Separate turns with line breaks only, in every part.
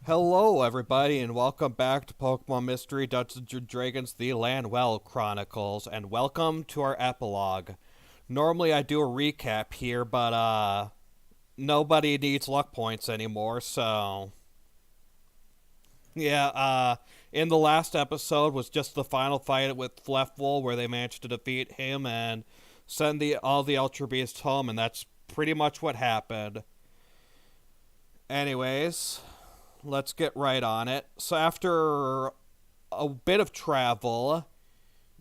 Hello, everybody, and welcome back to Pokemon Mystery Dungeons & Dragons: The Lanwell Chronicles, and welcome to our epilogue. Normally, I do a recap here, but nobody needs luck points anymore, so yeah. In the last episode was just the final fight with Fleffel, where they managed to defeat him and send all the Ultra Beasts home, and that's pretty much what happened. Anyways, let's get right on it. So after a bit of travel,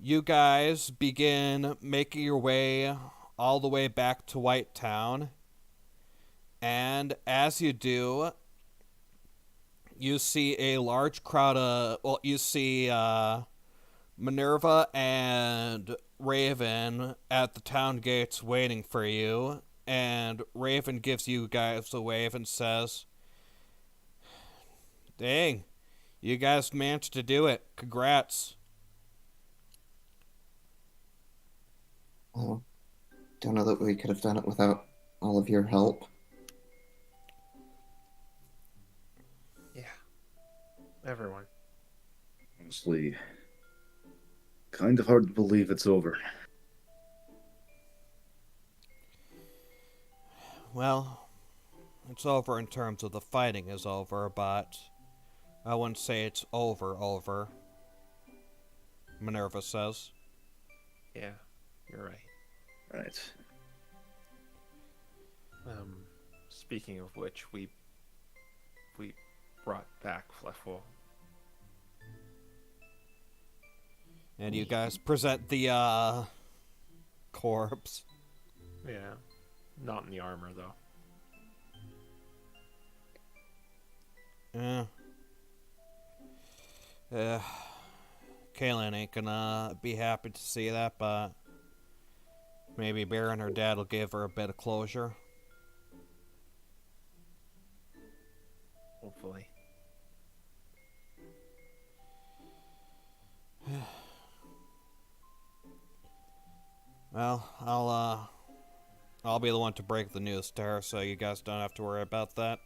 you guys begin making your way all the way back to White Town. And as you do, you see a large crowd of. Well, you see Minerva and Raven at the town gates waiting for you. And Raven gives you guys a wave and says, "Dang, you guys managed to do it. Congrats."
Well, don't know that we could have done it without all of your help.
Yeah, everyone.
Honestly, kind of hard to believe it's over.
Well, it's over in terms of the fighting is over, but I wouldn't say it's over, Minerva says.
Yeah, you're right.
Right.
Speaking of which, we brought back Fleffel.
And you guys present the, corpse.
Yeah, not in the armor though.
Yeah. Kaylin ain't gonna be happy to see that, but maybe Bear and her dad will give her a bit of closure.
Hopefully.
Well, I'll be the one to break the news to her, so you guys don't have to worry about that.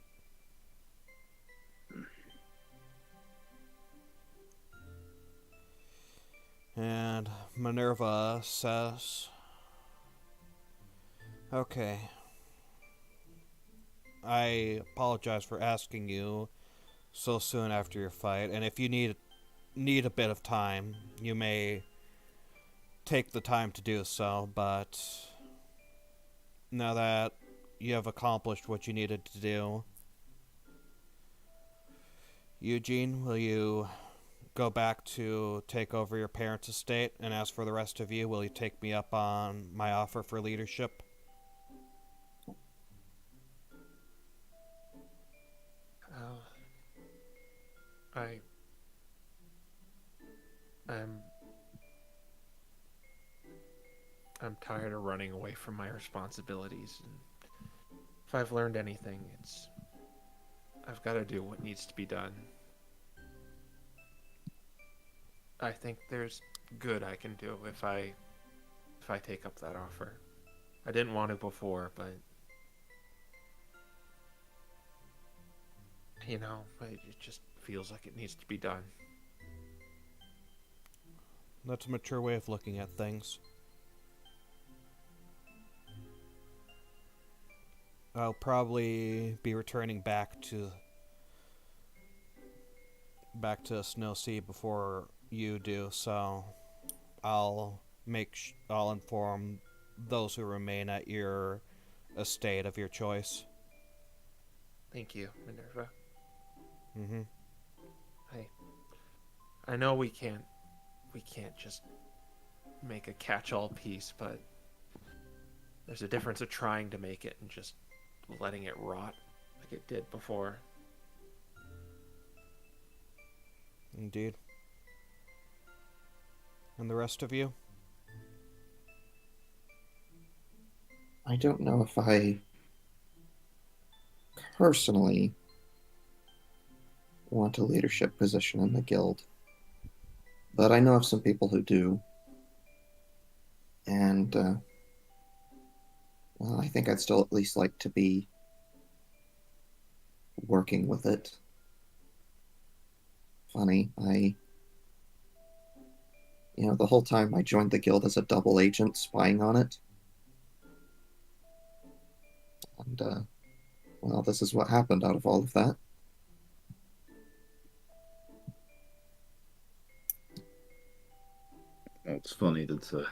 And Minerva says, "Okay, I apologize for asking you so soon after your fight, and if you need a bit of time, you may take the time to do so, but now that you have accomplished what you needed to do, Eugene, will you go back to take over your parents' estate? And as for the rest of you, will you take me up on my offer for leadership?"
Uh, I, I'm, I'm tired of running away from my responsibilities, and if I've learned anything, it's I've got to do what needs to be done. I think there's good I can do if I take up that offer. I didn't want to before, but it just feels like it needs to be done.
That's a mature way of looking at things. I'll probably be returning back to Snow Sea before you do, so I'll inform those who remain at your estate of your choice.
Thank you, Minerva.
Mm-hmm.
I I know we can't just make a catch-all piece, but there's a difference of trying to make it and just letting it rot like it did before.
Indeed. And the rest of you?
I don't know if I personally want a leadership position in the guild, but I know of some people who do, and well, I think I'd still at least like to be working with it. funny. The whole time I joined the guild as a double agent spying on it. And, well, this is what happened out of all of that.
Well, it's funny that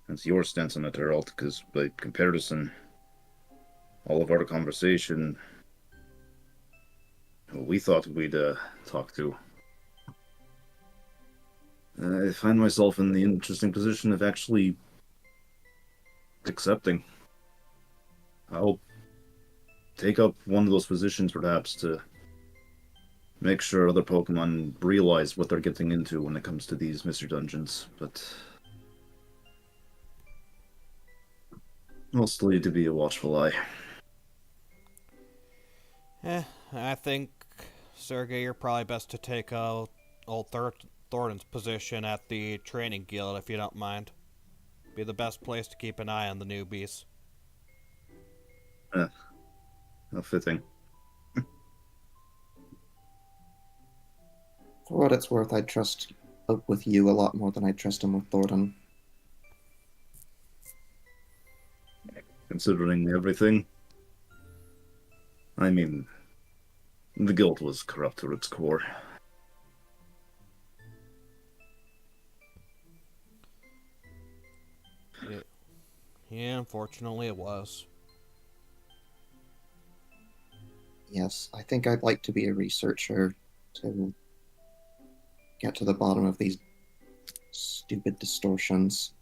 that's your stance on it, Herald, because by comparison, all of our conversation, who we thought we'd talk to, I find myself in the interesting position of actually accepting. I'll take up one of those positions, perhaps, to make sure other Pokemon realize what they're getting into when it comes to these mystery dungeons, but mostly to be a watchful eye.
I think, Sergey, you're probably best to take old Thornton's position at the training guild, if you don't mind. Be the best place to keep an eye on the newbies.
How fitting.
For what it's worth, I'd trust Oak with you a lot more than I'd trust him with Thornton.
Considering everything, I mean, the guild was corrupt to its core.
Yeah, unfortunately it was.
Yes, I think I'd like to be a researcher to get to the bottom of these stupid distortions.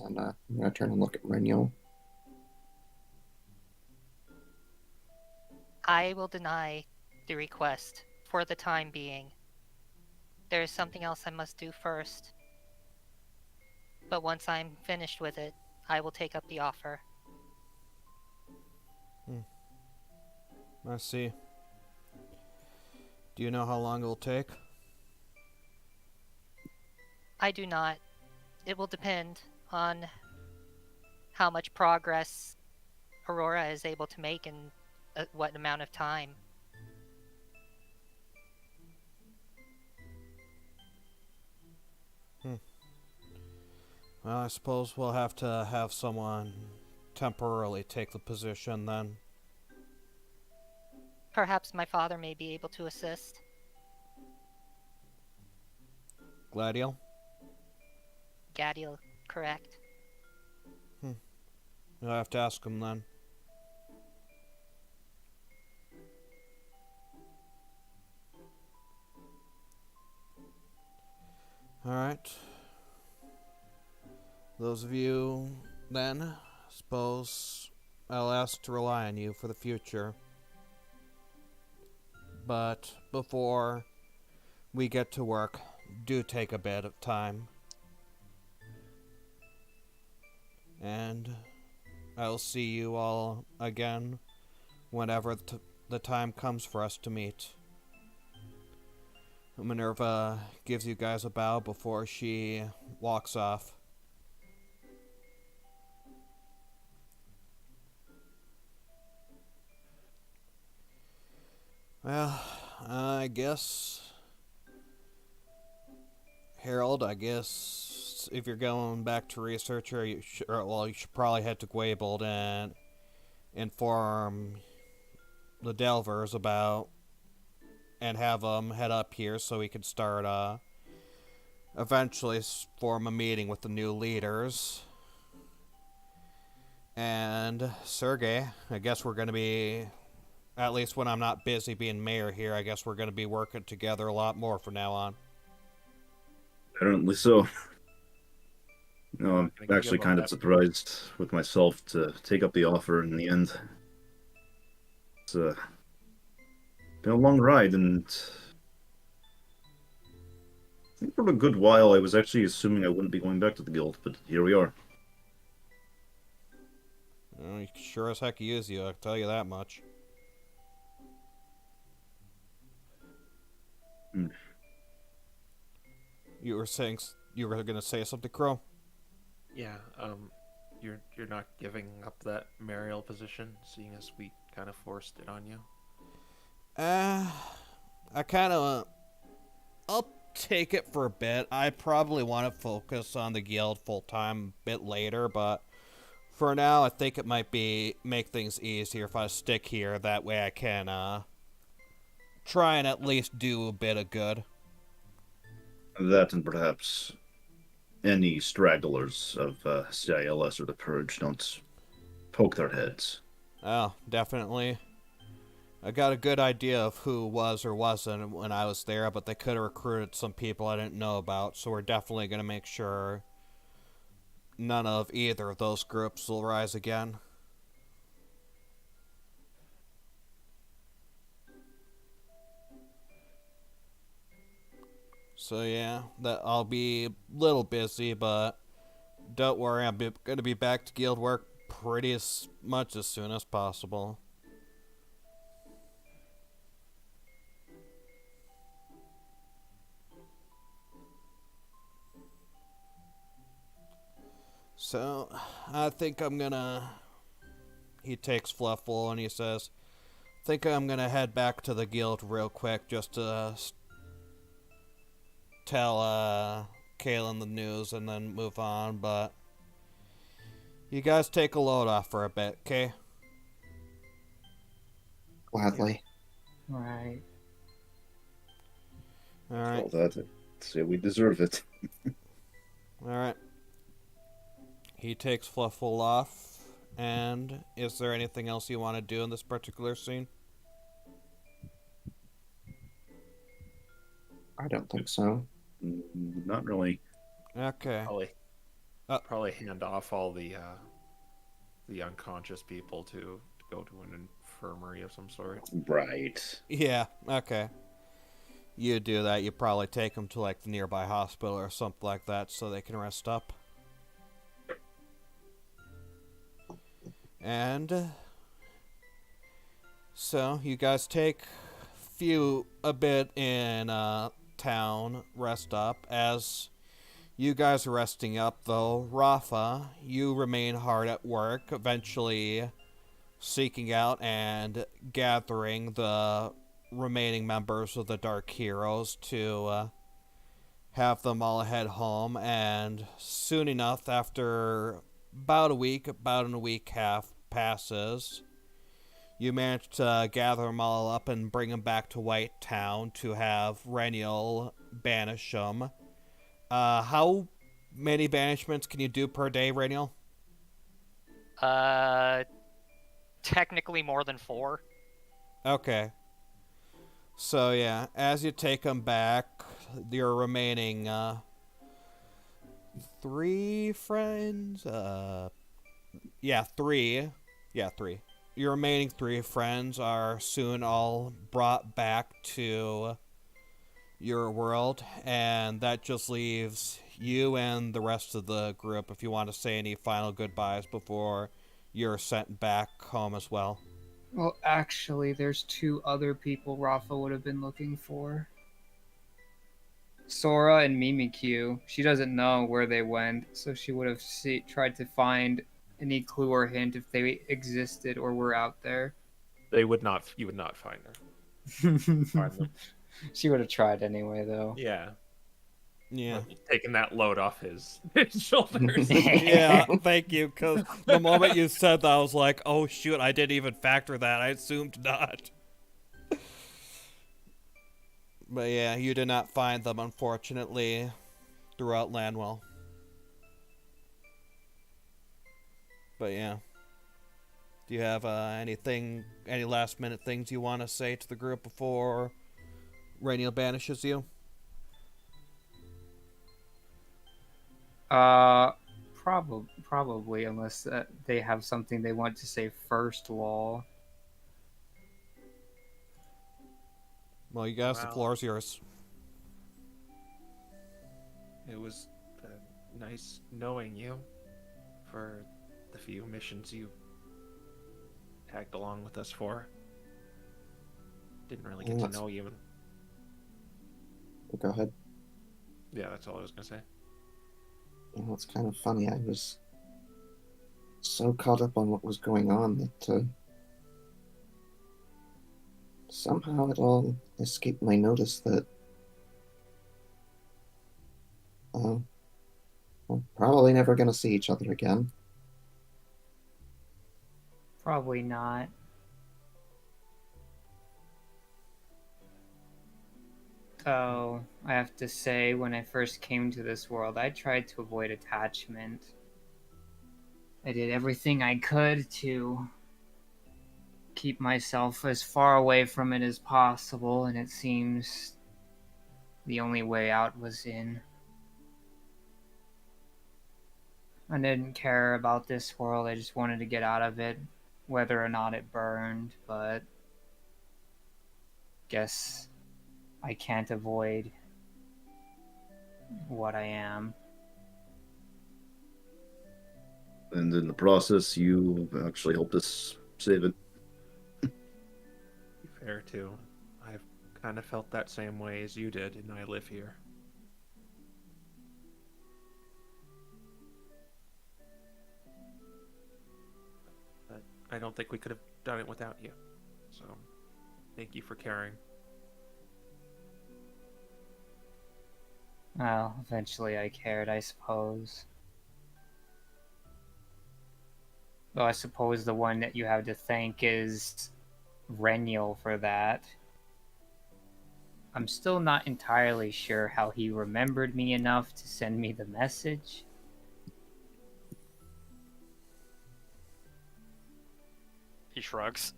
And I'm going to turn and look at Mourinho.
I will deny the request for the time being. There is something else I must do first. But once I'm finished with it, I will take up the offer.
I see. Do you know how long it'll take?
I do not. It will depend on how much progress Aurora is able to make in what amount of time.
Well, I suppose we'll have to have someone temporarily take the position then.
Perhaps my father may be able to assist.
Gladiel?
Gadiel, correct.
You'll have to ask him then. Alright. Those of you, then, suppose I'll ask to rely on you for the future. But before we get to work, do take a bit of time. And I'll see you all again whenever the time comes for us to meet. Minerva gives you guys a bow before she walks off. Well, I guess, Harold, I guess if you're going back to researcher, you should probably head to Gwaybold and inform the Delvers about, and have them head up here so we can start, eventually form a meeting with the new leaders. And Sergey, I guess we're going to be, at least when I'm not busy being mayor here, I guess we're going to be working together a lot more from now on.
Apparently so. No, I'm actually kind of surprised with myself to take up the offer in the end. It's been a long ride, and I think for a good while I was actually assuming I wouldn't be going back to the guild, but here we are.
Well, you sure as heck use you, I'll tell you that much. You were going to say something, Crow?
Yeah, you're not giving up that Mariel position, seeing as we kind of forced it on you?
I kind of... I'll take it for a bit. I probably want to focus on the guild full-time a bit later, but for now, I think it might make things easier if I stick here. That way I can try and at least do a bit of good.
That and perhaps any stragglers of CILS or the Purge don't poke their heads.
Oh, definitely. I got a good idea of who was or wasn't when I was there, but they could have recruited some people I didn't know about, so we're definitely going to make sure none of either of those groups will rise again. So yeah, that I'll be a little busy, but don't worry, I'm going to be back to guild work pretty much as soon as possible. So, I think I'm gonna... He takes Fluffle and he says, I think I'm gonna head back to the guild real quick just to tell Kaylin the news and then move on, but you guys take a load off for a bit, okay?
Gladly.
Right.
Alright,
Well, I'd say we deserve it.
alright. He takes Fluffle off, and is there anything else you want to do in this particular scene?
I don't think so.
Not really.
Okay.
Probably hand off all the unconscious people to go to an infirmary of some sort.
Right.
Yeah, okay. You do that, you probably take them to like the nearby hospital or something like that so they can rest up. And so you guys take a bit in town, rest up. As you guys are resting up though, Rafa, you remain hard at work, eventually seeking out and gathering the remaining members of the Dark Heroes to have them all head home, and soon enough, after about a week and a week half passes, you manage to gather them all up and bring them back to White Town to have Reniel banish them. How many banishments can you do per day, Reniel?
Technically more than 4.
Okay. So yeah, as you take them back, your remaining 3 friends, 3. Yeah, 3. Your remaining 3 friends are soon all brought back to your world, and that just leaves you and the rest of the group if you want to say any final goodbyes before you're sent back home as well.
Well, actually, there's 2 other people Rafa would have been looking for. Sora and Mimikyu. She doesn't know where they went, so she would have tried to find any clue or hint if they existed or were out there.
You would not find her. Find them.
She would have tried anyway, though.
Yeah.
Yeah.
Taking that load off his shoulders.
Yeah, thank you, because the moment you said that, I was like, oh shoot, I didn't even factor that. I assumed not. But yeah, you did not find them, unfortunately, throughout Lanwell. But yeah. Do you have any last minute things you want to say to the group before Rainiel banishes you?
Probably, unless they have something they want to say first, lol.
Well, you guys, the floor is yours.
It was nice knowing you for the few missions you tagged along with us for. Didn't really get to know you.
Go ahead.
Yeah, that's all I was going to say.
You know, it's kind of funny. I was so caught up on what was going on that somehow it all escaped my notice that we're probably never going to see each other again.
Probably not. Though, I have to say, when I first came to this world, I tried to avoid attachment. I did everything I could to keep myself as far away from it as possible, and it seems the only way out was in. I didn't care about this world, I just wanted to get out of it, whether or not it burned, but guess I can't avoid what I am.
And in the process, you actually helped us save it.
Fair too. I've kind of felt that same way as you did, and I live here. But I don't think we could have done it without you. So, thank you for caring.
Well, eventually I cared, I suppose. Though I suppose the one that you have to thank is Reniel for that. I'm still not entirely sure how he remembered me enough to send me the message.
He shrugs.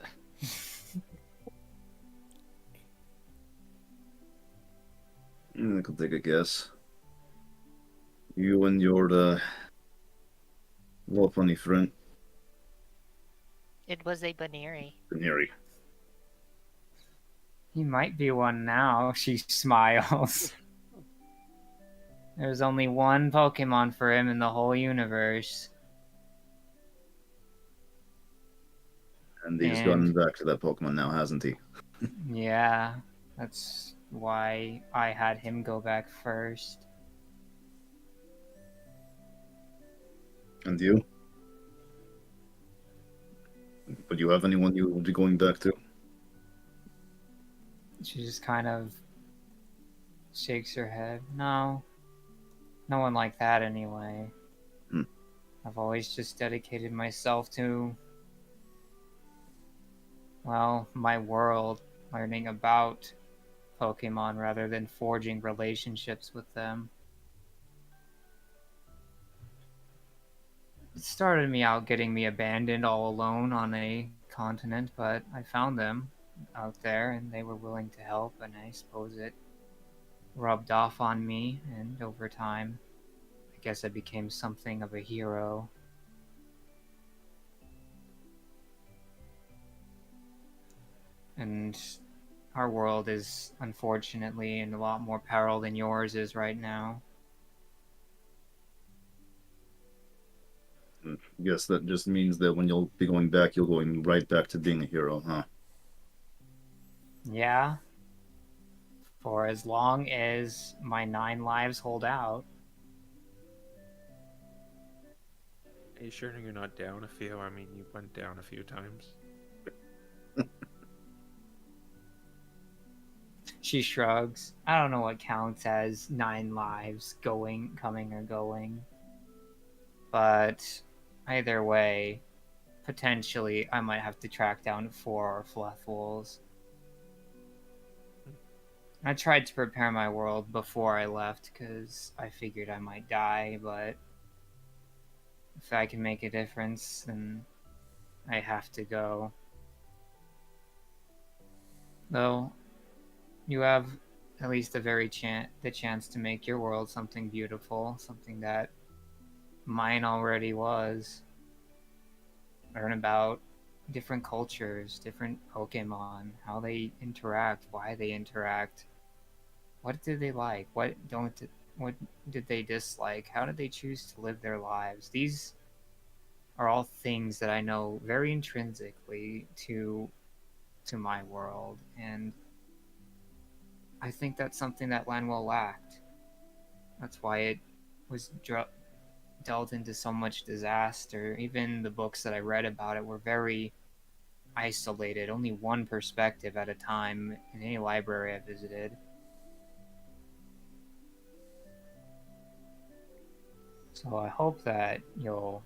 I could take a guess. You and your well, funny friend,
It was a Baneri.
Canary.
He might be one now, she smiles. There's only one Pokemon for him in the whole universe.
And he's gone back to that Pokemon now, hasn't he?
Yeah, that's why I had him go back first.
And you? Would you have anyone you would be going back to?
She just kind of shakes her head. No. No one like that anyway. I've always just dedicated myself to, well, my world, learning about Pokemon rather than forging relationships with them. It started me out getting me abandoned all alone on a continent, but I found them out there and they were willing to help, and I suppose it rubbed off on me, and over time, I guess I became something of a hero. And our world is unfortunately in a lot more peril than yours is right now.
I guess that just means that when you'll be going back, you're going right back to being a hero, huh?
Yeah. For as long as my 9 lives hold out.
Are you sure you're not down a few? I mean, you went down a few times.
She shrugs. I don't know what counts as 9 lives coming or going. But either way, potentially I might have to track down 4 Fluffwolves. I tried to prepare my world before I left because I figured I might die, but if I can make a difference, then I have to go. Though, you have at least the chance to make your world something beautiful, something that mine already was. Learn about different cultures, different Pokemon, how they interact, why they interact, what did they like, what did they dislike, how did they choose to live their lives. These are all things that I know very intrinsically to my world, and I think that's something that Lanwell lacked. That's why it was delved into so much disaster. Even the books that I read about it were very isolated, only one perspective at a time in any library I visited. So I hope that you'll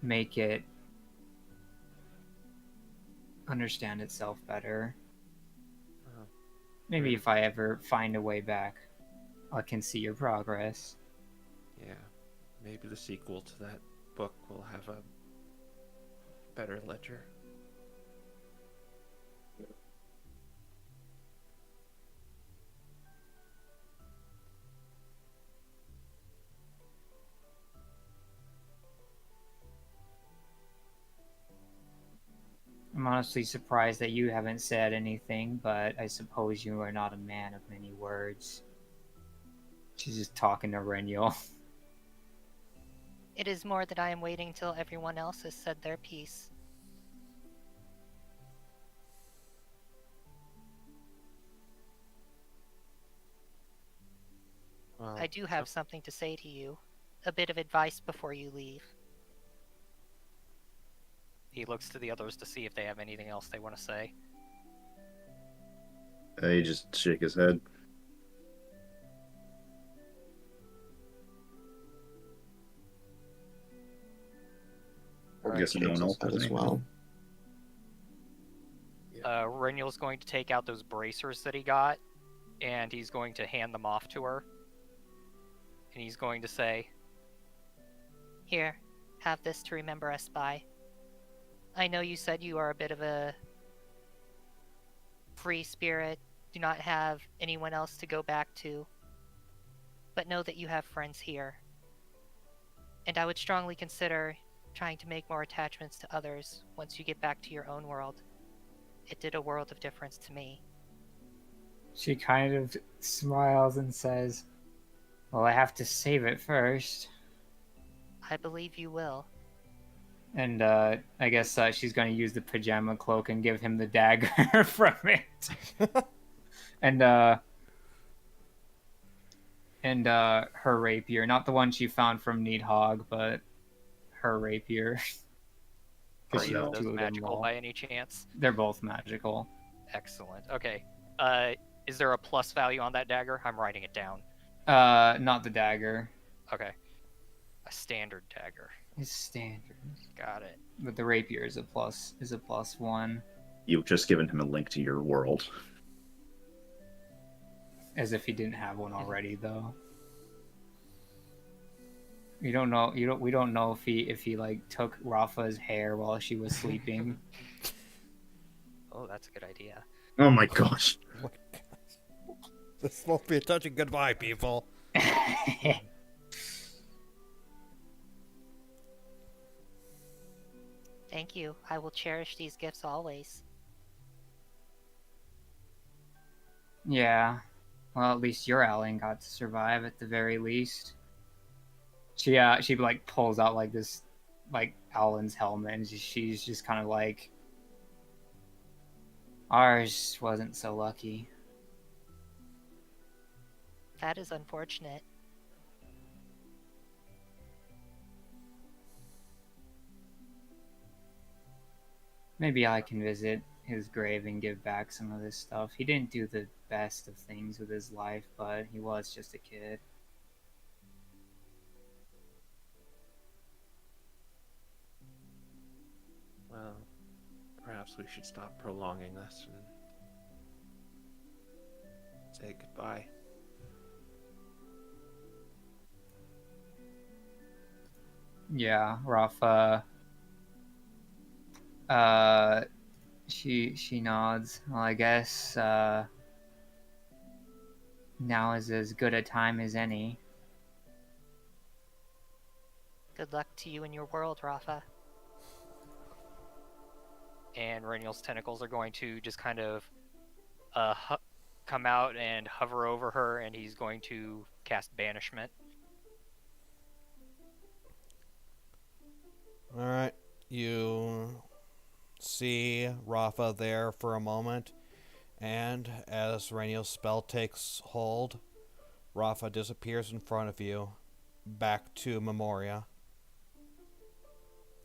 make it understand itself better. Maybe if I ever find a way back, I can see your progress.
Yeah, maybe the sequel to that book will have a better ledger.
I'm honestly surprised that you haven't said anything, but I suppose you are not a man of many words. She's just talking to Renyo.
It is more that I am waiting till everyone else has said their piece.
Well,
I do have something to say to you. A bit of advice before you leave.
He looks to the others to see if they have anything else they want to say.
He just shake his head. I'm guessing no one else has
as
anything.
well.
Renyl's going to take out those bracers that he got, and he's going to hand them off to her. And he's going to say,
Here, have this to remember us by. I know you said you are a bit of a free spirit, do not have anyone else to go back to, but know that you have friends here. And I would strongly consider trying to make more attachments to others once you get back to your own world. It did a world of difference to me.
She kind of smiles and says, well, I have to save it first.
I believe you will.
And I guess she's going to use the pajama cloak and give him the dagger from it. and her rapier. Not the one she found from Needhog, but her rapier.
are
She
either
has
of those
two of them
magical
all.
by any chance?
They're both magical.
Excellent. Okay. Is there a plus value on that dagger? I'm writing it down.
Not the dagger.
Okay. A standard dagger.
It's standard.
Got it.
But the rapier is a +1.
You've just given him a link to your world.
As if he didn't have one already, though. We don't know if he like took Rafa's hair while she was sleeping.
Oh, that's a good idea.
Oh my gosh.
This won't be a touching goodbye, people.
Thank you. I will cherish these gifts always.
Yeah. Well, at least your Alan got to survive at the very least. She like pulls out like this like Alan's helmet and she's just kind of like, ours wasn't so lucky.
That is unfortunate.
Maybe I can visit his grave and give back some of this stuff. He didn't do the best of things with his life, but he was just a kid.
Well, perhaps we should stop prolonging this and say goodbye.
Yeah, Rafa. She nods. Well, I guess now is as good a time as any.
Good luck to you in your world, Rafa.
And Renyl's tentacles are going to just kind of come out and hover over her, and he's going to cast Banishment.
Alright, you see Rafa there for a moment, and as Renyl's spell takes hold, Rafa disappears in front of you. back to Memoria.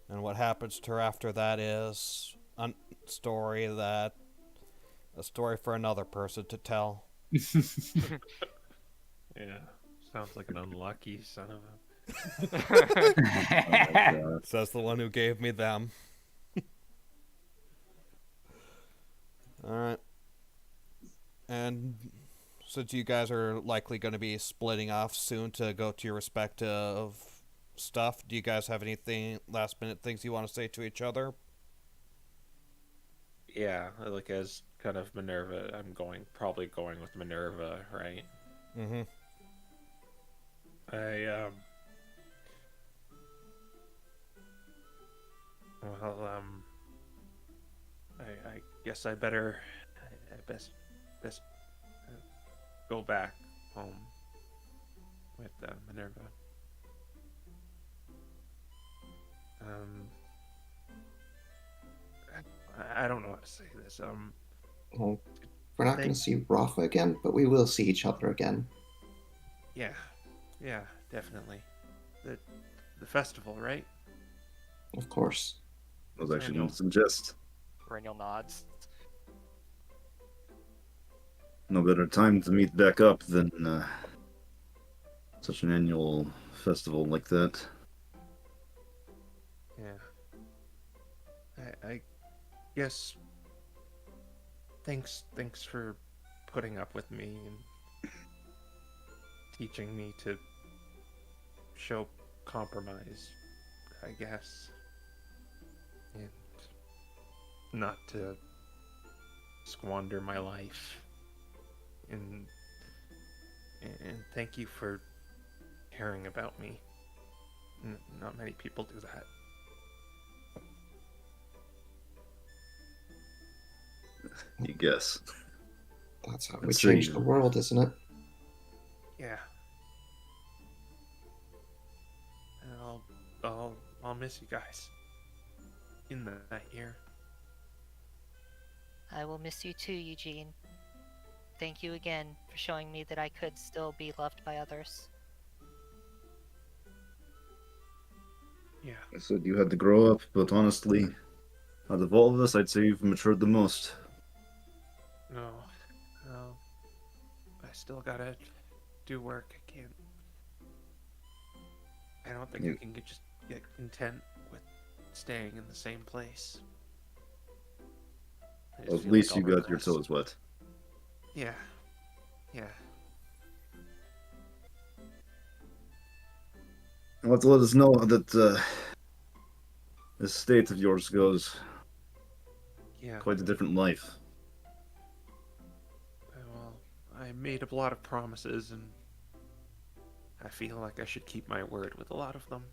And what happens to her after that is a story for another person to tell.
Yeah, sounds like an unlucky son of a.
Oh my God.
Says the one who gave me them. Alright. And since you guys are likely going to be splitting off soon to go to your respective stuff, do you guys have anything, last minute things you want to say to each other?
Yeah, like as kind of Minerva, I'm probably going with Minerva, right?
Mm-hmm.
I guess I best go back home with Minerva. I don't know how to say this.
Well, we're not going to see Rafa again, but we will see each other again.
Yeah, definitely. The festival, right?
Of course.
I was actually going to suggest
Renial nods.
no better time to meet back up than such an annual festival like that.
Yeah. I guess thanks for putting up with me and teaching me to show compromise, I guess. And not to squander my life. And thank you for caring about me. Not many people do that.
You guess.
That's how we
Let's
change
see.
the world, isn't it?
Yeah. And I'll miss you guys in that year.
I will miss you too, Eugene. Thank you again for showing me that I could still be loved by others.
Yeah.
I said you had to grow up, but honestly, out of all of us, I'd say you've matured the most.
No. I still gotta do work. I don't think I can just get content with staying in the same place. I just
Well, at
feel
least
like
you
I'll
got your
regress.
toes wet.
Yeah.
You want to let us know that this state of yours goes
Yeah.
quite a different life.
Well, I made a lot of promises, and I feel like I should keep my word with a lot of them.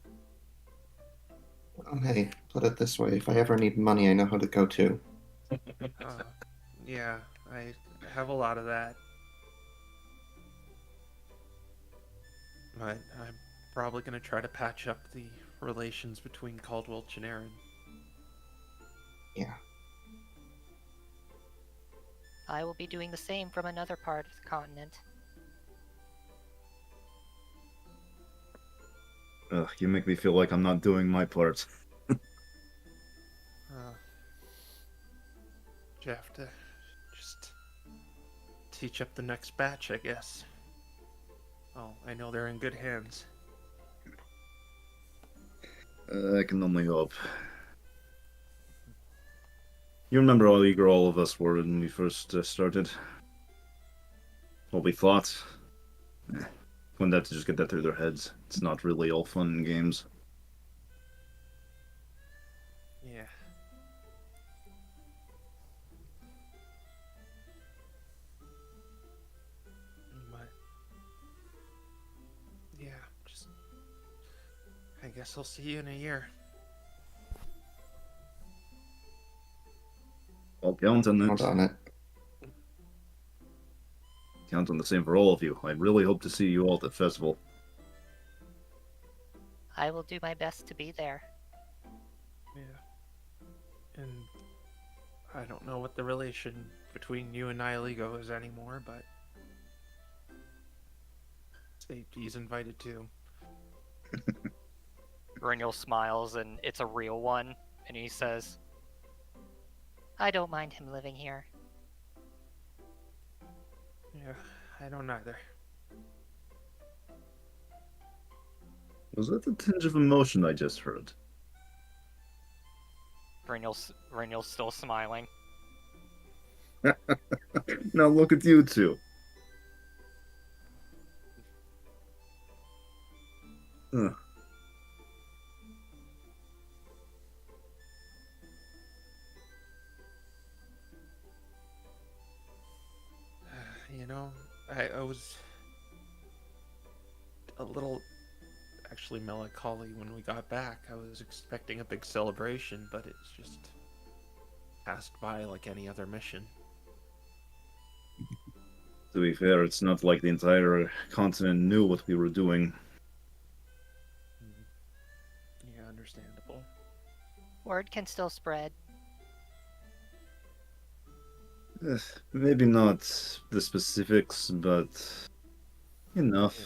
Oh, hey, put it this way. If I ever need money, I know who to go to.
Yeah, I have a lot of that. But I'm probably going to try to patch up the relations between Caldwell and Aaron.
Yeah.
I will be doing the same from another part of the continent.
Ugh, you make me feel like I'm not doing my part.
You have to just teach up the next batch, I guess. Oh, I know they're in good hands.
I can only hope. You remember how eager all of us were when we first started? What we thought? Wanted that to just get that through their heads. It's not really all fun and games.
Yeah. But yeah, just I guess I'll see you in a year.
I'll count on
Count
it.
on it.
Count on the same for all of you. I really hope to see you all at the festival.
I will do my best to be there.
Yeah. And I don't know what the relation between you and Nihiligo is anymore, but he's invited too.
Reniel smiles, and it's a real one, and he says,
I don't mind him living here.
Yeah, I don't either.
Was that the tinge of emotion I just heard?
Reniel's still smiling.
Now look at you two. Ugh.
You know, I was a little actually melancholy when we got back. I was expecting a big celebration, but it's just passed by like any other mission.
To be fair, it's not like the entire continent knew what we were doing.
Yeah, understandable.
Word can still spread.
Maybe not the specifics, but enough.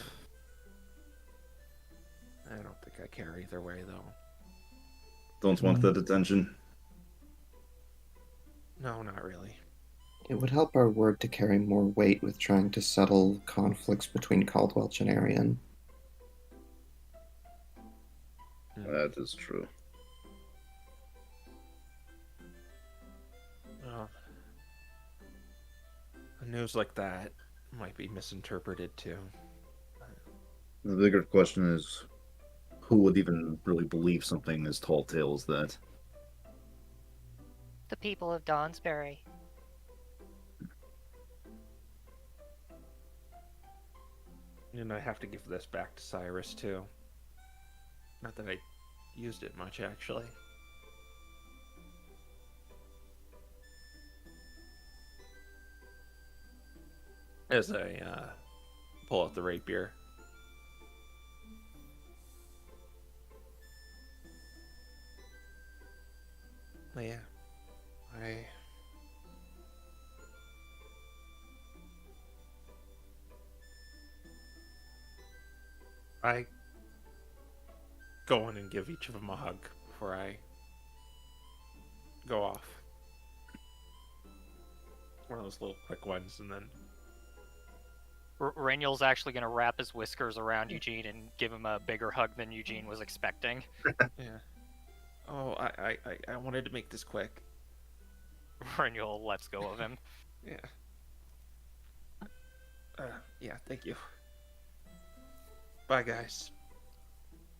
I don't think I care either way, though.
Don't want that attention.
No, not really.
It would help our word to carry more weight with trying to settle conflicts between Caldwell and Arian.
That is true.
Well, news like that might be misinterpreted too.
The bigger question is, who would even really believe something as tall tale as that?
The people of Dawnsbury.
And I have to give this back to Cyrus too. Not that I used it much, actually. As I pull out the rapier. But yeah, I go in and give each of them a hug before I go off. One of those little quick ones, and then
Reniel's actually going to wrap his whiskers around Eugene and give him a bigger hug than Eugene was expecting.
yeah. Oh, I wanted to make this quick.
Reniel lets go of him.
Yeah. Yeah, thank you. Bye, guys.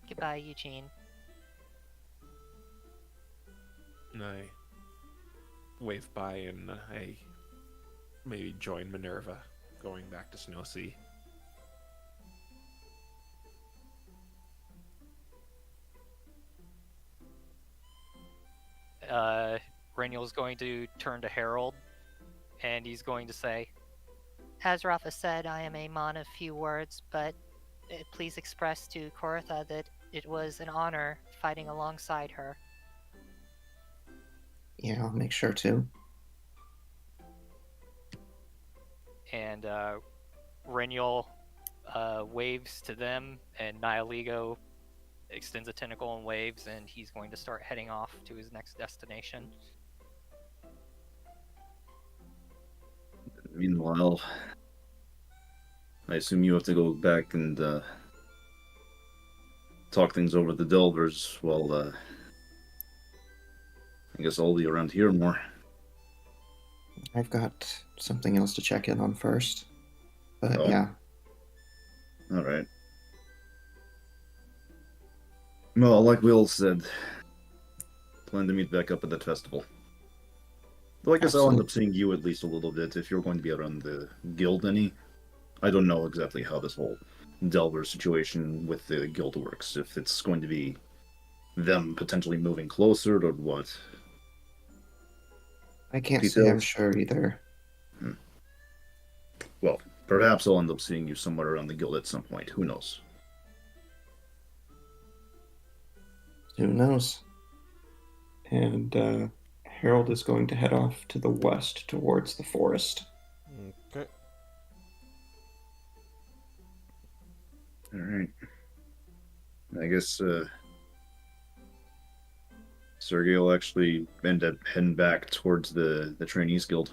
Goodbye, Eugene.
And I wave by and I maybe join Minerva going back to Snowsea.
Reniel's going to turn to Harold, and he's going to say,
As Rafa said, I am a man of few words, but please express to Koritha that it was an honor fighting alongside her.
Yeah, I'll make sure to.
and Reniel waves to them, and Nihiligo extends a tentacle and waves, and he's going to start heading off to his next destination.
Meanwhile, I assume you have to go back and talk things over with the Delvers. Well, I guess I'll be around here more.
I've got something else to check in on first. But
Oh.
yeah.
Alright. Well, like we all said, plan to meet back up at that festival. Though I guess I'll end up seeing you at least a little bit if you're going to be around the guild any. I don't know exactly how this whole Delver situation with the guild works. If it's going to be them potentially moving closer or what.
I can't say I'm sure either.
Well, perhaps I'll end up seeing you somewhere around the guild at some point. Who knows?
Who knows? And Harold is going to head off to the west towards the forest.
Okay.
Alright. I I guess Sergey will actually end up heading back towards the Trainees Guild.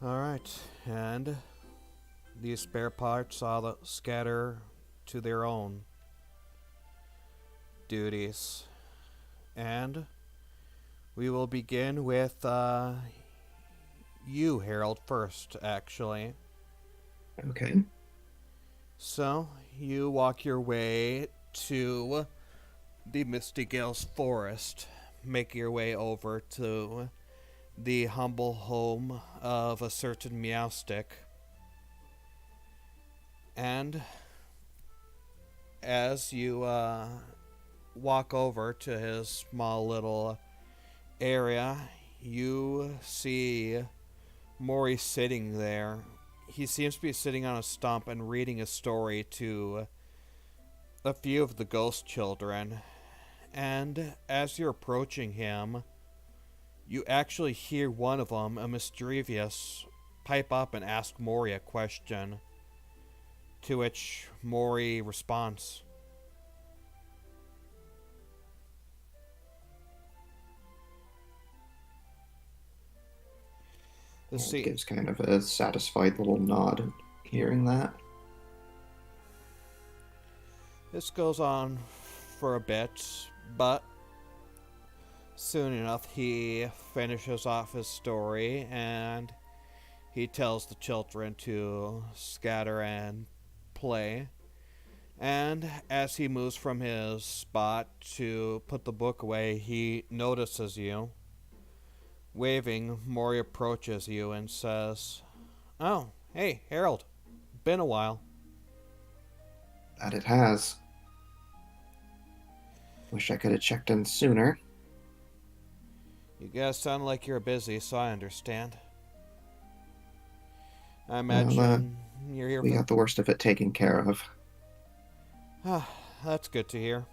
Alright, and these spare parts all scatter to their own duties. And we will begin with you, Harold, first, actually.
Okay.
So, you walk your way to the Misty Gales Forest, make your way over to the humble home of a certain Meowstick. And as you walk over to his small little area, you see Maury sitting there. He seems to be sitting on a stump and reading a story to a few of the ghost children. And as you're approaching him, you actually hear one of them, a mischievous, pipe up and ask Maury a question, to which Maury responds. Let's see.
Gives kind of a satisfied little nod hearing that.
This goes on for a bit, but soon enough he finishes off his story and he tells the children to scatter and play. And as he moves from his spot to put the book away, he notices you. Waving, Maury approaches you and says, "Oh, hey, Harold. Been a while."
That it has. Wish I could have checked in sooner.
You guys sound like you're busy, so I understand. I imagine you're here
We
for...
got the worst of it taken care of.
That's good to hear.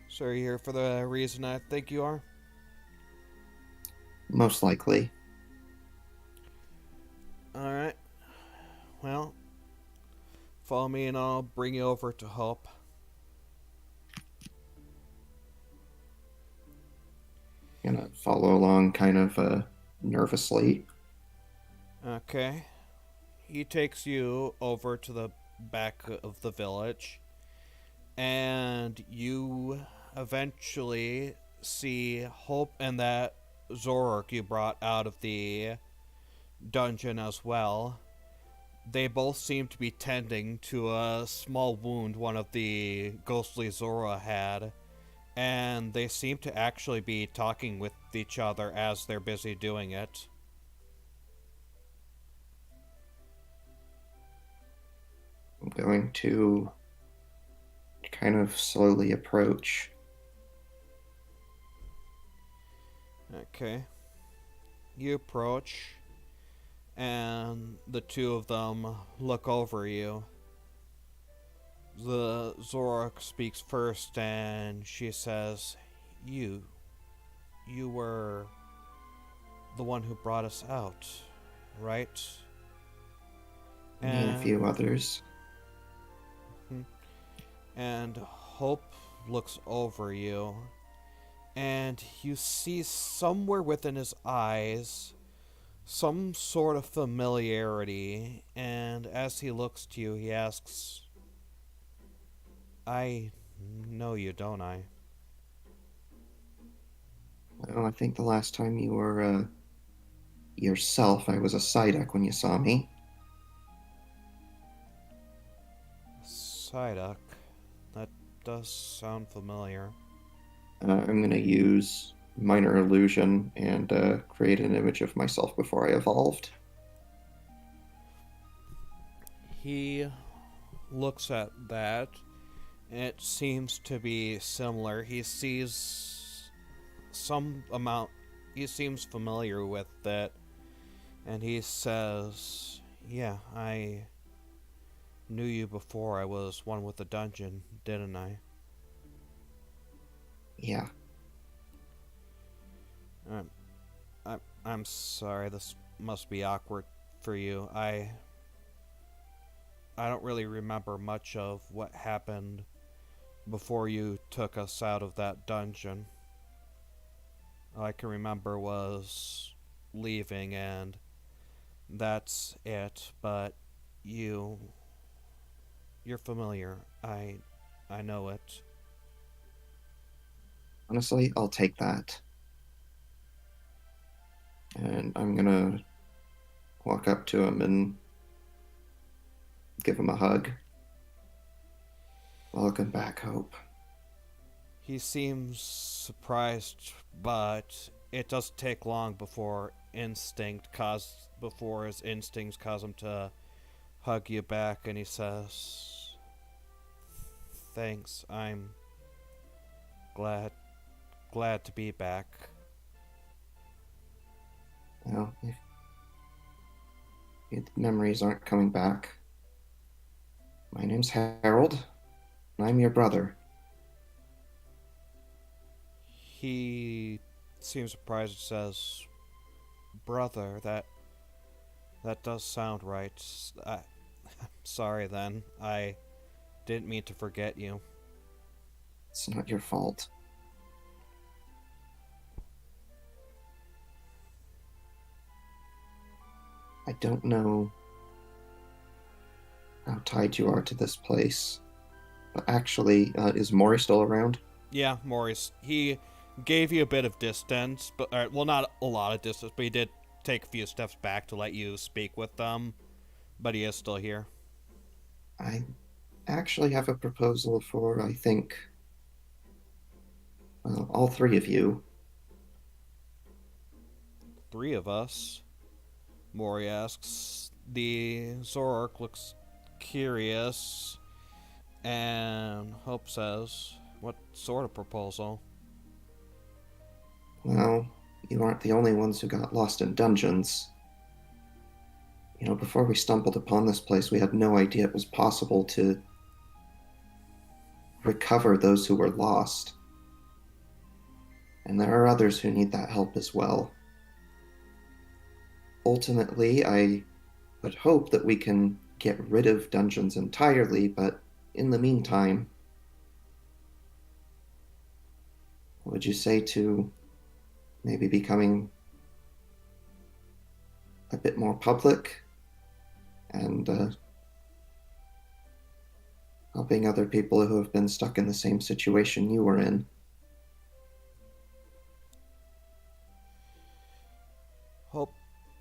So are you here for the reason I think you are?
Most likely.
Alright. Well, follow me and I'll bring you over to Hope.
Gonna follow along kind of nervously.
Okay. He takes you over to the back of the village, and you eventually see Hope and that Zork you brought out of the dungeon as well. They both seem to be tending to a small wound one of the ghostly Zora had, and they seem to actually be talking with each other as they're busy doing it.
I'm going to kind of slowly approach.
Okay. You approach, and the two of them look over you. The Zorak speaks first, and she says, You were the one who brought us out, right?"
And a few others.
And Hope looks over you, and you see somewhere within his eyes some sort of familiarity, and as he looks to you, he asks, "I know you, don't I?"
Well, I think the last time you were yourself, I was a Psyduck when you saw me.
Psyduck. That does sound familiar.
I'm going to use Minor Illusion and create an image of myself before I evolved.
He looks at that. It seems to be similar. He sees some amount. He seems familiar with it. And he says, "Yeah, I knew you before I was one with the dungeon, didn't I?"
Yeah.
I'm sorry, this must be awkward for you. I don't really remember much of what happened before you took us out of that dungeon. All I can remember was leaving, and that's it. But you're familiar. I know it.
Honestly, I'll take that. And I'm gonna walk up to him and give him a hug. Welcome back, Hope.
He seems surprised, but it doesn't take long before his instincts cause him to hug you back, and he says, "Thanks. I'm glad to be back."
Well, if the memories aren't coming back, my name's Harold, and I'm your brother.
He seems surprised and says, "Brother, that does sound right. I'm sorry then. I didn't mean to forget you."
It's not your fault. I don't know how tied you are to this place, but actually, is Maury still around?
Yeah, Maurice. He gave you a bit of distance, but well, not a lot of distance, but he did take a few steps back to let you speak with them. But he is still here.
I actually have a proposal for, I think, well, all three of you.
3 of us? Maury asks. The Zork looks curious, and Hope says, "What sort of proposal?"
Well, you aren't the only ones who got lost in dungeons. Before we stumbled upon this place, we had no idea it was possible to recover those who were lost. And there are others who need that help as well. Ultimately, I would hope that we can get rid of dungeons entirely, but in the meantime, what would you say to maybe becoming a bit more public and helping other people who have been stuck in the same situation you were in?
Hope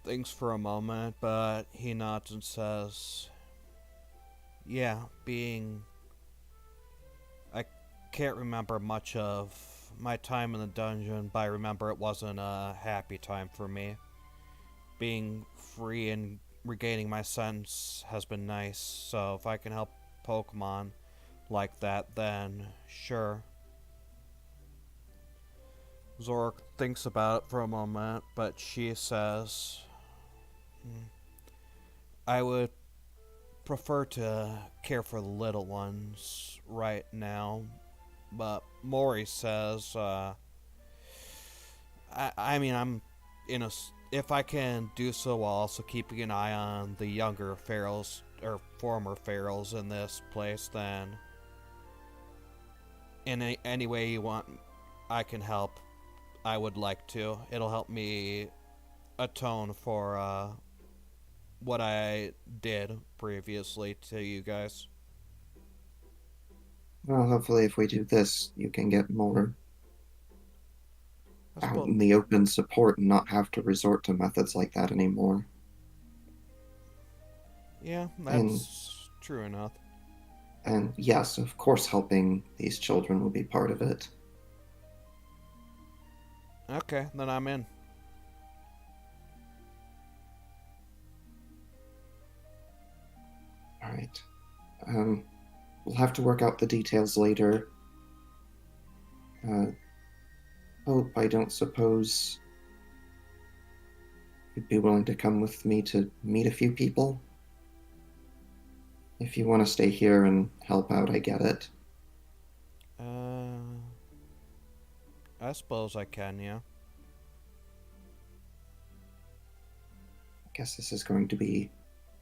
thinks for a moment, but he nods and says, "Yeah, I can't remember much of my time in the dungeon, but I remember it wasn't a happy time for me. Being free and regaining my sense has been nice, so if I can help Pokemon like that, then sure." Zork thinks about it for a moment, but she says, "I would prefer to care for the little ones right now." But Maury says, I mean, if I can do so while also keeping an eye on the younger ferals, or former ferals in this place, then in any way you want I can help, I would like to. It'll help me atone for what I did previously to you guys.
Well, hopefully if we do this, you can get more
I
out
suppose,
in the open support and not have to resort to methods like that anymore.
yeah, that's true enough.
And yes, of course, helping these children will be part of it.
Okay, then I'm in.
All right. We'll have to work out the details later. Hope, I don't suppose you'd be willing to come with me to meet a few people? If you want to stay here and help out, I get it.
I suppose I can, yeah.
guess this is going to be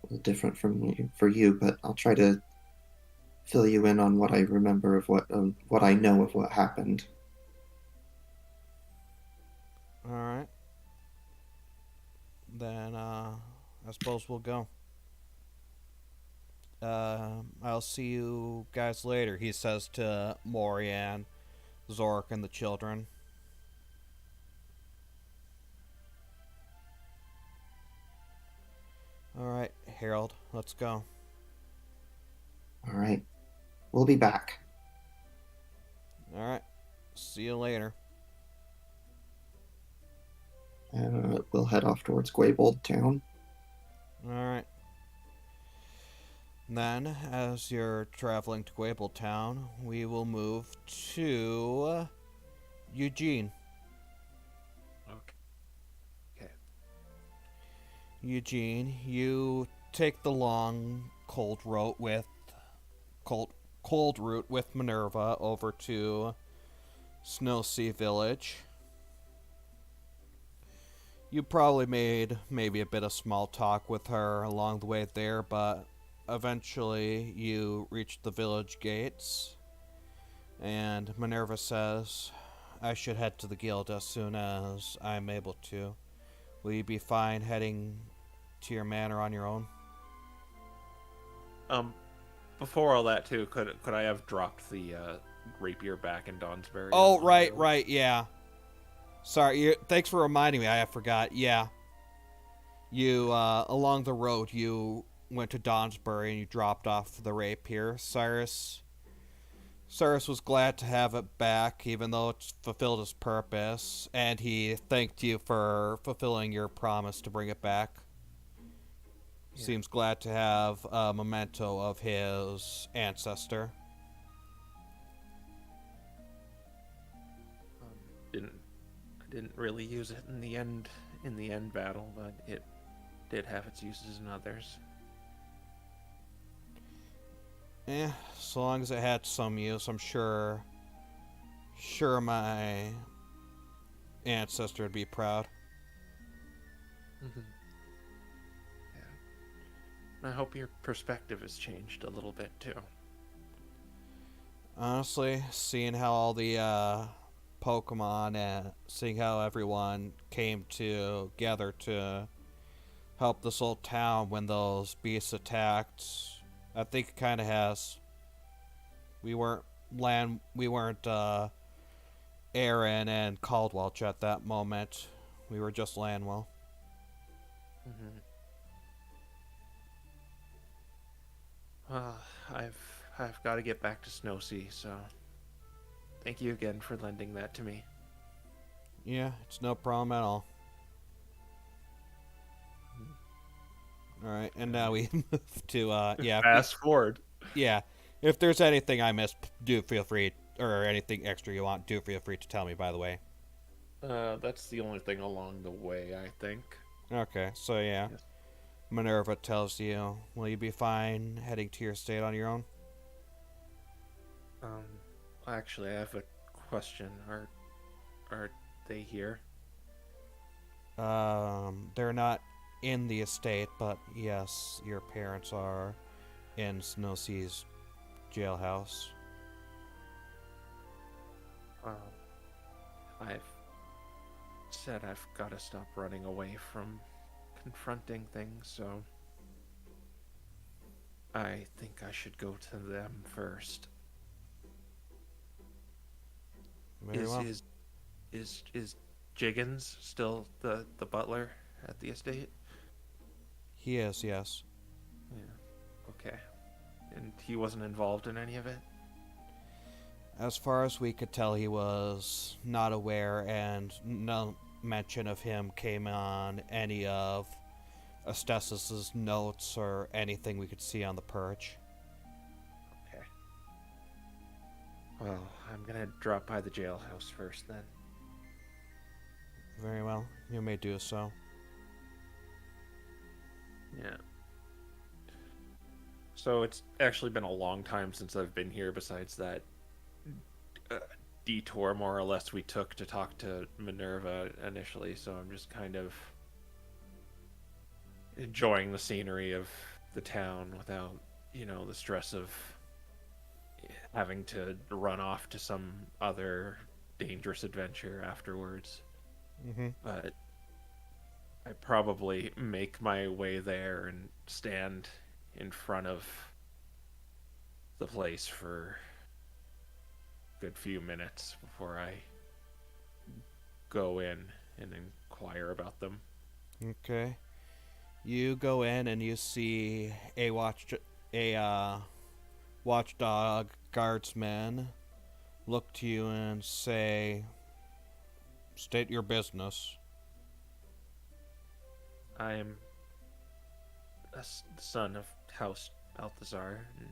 a little different for you, but I'll try to fill you in on what I remember of what I know of what happened.
All right. Then I suppose we'll go. I'll see you guys later, he says to Morian, Zork, and the children. Alright, Harold, let's go.
Alright. We'll be back.
Alright, see you later.
We'll head off towards Gwaybold Town.
Alright. Then, as you're traveling to Gwaybold Town, we will move to Eugene.
Okay.
Eugene, you take the long cold route with Minerva over to Snow Sea Village. You probably made maybe a bit of small talk with her along the way there, but eventually you reach the village gates, and Minerva says, I should head to the guild as soon as I'm able to. Will you be fine heading to your manor on your own?
Before all that too, could I have dropped the rapier back in Donsbury?
Oh, right, yeah. Sorry, thanks for reminding me. I forgot. Yeah. You, along the road, you went to Donsbury and you dropped off the rapier. Cyrus was glad to have it back, even though it's fulfilled its purpose, and he thanked you for fulfilling your promise to bring it back. Yeah. Seems glad to have a memento of his ancestor.
I didn't really use it in the end battle, but it did have its uses in others.
So long as it had some use, I'm sure my ancestor would be proud.
Mm-hmm. Yeah. I hope your perspective has changed a little bit too.
Honestly, seeing how all the Pokemon and seeing how everyone came together to help this old town when those beasts attacked, I think it kind of has. We weren't Aaron and Caldwelch at that moment. We were just Lanwell.
I've got to get back to Snowsea, so thank you again for lending that to me.
Yeah, it's no problem at all. Alright, and now we move to,
Fast forward.
Yeah, if there's anything I missed, do feel free, or anything extra you want, do feel free to tell me, by the way.
That's the only thing along the way, I think.
Okay, so yeah.
Yes.
Minerva tells you, will you be fine heading to your estate on your own?
Actually, I have a question. Are they here?
They're not in the estate, but yes, your parents are in Snowsea's jailhouse.
I've said I've got to stop running away from confronting things, so I think I should go to them first.
Very well.
Is Jiggins still the butler at the estate?
He is, yes.
Yeah. Okay. And he wasn't involved in any of it?
As far as we could tell, he was not aware, and no mention of him came on any of Estes' notes or anything we could see on the perch.
Okay. Well, I'm gonna drop by the jailhouse first then.
Very well. You may do so.
Yeah. So it's actually been a long time since I've been here, besides that detour, more or less, we took to talk to Minerva initially, so I'm just kind of enjoying the scenery of the town without, the stress of having to run off to some other dangerous adventure afterwards.
Mm-hmm.
But I probably make my way there and stand in front of the place for a good few minutes before I go in and inquire about them.
Okay. You go in and you see a watchdog guardsman look to you and say, "State your business."
I am a son of House Balthazar, and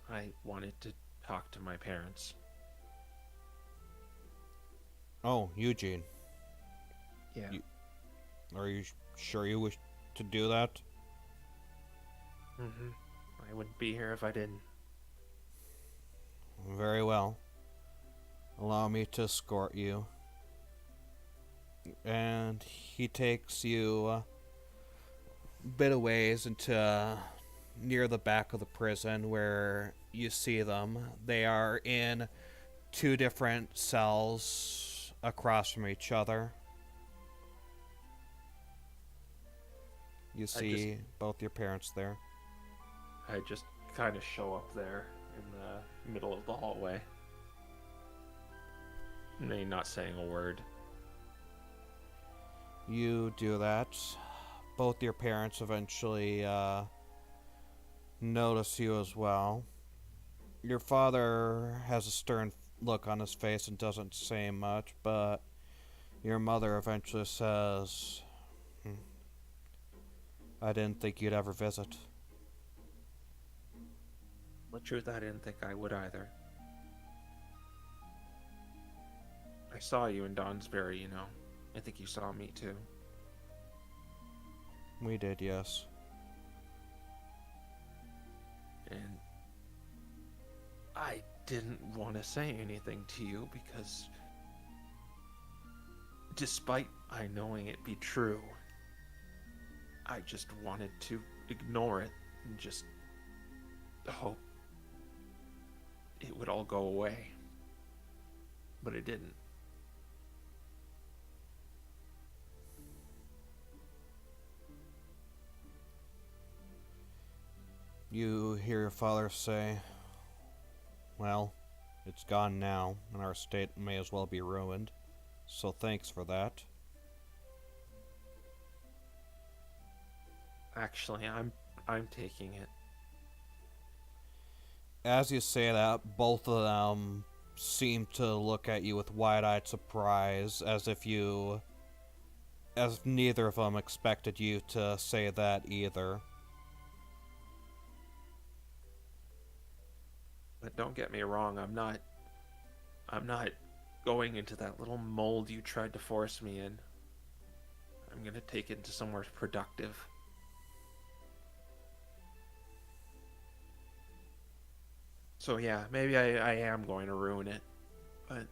I wanted to talk to my parents.
Oh, Eugene.
Yeah.
Are you sure you wish to do that?
Mm-hmm. I wouldn't be here if I didn't.
Very well. Allow me to escort you. And he takes you a bit of ways into near the back of the prison where you see them. They are in 2 different cells across from each other. You see both your parents there.
I just kind of show up there in the middle of the hallway. And they not saying a word.
You do that. Both your parents eventually notice you as well. Your father has a stern look on his face and doesn't say much, but your mother eventually says, "I didn't think you'd ever visit."
The truth, I didn't think I would either. I saw you in Donsbury, I think you saw me too.
We did, yes.
And I didn't want to say anything to you because despite I knowing it be true, I just wanted to ignore it and just hope it would all go away. But it didn't.
You hear your father say, "Well, it's gone now, and our state may as well be ruined. So thanks for that."
Actually, I'm taking it.
As you say that, both of them seem to look at you with wide-eyed surprise, as neither of them expected you to say that either.
But don't get me wrong, I'm not going into that little mold you tried to force me in. I'm gonna take it into somewhere productive. So yeah, maybe I am going to ruin it, but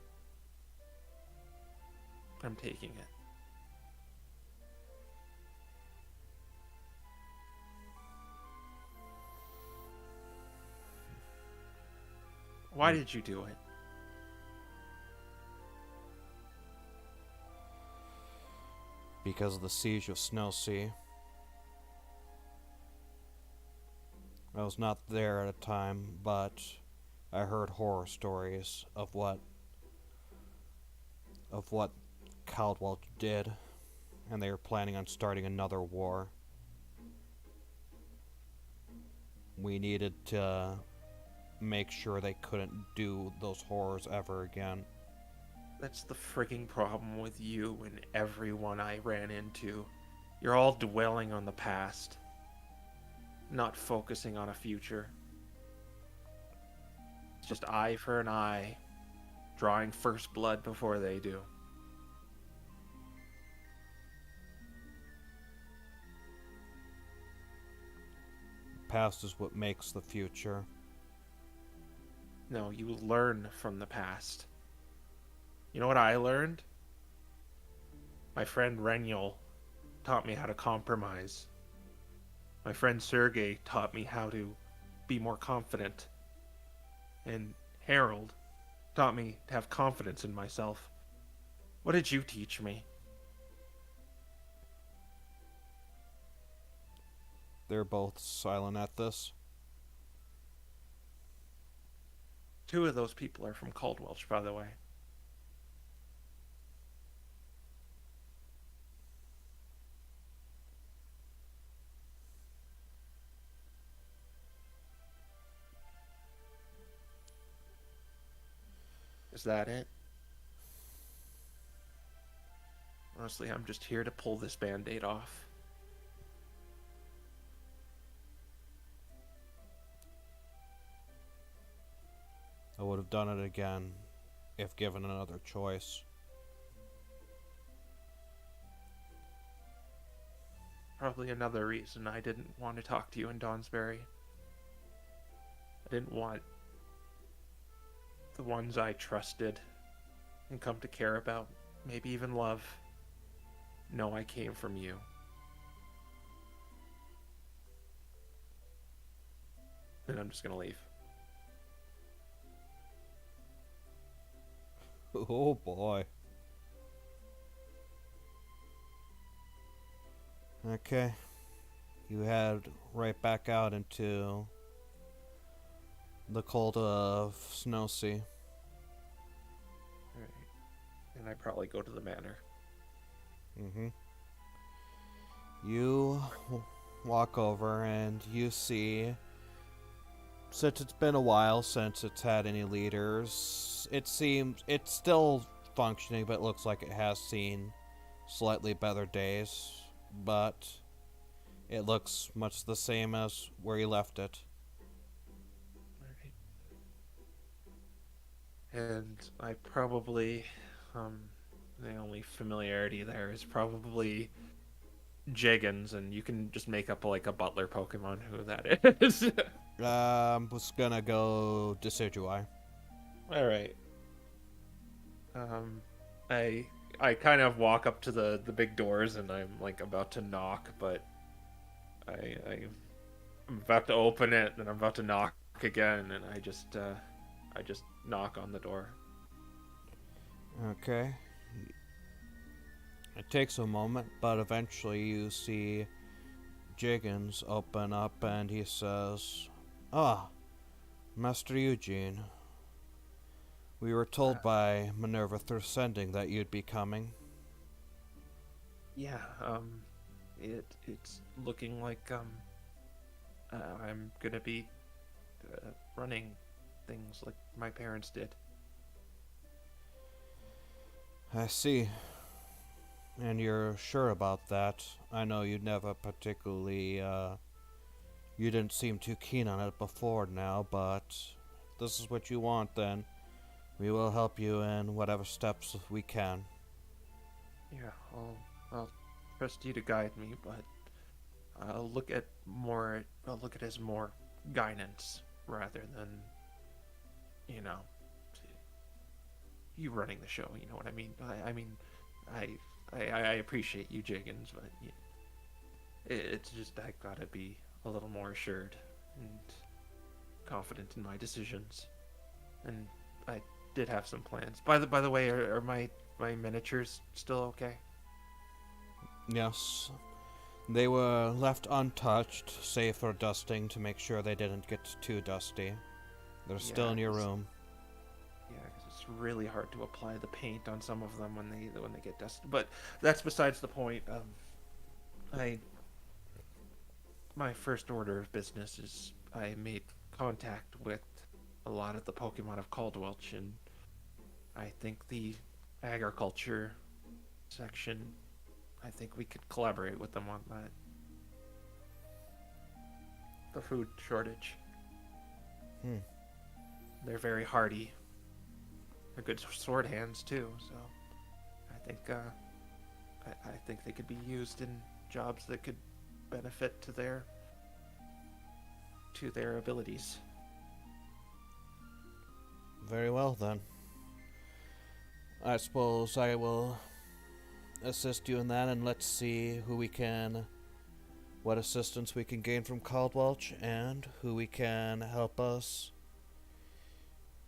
I'm taking it. Why did you do it?
Because of the siege of Snow Sea. I was not there at a time, but I heard horror stories of what Caldwell did, and they were planning on starting another war. We needed to make sure they couldn't do those horrors ever again.
That's the frigging problem with you and everyone I ran into. You're all dwelling on the past, not focusing on a future. It's just eye for an eye, drawing first blood before they do.
The past is what makes the future.
No, you learn from the past. You know what I learned? My friend Renul taught me how to compromise. My friend Sergey taught me how to be more confident. And Harold taught me to have confidence in myself. What did you teach me?
They're both silent at this.
Two of those people are from Caldwelch, by the way. Is that it? Honestly, I'm just here to pull this band-aid off.
I would have done it again if given another choice.
Probably another reason I didn't want to talk to you in Dawnsbury. I didn't want the ones I trusted and come to care about, maybe even love, know I came from you. And I'm just gonna leave.
Oh boy. Okay. You head right back out into the cold of Snowsea.
Alright. And I probably go to the manor.
Mm-hmm. You walk over and you see, since it's been a while since it's had any leaders, it seems it's still functioning, but it looks like it has seen slightly better days. But it looks much the same as where you left it.
Alright. And I probably, the only familiarity there is probably Jiggins, and you can just make up like a butler Pokemon who that is.
Was gonna go Decidueye.
Alright. I kind of walk up to the big doors and I'm like about to knock, but I'm about to open it and I'm about to knock again, and I just knock on the door.
Okay. It takes a moment, but eventually you see Jiggins open up and he says, "Ah, Master Eugene. We were told by Minerva through sending that you'd be coming."
Yeah, it's looking like I'm gonna be running things like my parents did.
I see. And you're sure about that? I know you never particularly, you didn't seem too keen on it before now, but this is what you want, then we will help you in whatever steps we can.
Yeah, I'll trust you to guide me, but I'll look at it as more guidance rather than, you running the show. You know what I mean? I appreciate you, Jiggins, but it's just I gotta be a little more assured and confident in my decisions. And I did have some plans. By the way, are my miniatures still okay?
Yes. They were left untouched, save for dusting to make sure they didn't get too dusty. They're still in your room.
Yeah, because it's really hard to apply the paint on some of them when they get dusted. But that's besides the point. My first order of business is I made contact with a lot of the Pokemon of Caldwelch, and I think the agriculture section, I think we could collaborate with them on that. The food shortage. They're very hardy. They're good sword hands too, so I think they could be used in jobs that could benefit to their abilities.
Very well, then. I suppose I will assist you in that, and let's see who we can what assistance we can gain from Caldwelch and who we can help us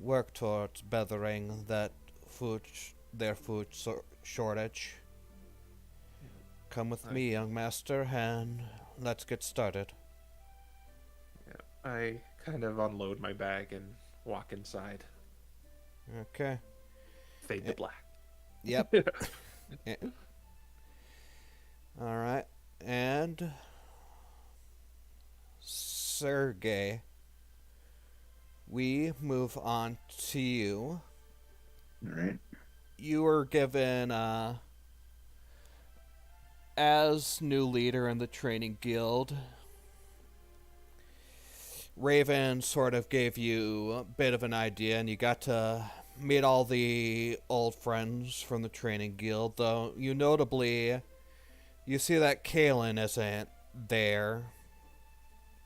work towards bettering their food shortage. Come with me, young master, and let's get started.
Yeah, I kind of unload my bag and walk inside.
Okay.
Fade to black.
Yep. Yeah. All right, and Sergey, we move on to you.
All right.
You were given, as new leader in the training guild, Raven sort of gave you a bit of an idea, and you got to meet all the old friends from the training guild, though you see that Kalen isn't there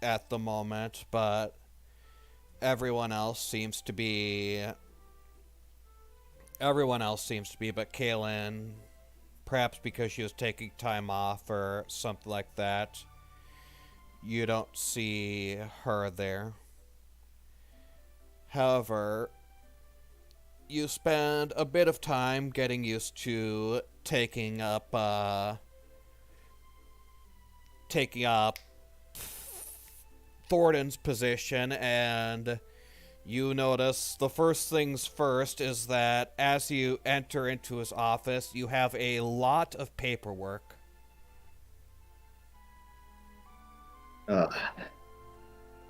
at the moment, but everyone else seems to be, but Kalen, perhaps because she was taking time off or something like that, you don't see her there. However, you spend a bit of time getting used to taking up Thornton's position, and you notice the first things first is that as you enter into his office, you have a lot of paperwork.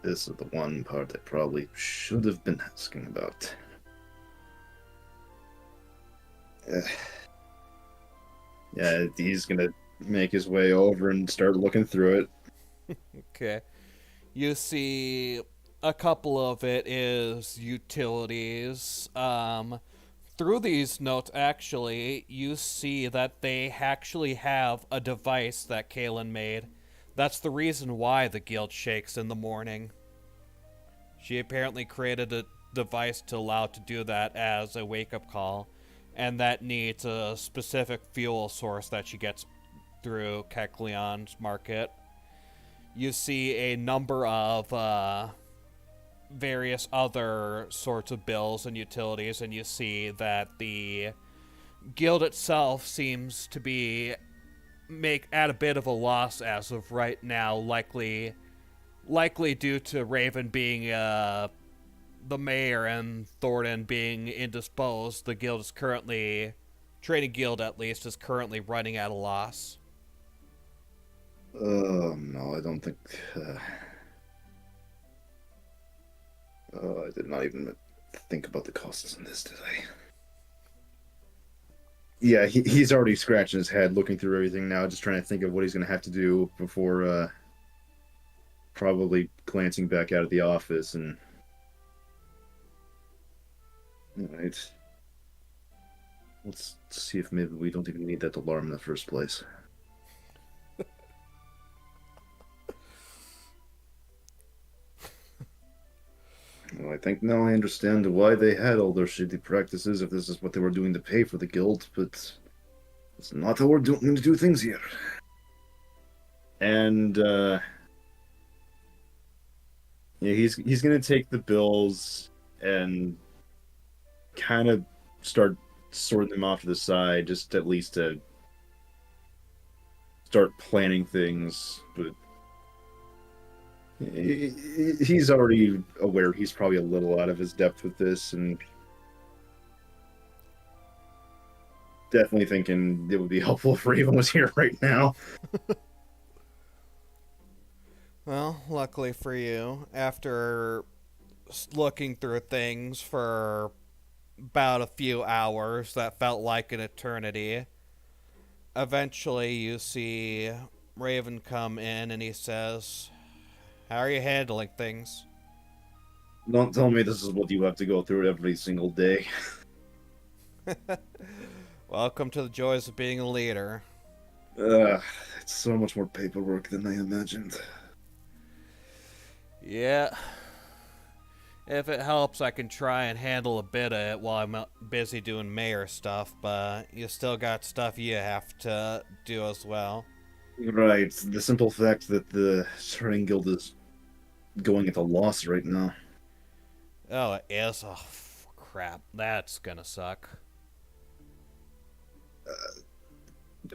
This is the one part I probably should have been asking about. Yeah, he's gonna make his way over and start looking through it.
Okay. You see a couple of it is utilities. Through these notes, actually, you see that they actually have a device that Kalen made. That's the reason why the guild shakes in the morning. She apparently created a device to allow to do that as a wake-up call, and that needs a specific fuel source that she gets through Kekleon's market. You see a number of various other sorts of bills and utilities, and you see that the guild itself seems to be at a bit of a loss as of right now, likely due to Raven being the mayor and Thornton being indisposed. The guild is currently, Trading Guild at least, is currently running at a loss.
No, I don't think. I did not even think about the costs in this, did I? Yeah, he's already scratching his head, looking through everything now, just trying to think of what he's going to have to do before probably glancing back out of the office and. Alright. Let's see if maybe we don't even need that alarm in the first place. Well, I think now I understand why they had all their shitty practices, if this is what they were doing to pay for the guild, but it's not how we're going to do things here. And, yeah, he's going to take the bills and kind of start sorting them off to the side, just at least to start planning things, but he's already aware he's probably a little out of his depth with this, and definitely thinking it would be helpful if Raven was here right now.
Well, luckily for you, after looking through things for about a few hours that felt like an eternity, eventually you see Raven come in and he says, "How are you handling things?"
Don't tell me this is what you have to go through every single day.
Welcome to the joys of being a leader.
It's so much more paperwork than I imagined.
Yeah. If it helps, I can try and handle a bit of it while I'm busy doing mayor stuff, but you still got stuff you have to do as well.
Right. The simple fact that the Train Guild is going at a loss right now.
Oh, it is? Oh, crap. That's gonna suck.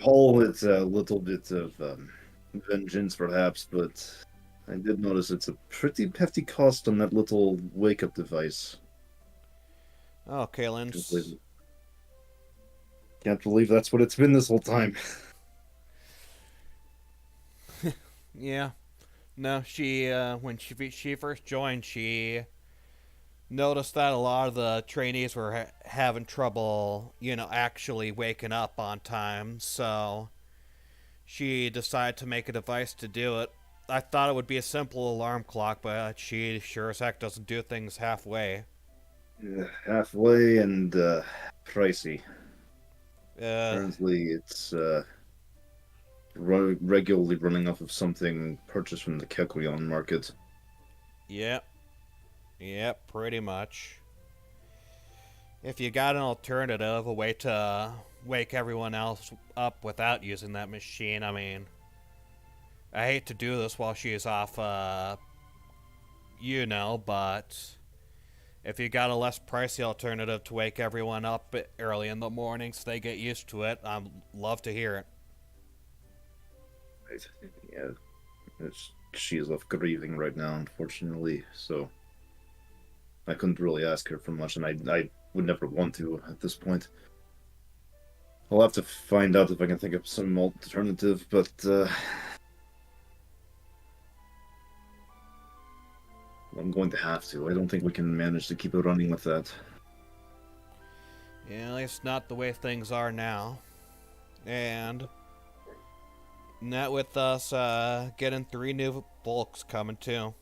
All it's a little bit of vengeance, perhaps, but I did notice it's a pretty hefty cost on that little wake-up device.
Okay, Lynn.
Can't believe that's what it's been this whole time.
Yeah. No, she, when she first joined, she noticed that a lot of the trainees were having trouble, actually waking up on time, so she decided to make a device to do it. I thought it would be a simple alarm clock, but she sure as heck doesn't do things halfway.
Halfway and pricey.
Uh,
Apparently, it's regularly running off of something purchased from the Kekrion market.
yep. Yep, pretty much. If you got an alternative, a way to wake everyone else up without using that machine, I mean, I hate to do this while she's off, but if you got a less pricey alternative to wake everyone up early in the morning so they get used to it, I'd love to hear it.
Yeah, she's off grieving right now, unfortunately, so I couldn't really ask her for much, and I would never want to at this point. I'll have to find out if I can think of some alternative, but I'm going to have to. I don't think we can manage to keep it running with that.
Yeah, at least not the way things are now. And not with us getting 3 new bulks coming too.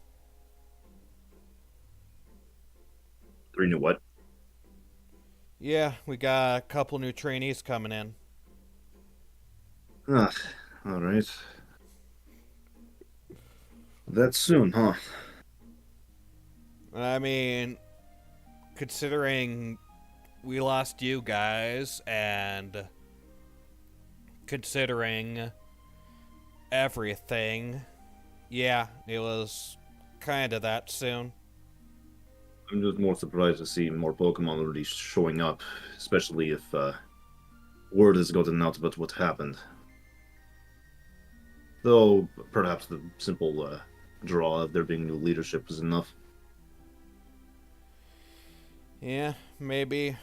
3 new what?
Yeah, we got a couple new trainees coming in.
Ah, alright. That's soon, huh?
I mean, considering we lost you guys and considering everything, yeah, it was kind of that soon.
I'm just more surprised to see more Pokemon already showing up, especially if word has gotten out about what happened. Though, perhaps the simple draw of there being new leadership is enough.
Yeah, maybe.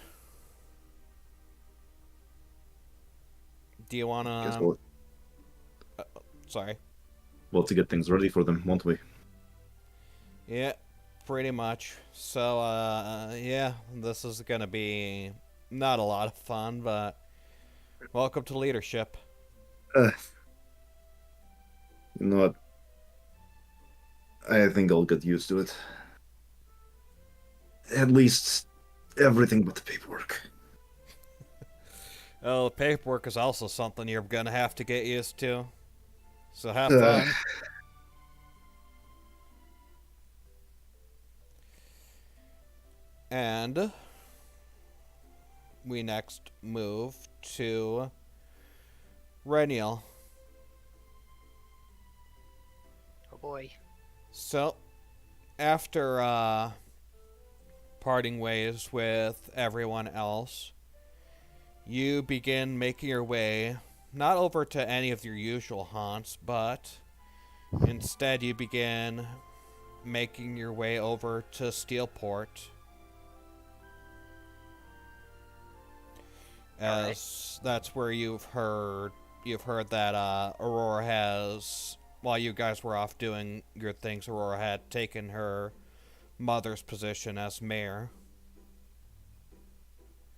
Do you want
Guess
to...
what?
Sorry.
Well, to get things ready for them, won't we?
Yeah, pretty much. So, yeah, this is gonna be not a lot of fun, but welcome to leadership.
You know what? I think I'll get used to it. At least everything but the paperwork.
Oh, the paperwork is also something you're gonna have to get used to. So have fun. And we next move to Reniel.
Oh boy.
So, after parting ways with everyone else, you begin making your way not over to any of your usual haunts, but instead you begin making your way over to Steelport. As that's where you've heard that Aurora has, while you guys were off doing your things, Aurora had taken her mother's position as mayor.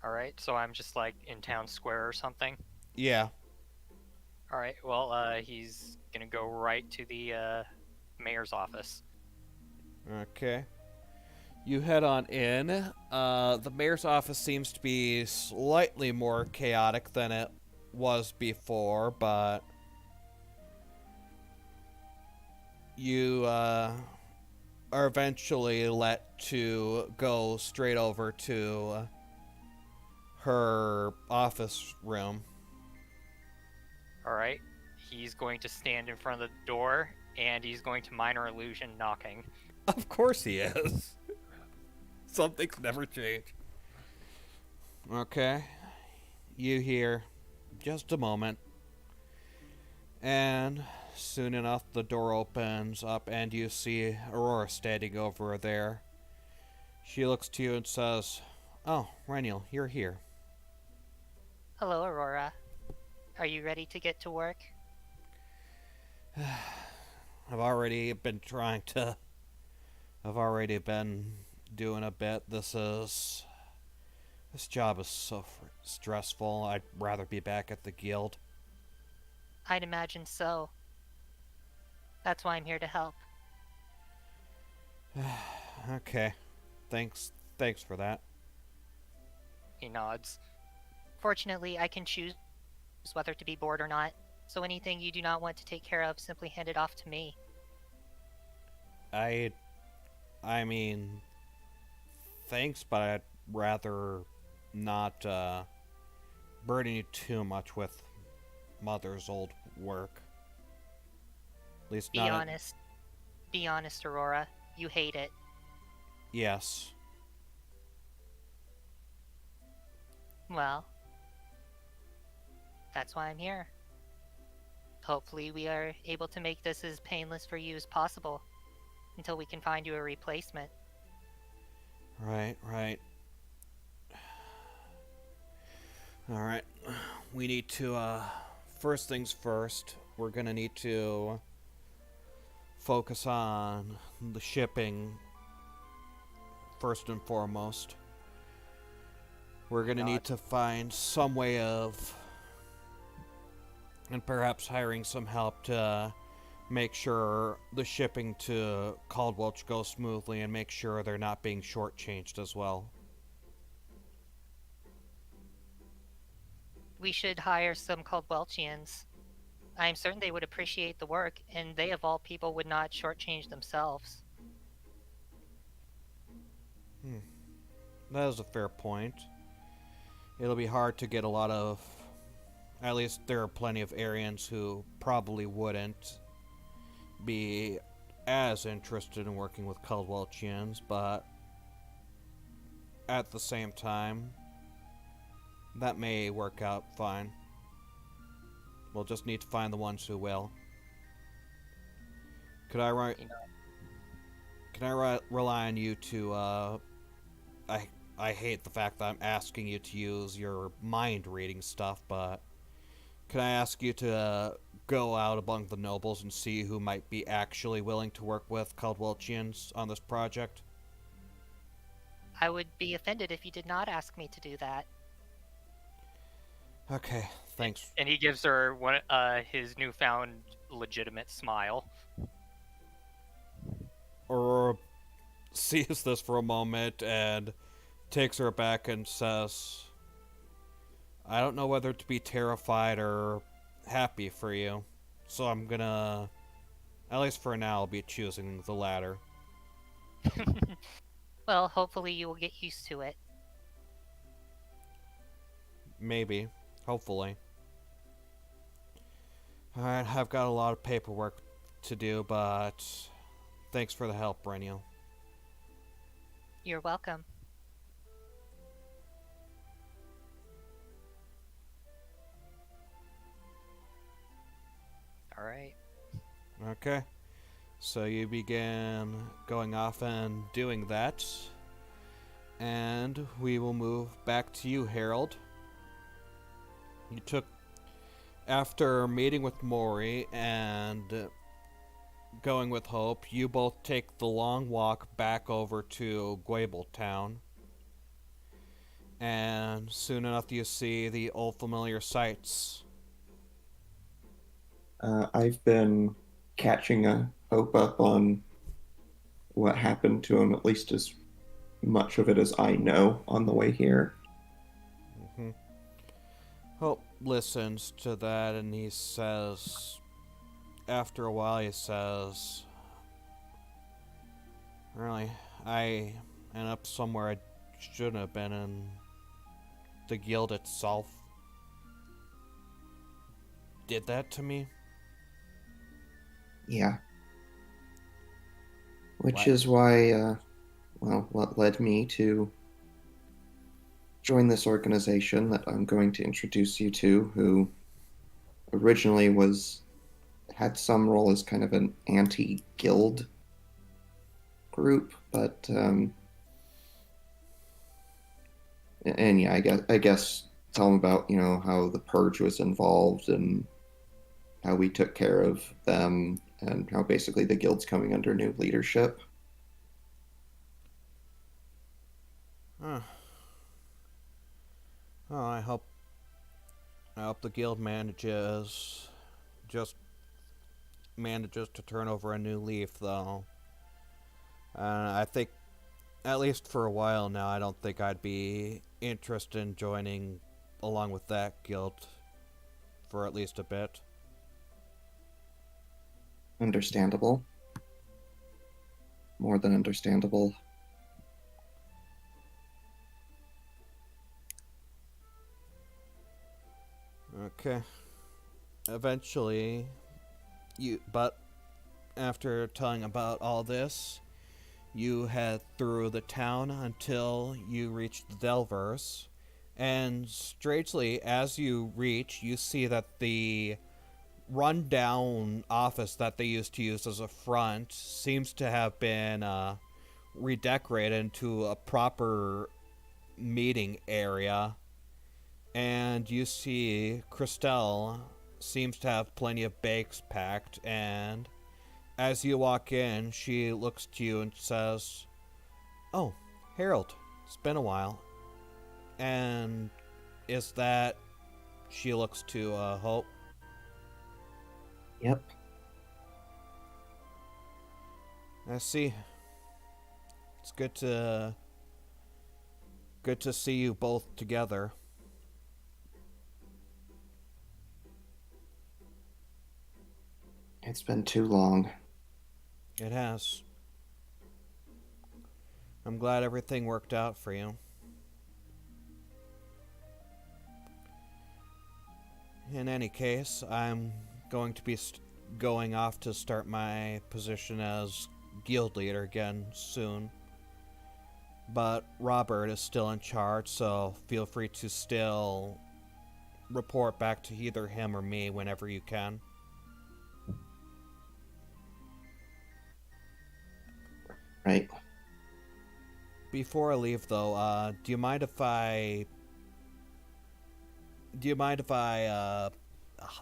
Alright, so I'm just like in town square or something?
Yeah.
Alright, well, he's gonna go right to the mayor's office.
Okay. You head on in. The mayor's office seems to be slightly more chaotic than it was before, but you are eventually let to go straight over to her office room.
Alright, he's going to stand in front of the door, and he's going to minor illusion knocking.
Of course he is. Some things never change. Okay. You hear just a moment. And soon enough, the door opens up and you see Aurora standing over there. She looks to you and says, "Oh, Reniel, you're here."
Hello, Aurora. Are you ready to get to work?
I've already been doing a bit. This job is so stressful. I'd rather be back at the guild.
I'd imagine so. That's why I'm here to help.
Okay. Thanks for that.
He nods.
Fortunately, I can choose whether to be bored or not, so anything you do not want to take care of, simply hand it off to me.
I mean, thanks, but I'd rather not burden you too much with Mother's old work. At least
Be
not.
honest. Be honest, Aurora. You hate it.
Yes.
Well, that's why I'm here. Hopefully we are able to make this as painless for you as possible, until we can find you a replacement.
Right. Alright. We need to, first things first, we're gonna need to focus on the shipping first and foremost. We're gonna need to find some way of, and perhaps hiring some help to make sure the shipping to Caldwell goes smoothly and make sure they're not being shortchanged as well.
We should hire some Caldwelchians. I am certain they would appreciate the work, and they of all people would not shortchange themselves.
That is a fair point. It'll be hard to get a lot of... At least there are plenty of Aryans who probably wouldn't be as interested in working with Caldwelchians, but at the same time, that may work out fine. We'll just need to find the ones who will. Could I rely on you to, I hate the fact that I'm asking you to use your mind reading stuff, but can I ask you to go out among the nobles and see who might be actually willing to work with Caldwelchians on this project?
I would be offended if you did not ask me to do that.
Okay, thanks.
And he gives her his newfound legitimate smile.
Aurora sees this for a moment and takes her back and says, "I don't know whether to be terrified or happy for you, so I'm gonna, at least for now, I'll be choosing the latter."
Well, hopefully you will get used to it.
Maybe. Hopefully. Alright, I've got a lot of paperwork to do, but thanks for the help, Reniel.
You're welcome.
Alright.
Okay. So you begin going off and doing that. And we will move back to you, Harold. After meeting with Maury and going with Hope, you both take the long walk back over to Gwabletown. And soon enough you see the old familiar sights.
I've been catching Hope up on what happened to him, at least as much of it as I know on the way here.
Hope listens to that and he says, after a while he says, "Really, I end up somewhere I shouldn't have been in the guild itself. Did that to me.
Yeah. Which
What?
is why, what led me to join this organization that I'm going to introduce you to, who originally had some role as kind of an anti-guild group, but and yeah, I guess tell them about how the purge was involved and how we took care of them and how basically the guild's coming under new leadership.
Huh. Oh, I hope the guild just manages to turn over a new leaf, though. I think, at least for a while now, I don't think I'd be interested in joining along with that guild for at least a bit.
Understandable. More than understandable.
Okay. Eventually, but after telling about all this, you head through the town until you reach the Delvers. And strangely, as you reach, you see that the rundown office that they used to use as a front seems to have been redecorated into a proper meeting area. And you see Christelle seems to have plenty of bakes packed, and as you walk in, she looks to you and says, "Oh, Harold, it's been a while." And is that she looks to Hope?
Yep.
I see. It's good to see you both together.
It's been too long.
It has. I'm glad everything worked out for you. In any case, I'm going to be going off to start my position as guild leader again soon. But Robert is still in charge, so feel free to still report back to either him or me whenever you can.
Right.
Before I leave, though, do you mind if I...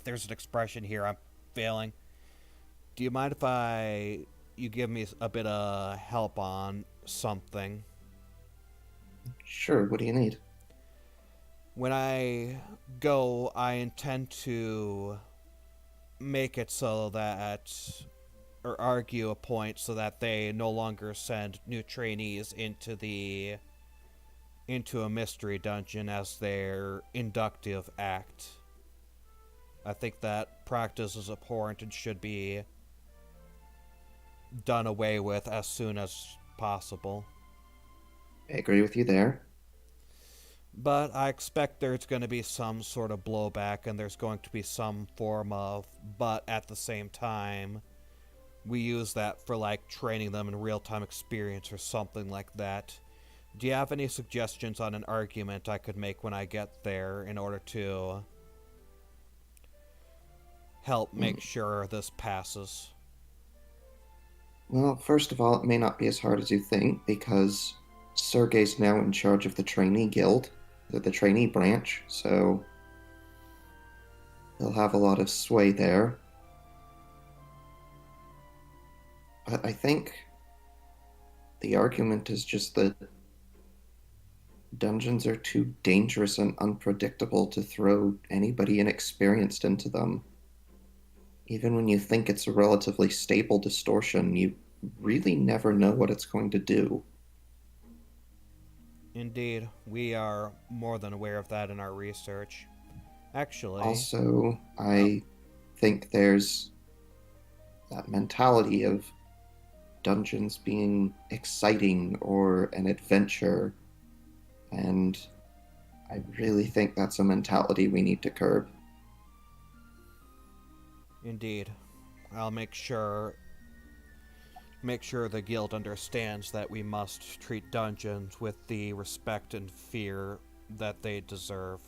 there's an expression here I'm failing. Do you mind if you give me a bit of help on something?
Sure, what do you need?
When I go, I intend to make it so that, or argue a point so that they no longer send new trainees into a mystery dungeon as their inductive act. I think that practice is abhorrent and should be done away with as soon as possible.
I agree with you there.
But I expect there's going to be some sort of blowback and there's going to be some form of, but at the same time, we use that for like training them in real-time experience or something like that. Do you have any suggestions on an argument I could make when I get there in order to help make sure this passes?
Well, first of all, it may not be as hard as you think because Sergey's now in charge of the trainee guild, the trainee branch, so he'll have a lot of sway there. But I think the argument is just that dungeons are too dangerous and unpredictable to throw anybody inexperienced into them. Even when you think it's a relatively stable distortion, you really never know what it's going to do.
Indeed, we are more than aware of that in our research. Actually...
Also, I think there's that mentality of dungeons being exciting or an adventure, and I really think that's a mentality we need to curb.
Indeed. I'll make sure the guild understands that we must treat dungeons with the respect and fear that they deserve.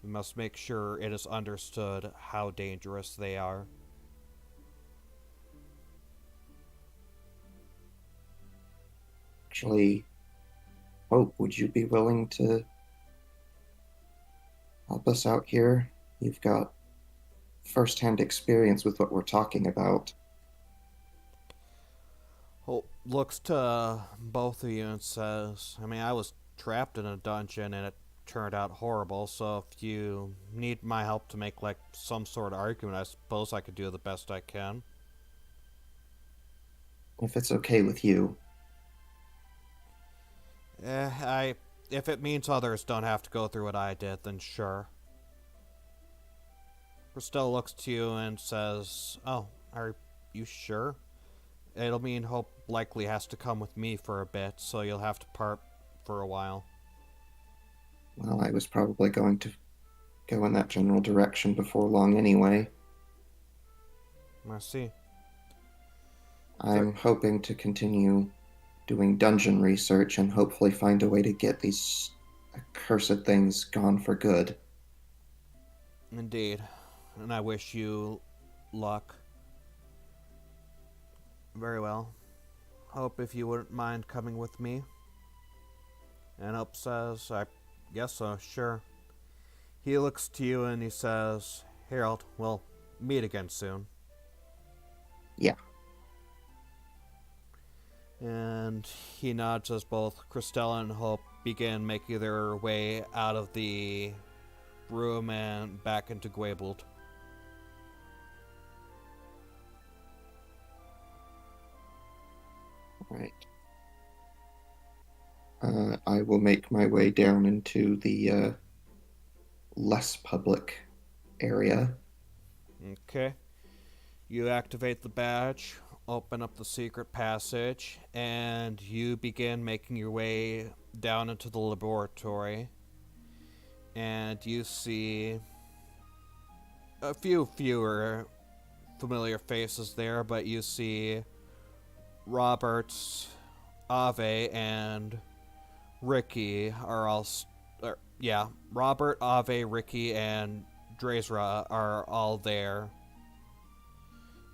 We must make sure it is understood how dangerous they are.
Actually, Hope, would you be willing to help us out here? You've got first-hand experience with what we're talking about.
Hope looks to both of you and says, I mean, I was trapped in a dungeon and it turned out horrible, so if you need my help to make, like, some sort of argument, I suppose I could do the best I can.
If it's okay with you.
If it means others don't have to go through what I did, then sure. Christelle looks to you and says, oh, are you sure? It'll mean Hope likely has to come with me for a bit, so you'll have to part for a while.
Well, I was probably going to go in that general direction before long anyway.
I see.
I'm hoping to continue doing dungeon research and hopefully find a way to get these accursed things gone for good.
Indeed. And I wish you luck. Very well. Hope if you wouldn't mind coming with me. And Hope says, I guess so, sure. He looks to you and he says, Harold, we'll meet again soon.
Yeah.
And he nods as both Christella and Hope begin making their way out of the room and back into Gwebald.
Right. I will make my way down into the less public area.
Okay. You activate the badge, open up the secret passage, and you begin making your way down into the laboratory. And you see a few fewer familiar faces there, but you see Robert, Ave, and Ricky are all... Robert, Ave, Ricky, and Drazra are all there.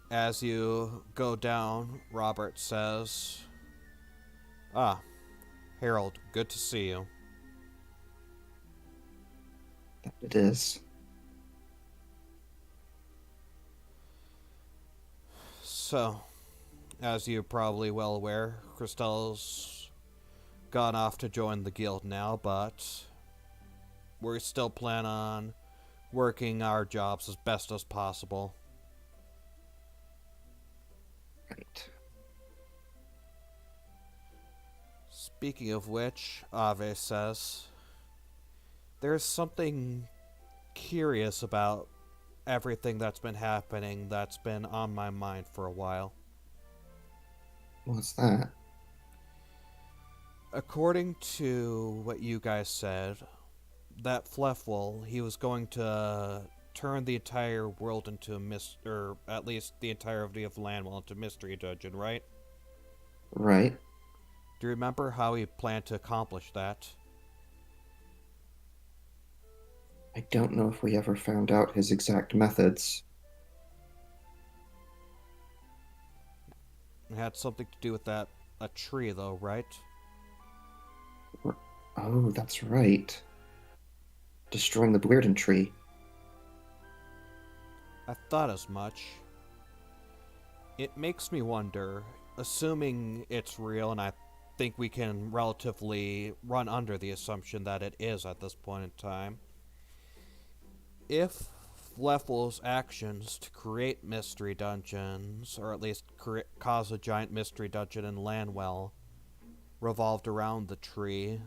As you go down, Robert says, Ah, Harold, good to see you.
It is.
So, as you're probably well aware, Christelle's gone off to join the guild now, but we still plan on working our jobs as best as possible.
Right.
Speaking of which, Ave says, there's something curious about everything that's been happening that's been on my mind for a while.
What's that?
According to what you guys said, that Fleffel, he was going to turn the entire world into a or at least the entirety of Lanwell into a mystery dungeon, right?
Right.
Do you remember how he planned to accomplish that?
I don't know if we ever found out his exact methods.
It had something to do with a tree, though, right?
Oh, that's right. Destroying the Blearden tree.
I thought as much. It makes me wonder, assuming it's real, and I think we can relatively run under the assumption that it is at this point in time, if Leffel's actions to create mystery dungeons, or at least cause a giant mystery dungeon in Lanwell, revolved around the tree,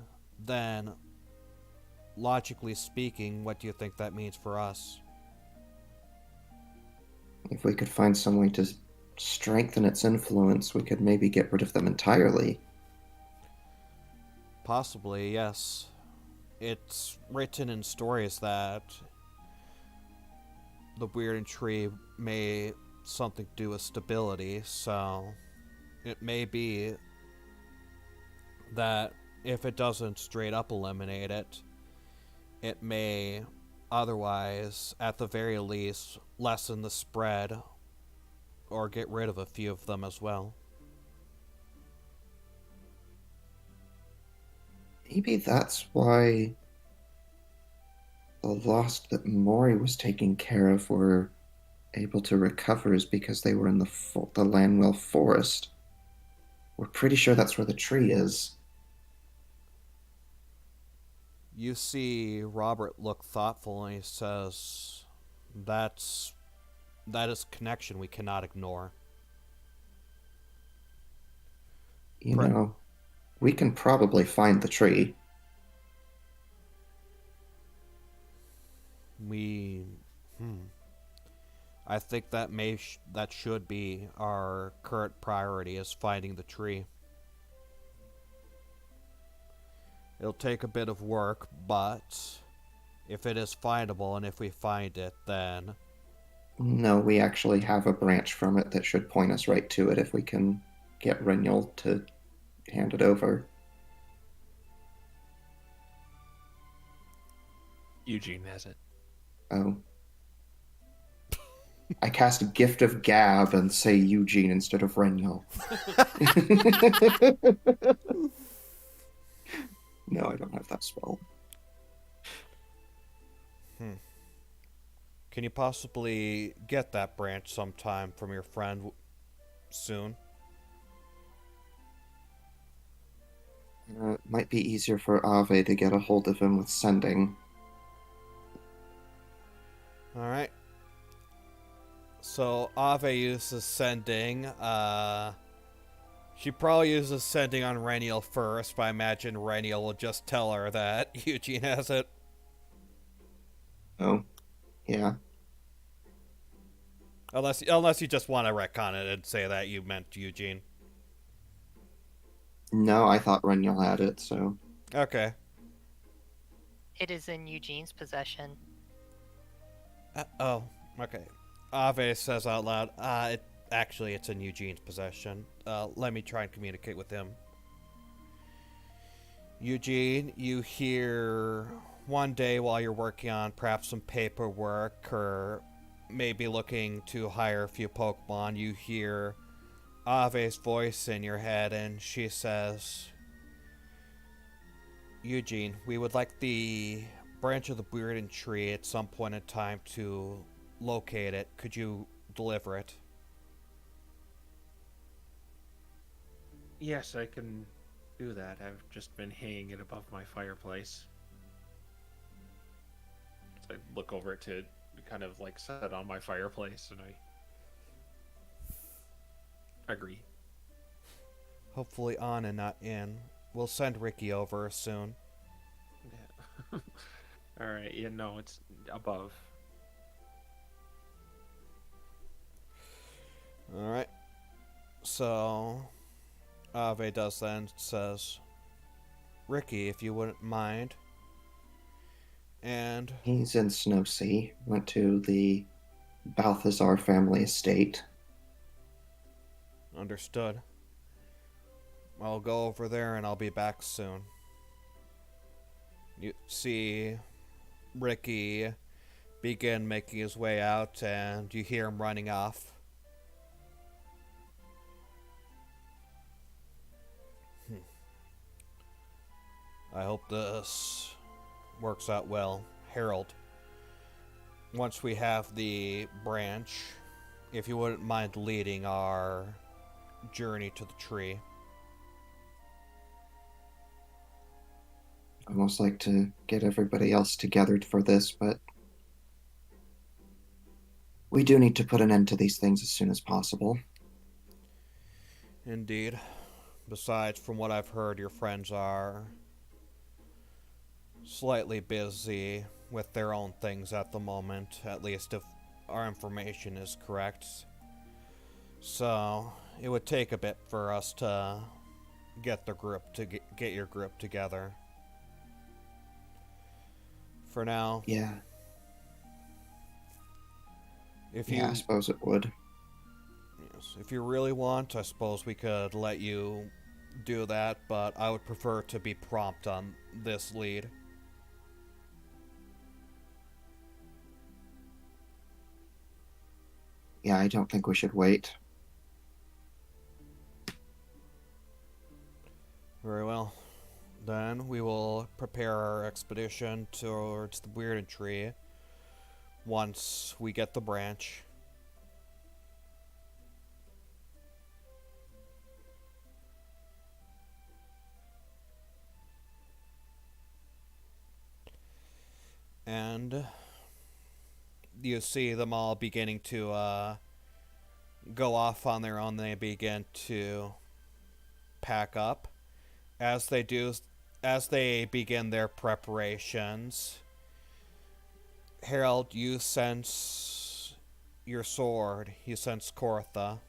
then, logically speaking, what do you think that means for us?
If we could find some way to strengthen its influence, we could maybe get rid of them entirely.
Possibly, yes. It's written in stories that the Blearden tree may something to do with stability, so it may be that if it doesn't straight up eliminate it, it may otherwise, at the very least, lessen the spread or get rid of a few of them as well.
Maybe that's why the lost that Mori was taking care of were able to recover, is because they were in the Lanwell forest. We're pretty sure that's where the tree is.
You see Robert look thoughtful and he says, that is connection we cannot ignore.
You know, we can probably find the tree.
I think that that should be our current priority, is finding the tree. It'll take a bit of work, but if it is findable and if we find it, then...
No, we actually have a branch from it that should point us right to it if we can get Renul to hand it over.
Eugene has it.
Oh. I cast a Gift of Gab and say Eugene instead of Renul. No, I don't have that spell.
Can you possibly get that branch sometime from your friend soon?
It might be easier for Ave to get a hold of him with sending.
Alright. So Ave uses sending. She probably uses sending on Reniel first, but I imagine Reniel will just tell her that Eugene has it.
Oh, yeah.
Unless you just want to retcon it and say that you meant Eugene.
No, I thought Reniel had it, so...
Okay.
It is in Eugene's possession.
Oh, okay. Ave says out loud, it's in Eugene's possession. Let me try and communicate with him. Eugene, you hear one day while you're working on perhaps some paperwork or maybe looking to hire a few Pokemon, you hear Ave's voice in your head and she says, Eugene, we would like the branch of the Bearden tree at some point in time to locate it. Could you deliver it?
Yes, I can do that. I've just been hanging it above my fireplace. So I look over it to kind of like set on my fireplace, and I agree.
Hopefully on and not in. We'll send Ricky over soon.
Yeah. Alright, yeah, no, it's above.
Alright. So Ave does then says, Ricky, if you wouldn't mind. And
He's in Snowsea. Went to the Balthazar family estate.
understood. I'll go over there and I'll be back soon. You see Ricky begin making his way out and you hear him running off. I hope this works out well. Harold, once we have the branch, if you wouldn't mind leading our journey to the tree.
I'd almost like to get everybody else together for this, but we do need to put an end to these things as soon as possible.
Indeed. Besides, from what I've heard, your friends are slightly busy with their own things at the moment, at least if our information is correct. So, it would take a bit for us to get the group to get your group together. For now,
Yeah.
if
Yeah, I
you
suppose it would.
If you really want, I suppose we could let you do that, but I would prefer to be prompt on this lead.
Yeah, I don't think we should wait.
Very well. Then we will prepare our expedition towards the Weird Tree once we get the branch. And you see them all beginning to go off on their own. They begin to pack up. As they begin their preparations, Harold, you sense your sword. You sense Kortha.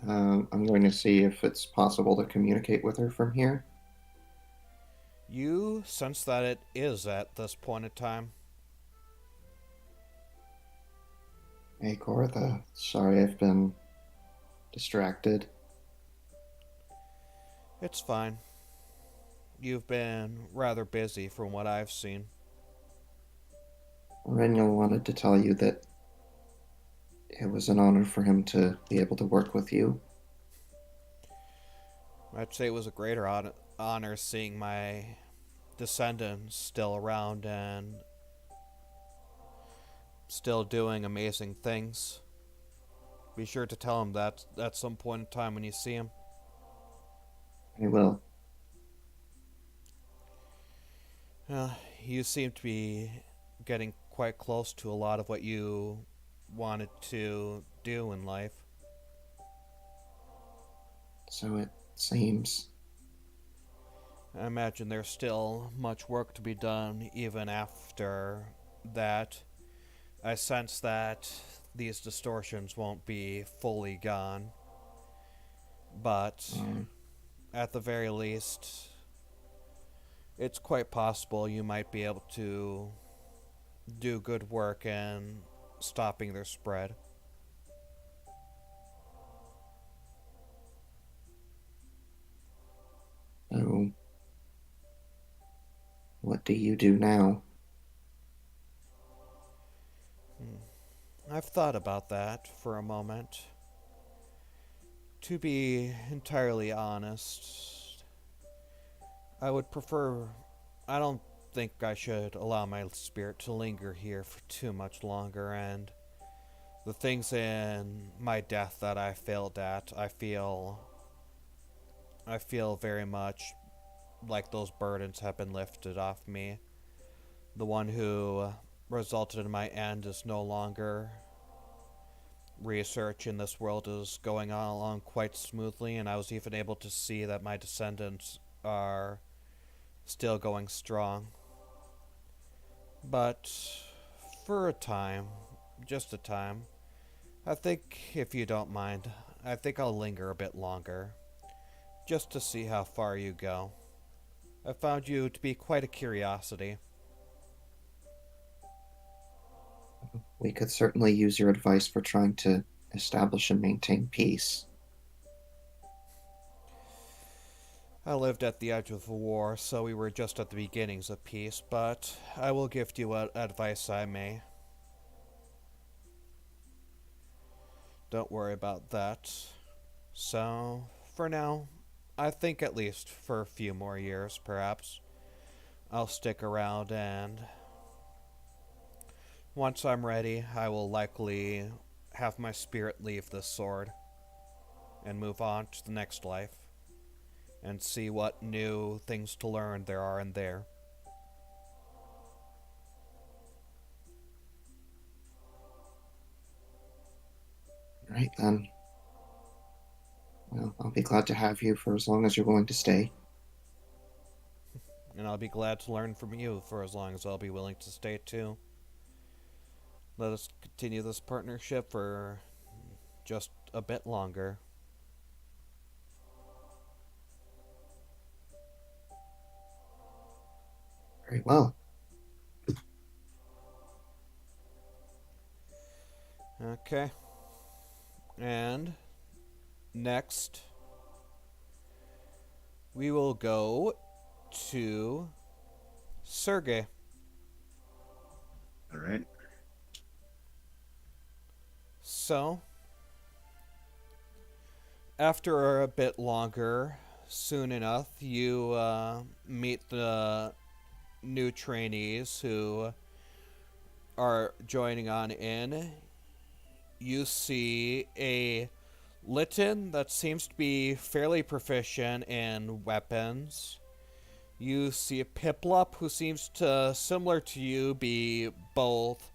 I'm going to see if it's possible to communicate with her from here.
You sense that it is at this point in time.
Hey, Kortha. Sorry I've been distracted.
It's fine. You've been rather busy from what I've seen.
Renil wanted to tell you that it was an honor for him to be able to work with you.
I'd say it was a greater honor seeing my descendants still around and still doing amazing things. Be sure to tell him that at some point in time when you see him.
I will.
You seem to be getting quite close to a lot of what you wanted to do in life.
So it seems.
I imagine there's still much work to be done even after that. I sense that these distortions won't be fully gone. But at the very least, it's quite possible you might be able to do good work in stopping their spread.
So, what do you do now?
I've thought about that for a moment. To be entirely honest, I would prefer... I don't think I should allow my spirit to linger here for too much longer, and the things in my death that I failed at, I feel very much like those burdens have been lifted off me. The one who resulted in my end is no longer. Research in this world is going on along quite smoothly, and I was even able to see that my descendants are still going strong. But for a time, just a time, I think, if you don't mind, I think I'll linger a bit longer, just to see how far you go. I found you to be quite a curiosity.
We could certainly use your advice for trying to establish and maintain peace.
I lived at the edge of a war, so we were just at the beginnings of peace, but I will give you what advice I may. Don't worry about that. So, for now, I think at least for a few more years, perhaps, I'll stick around, and once I'm ready, I will likely have my spirit leave this sword and move on to the next life and see what new things to learn there are in there.
Right then. Well, I'll be glad to have you for as long as you're willing to stay.
And I'll be glad to learn from you for as long as I'll be willing to stay too. Let us continue this partnership for just a bit longer.
Very well.
Okay. And next, we will go to Sergey.
All right.
So, after a bit longer, soon enough, you meet the new trainees who are joining on in. You see a Litten that seems to be fairly proficient in weapons. You see a Piplup who seems to, similar to you, be both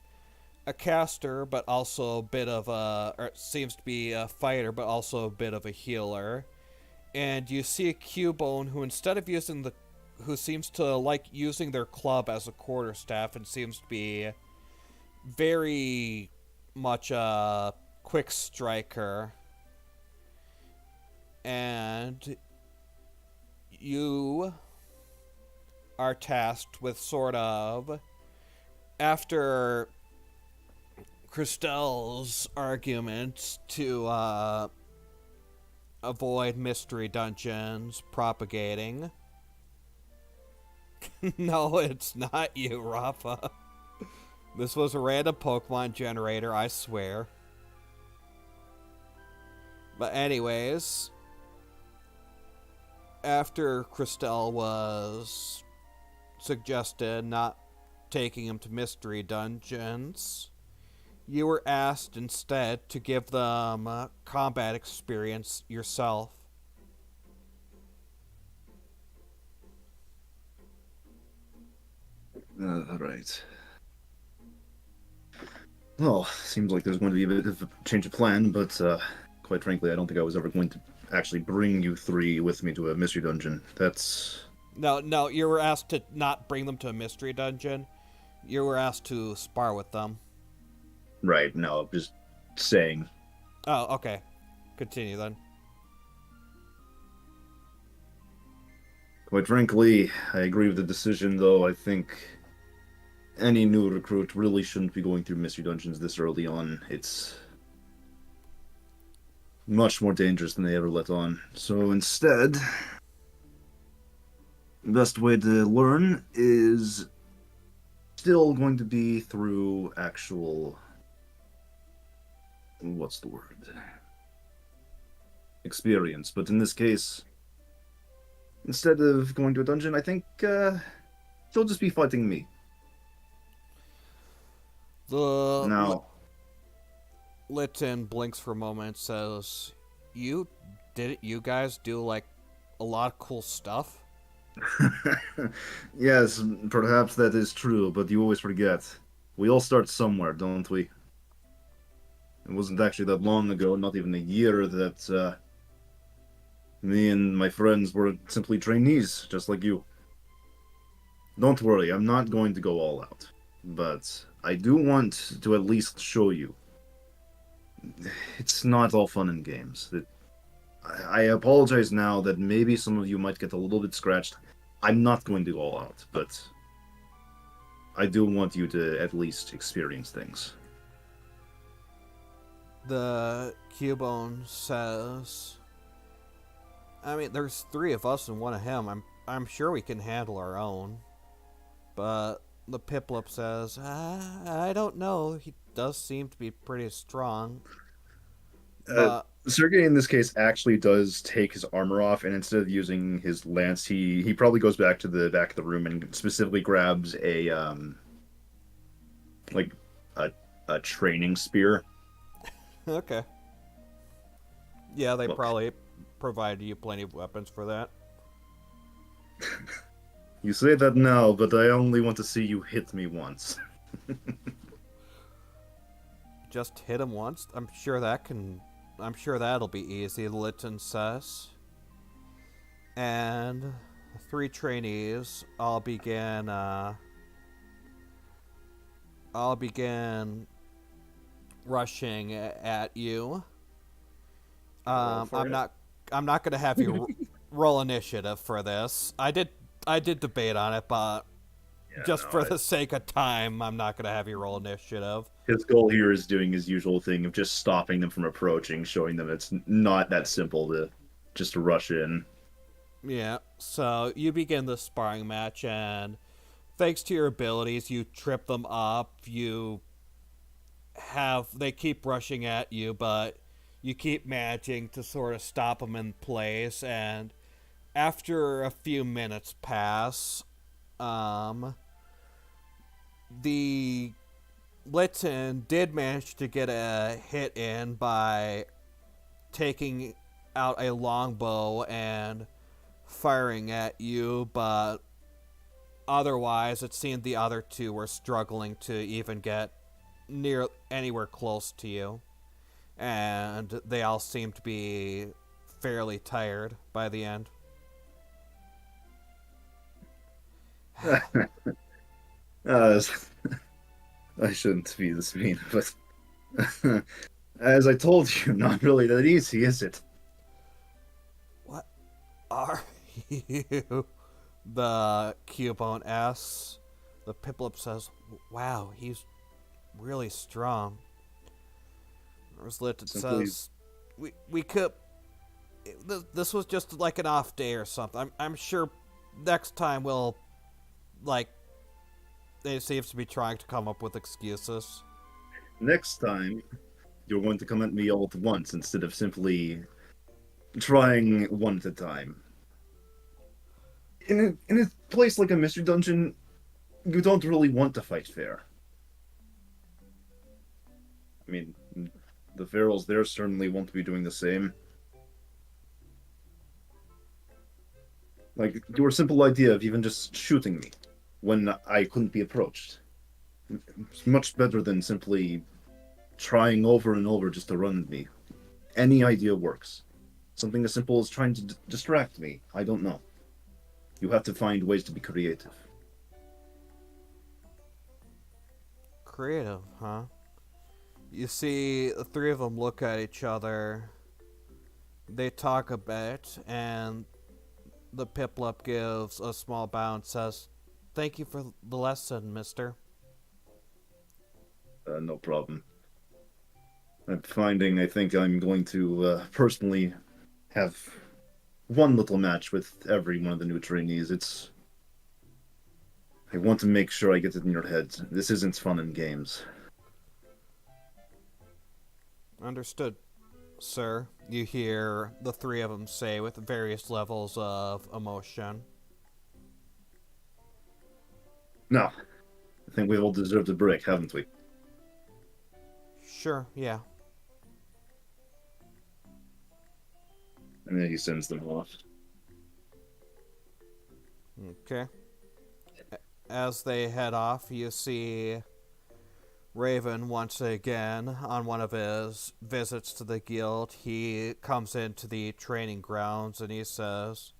a caster, but also a bit of a, or seems to be a fighter, but also a bit of a healer. And you see a Cubone who, instead of using the, who seems to like using their club as a quarterstaff and seems to be very much a quick striker. And you are tasked with sort of, after Christelle's argument to avoid mystery dungeons propagating. No, it's not you, Rafa. This was a random Pokemon generator, I swear. But anyways, after Christelle was suggested not taking him to mystery dungeons, you were asked instead to give them combat experience yourself.
All right. Well, seems like there's going to be a bit of a change of plan, but quite frankly, I don't think I was ever going to actually bring you three with me to a mystery dungeon. That's...
No, you were asked to not bring them to a mystery dungeon. You were asked to spar with them.
Right, no, just saying.
Oh, okay. Continue then.
Quite frankly, I agree with the decision, though. I think any new recruit really shouldn't be going through mystery dungeons this early on. It's much more dangerous than they ever let on. So instead, the best way to learn is still going to be through actual... what's the word? Experience. But in this case, instead of going to a dungeon, I think she'll just be fighting me.
The Litten blinks for a moment and says, you guys do like a lot of cool stuff?
Yes, perhaps that is true, but you always forget. We all start somewhere, don't we? It wasn't actually that long ago, not even a year, that me and my friends were simply trainees, just like you. Don't worry, I'm not going to go all out. But I do want to at least show you. It's not all fun and games. I apologize now that maybe some of you might get a little bit scratched. I'm not going to go all out, but I do want you to at least experience things.
The Cubone says, I mean, there's 3 of us and 1 of him. I'm sure we can handle our own. But the Piplup says, I don't know. He does seem to be pretty strong.
Sergey, in this case, actually does take his armor off, and instead of using his lance, he probably goes back to the back of the room and specifically grabs a training spear.
Okay. Yeah, they probably provided you plenty of weapons for that.
You say that now, but I only want to see you hit me once.
Just hit him once? I'm sure that'll be easy, Litten says. And 3 trainees, I'll begin rushing at you. I'm not gonna have you roll initiative for this. I did debate on it, but just
no,
for the sake of time, I'm not gonna have you roll initiative.
his goal here is doing his usual thing of just stopping them from approaching, showing them it's not that simple to just rush in.
Yeah, so you begin the sparring match, and thanks to your abilities, you trip them up. They keep rushing at you, but you keep managing to sort of stop them in place. And after a few minutes pass, the Blitzen did manage to get a hit in by taking out a longbow and firing at you, but otherwise it seemed the other two were struggling to even get near anywhere close to you, and they all seemed to be fairly tired by the end.
I shouldn't be this mean, but as I told you, not really that easy, is it?
What are you? The Cubone asks. The Piplup says, "Wow, he's really strong." Rislit says, "We could. This was just like an off day or something. I'm sure next time we'll like." They seems to be trying to come up with excuses.
Next time, you're going to come at me all at once instead of simply trying one at a time. In a place like a mystery dungeon, you don't really want to fight fair. I mean, the ferals there certainly won't be doing the same. Like, your simple idea of even just shooting me when I couldn't be approached. It's much better than simply trying over and over just to run me. Any idea works. Something as simple as trying to distract me. I don't know. You have to find ways to be creative.
Creative, huh? You see the three of them look at each other. They talk a bit, and the Piplup gives a small bow and says, "Thank you for the lesson, mister."
No problem. I'm finding I think I'm going to personally have one little match with every one of the new trainees. I want to make sure I get it in your heads. This isn't fun and games.
Understood, sir. You hear the three of them say with various levels of emotion.
No. I think we've all deserved a break, haven't we?
Sure, yeah.
And then he sends them off.
Okay. As they head off, you see Raven once again on one of his visits to the guild. He comes into the training grounds and he says,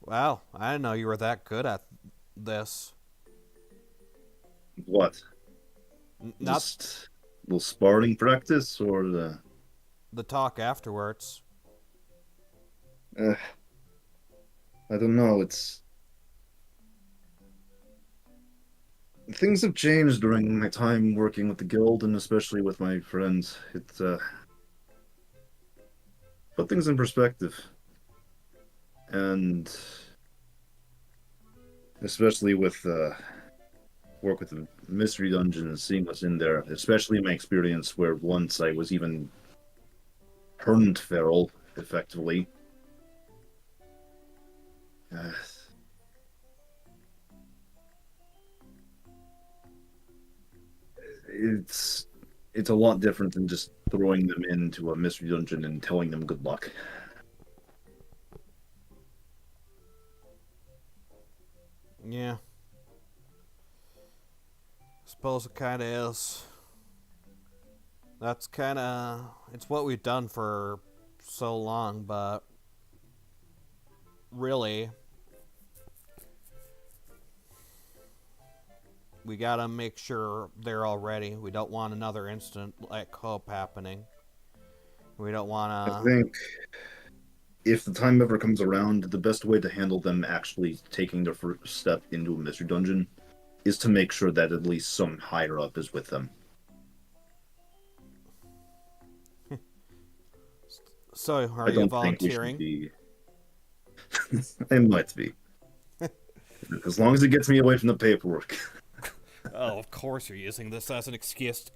"Wow, I didn't know you were that good at this."
What?
Not
Just a little sparring practice, or
the talk afterwards.
I don't know, things have changed during my time working with the guild, and especially with my friends. Put things in perspective. And especially with work with the mystery dungeons, seeing what's in there, especially my experience where once I was even turned feral, effectively. It's a lot different than just throwing them into a mystery dungeon and telling them good luck.
Yeah. Suppose it kind of is. That's kind of... It's what we've done for so long, but... Really... We gotta make sure they're all ready. We don't want another incident like Hope happening. We don't want
I
to...
think if the time ever comes around, the best way to handle them actually taking their first step into a mystery dungeon is to make sure that at least some higher up is with them.
So, are
I
you
don't
volunteering?
think we should be. I might be. As long as it gets me away from the paperwork.
Oh, of course you're using this as an excuse to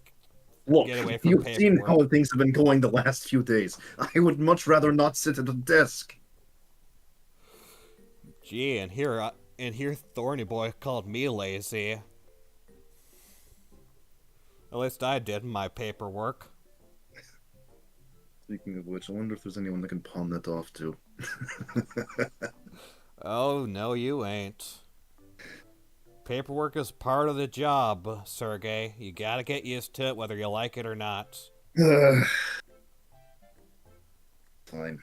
Look,
get away from
you've seen
paperwork.
how things have been going the last few days. I would much rather not sit at a desk.
Gee, and here Thorny Boy called me lazy. At least I did my paperwork.
Speaking of which, I wonder if there's anyone that can pawn that off to.
Oh, no, you ain't. Paperwork is part of the job, Sergey. You gotta get used to it whether you like it or not.
Fine.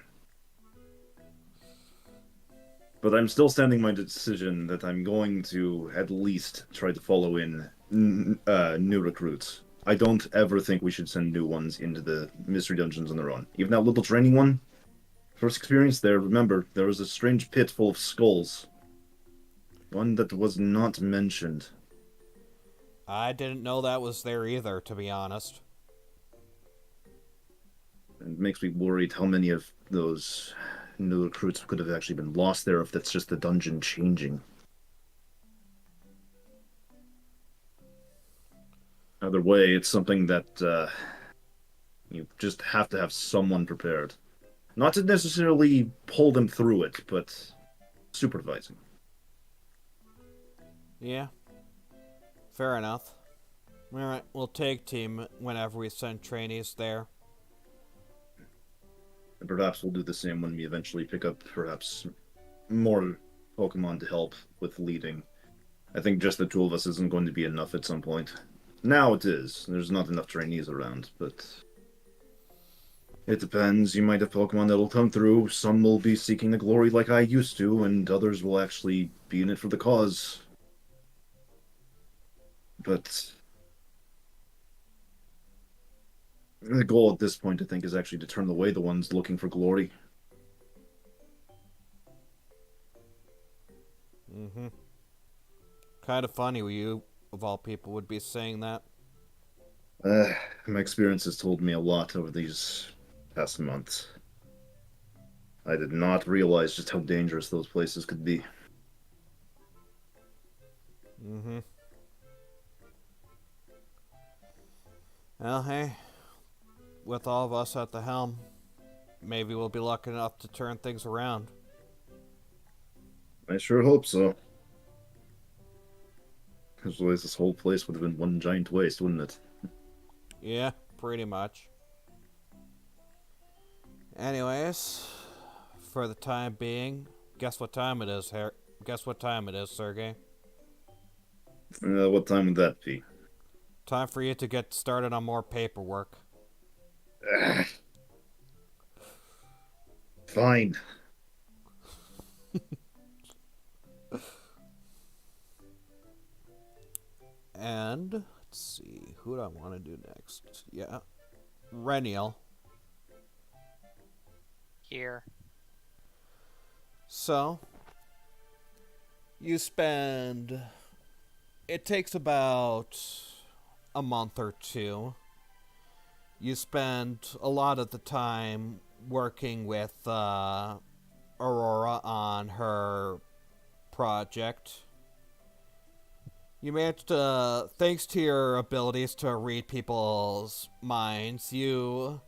But I'm still standing my decision that I'm going to at least try to follow in new recruits. I don't ever think we should send new ones into the mystery dungeons on their own. Even that little training one, first experience there, remember, there was a strange pit full of skulls. One that was not mentioned.
I didn't know that was there either, to be honest.
It makes me worried how many of those new recruits could have actually been lost there if that's just the dungeon changing. Either way, it's something that you just have to have someone prepared. Not to necessarily pull them through it, but supervising.
Yeah. Fair enough. Alright, we'll take team whenever we send trainees there.
And perhaps we'll do the same when we eventually pick up perhaps more Pokemon to help with leading. I think just the two of us isn't going to be enough at some point. Now it is. There's not enough trainees around, but it depends. You might have Pokemon that'll come through. Some will be seeking the glory like I used to, and others will actually be in it for the cause. But the goal at this point, I think, is actually to turn away the ones looking for glory.
Mm-hmm. Kind of funny you, of all people, would be saying that.
My experience has told me a lot over these past months. I did not realize just how dangerous those places could be.
Mm-hmm. Well, hey, with all of us at the helm, maybe we'll be lucky enough to turn things around.
I sure hope so. Otherwise, this whole place would have been one giant waste, wouldn't it?
Yeah, pretty much. Anyways, for the time being, guess what time it is, Guess what time it is, Sergey?
What time would that be?
Time for you to get started on more paperwork.
Fine.
And, let's see, who do I want to do next? Yeah, Reniel.
Here.
So, you spend... It takes about a month or two. You spend a lot of the time working with Aurora on her project. You managed to, thanks to your abilities to read people's minds, you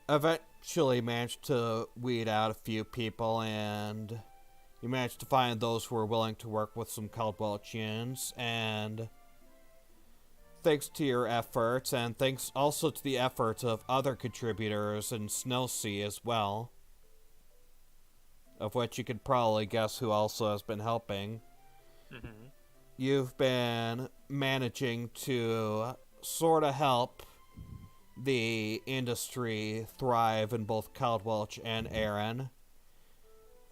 eventually managed to weed out a few people, and you managed to find those who were willing to work with some Caldwelchians, and thanks to your efforts, and thanks also to the efforts of other contributors in Snowsea as well, of which you could probably guess who also has been helping.
Mm-hmm.
You've been managing to sort of help the industry thrive in both Caldwelch and Aaron.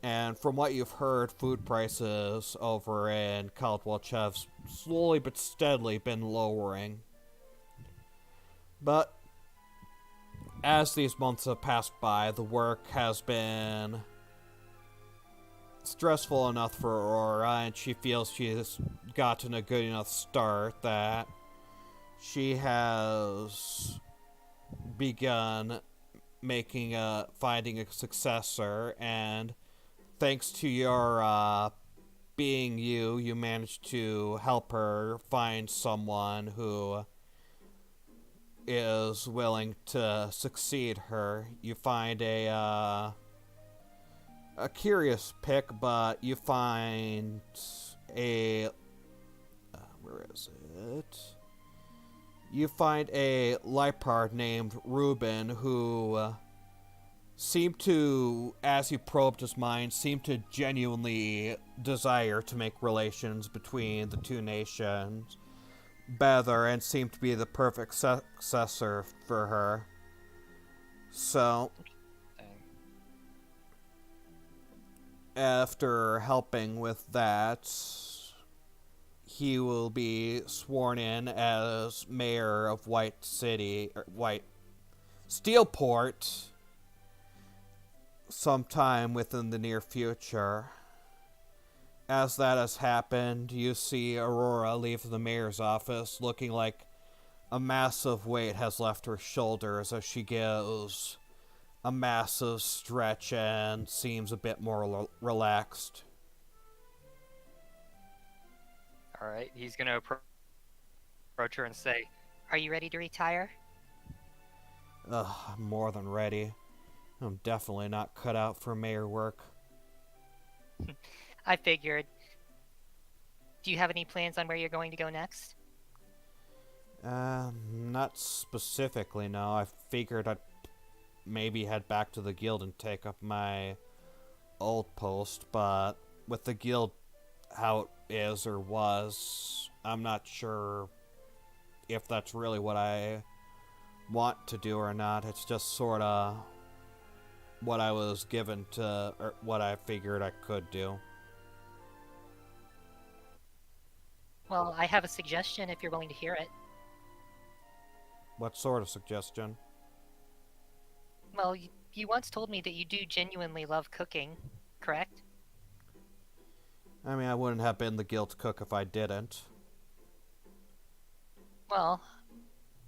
And from what you've heard, food prices over in Caldwelch have slowly but steadily been lowering. But as these months have passed by, the work has been stressful enough for Aurora, and she feels she's gotten a good enough start that she has begun finding a successor, and thanks to your being you managed to help her find someone who is willing to succeed her. You find a curious pick, but you find a where is it? You find a Leopard named Ruben who seemed to, as you probed his mind, seemed to genuinely desire to make relations between the two nations better and seemed to be the perfect successor for her. So, after helping with that, he will be sworn in as mayor of White Steelport sometime within the near future. As that has happened, you see Aurora leave the mayor's office looking like a massive weight has left her shoulders as she gives a massive stretch and seems a bit more relaxed.
Alright, he's gonna approach her and say,
Are you ready to retire?
I'm more than ready. I'm definitely not cut out for mayor work.
I figured. Do you have any plans on where you're going to go next?
Not specifically, no. I figured I'd maybe head back to the guild and take up my old post, but with the guild how it is or was, I'm not sure if that's really what I want to do or not. It's just sort of what I was given to, or what I figured I could do.
Well, I have a suggestion if you're willing to hear it.
What sort of suggestion?
Well, you once told me that you do genuinely love cooking, correct?
I mean, I wouldn't have been the guild cook if I didn't.
Well,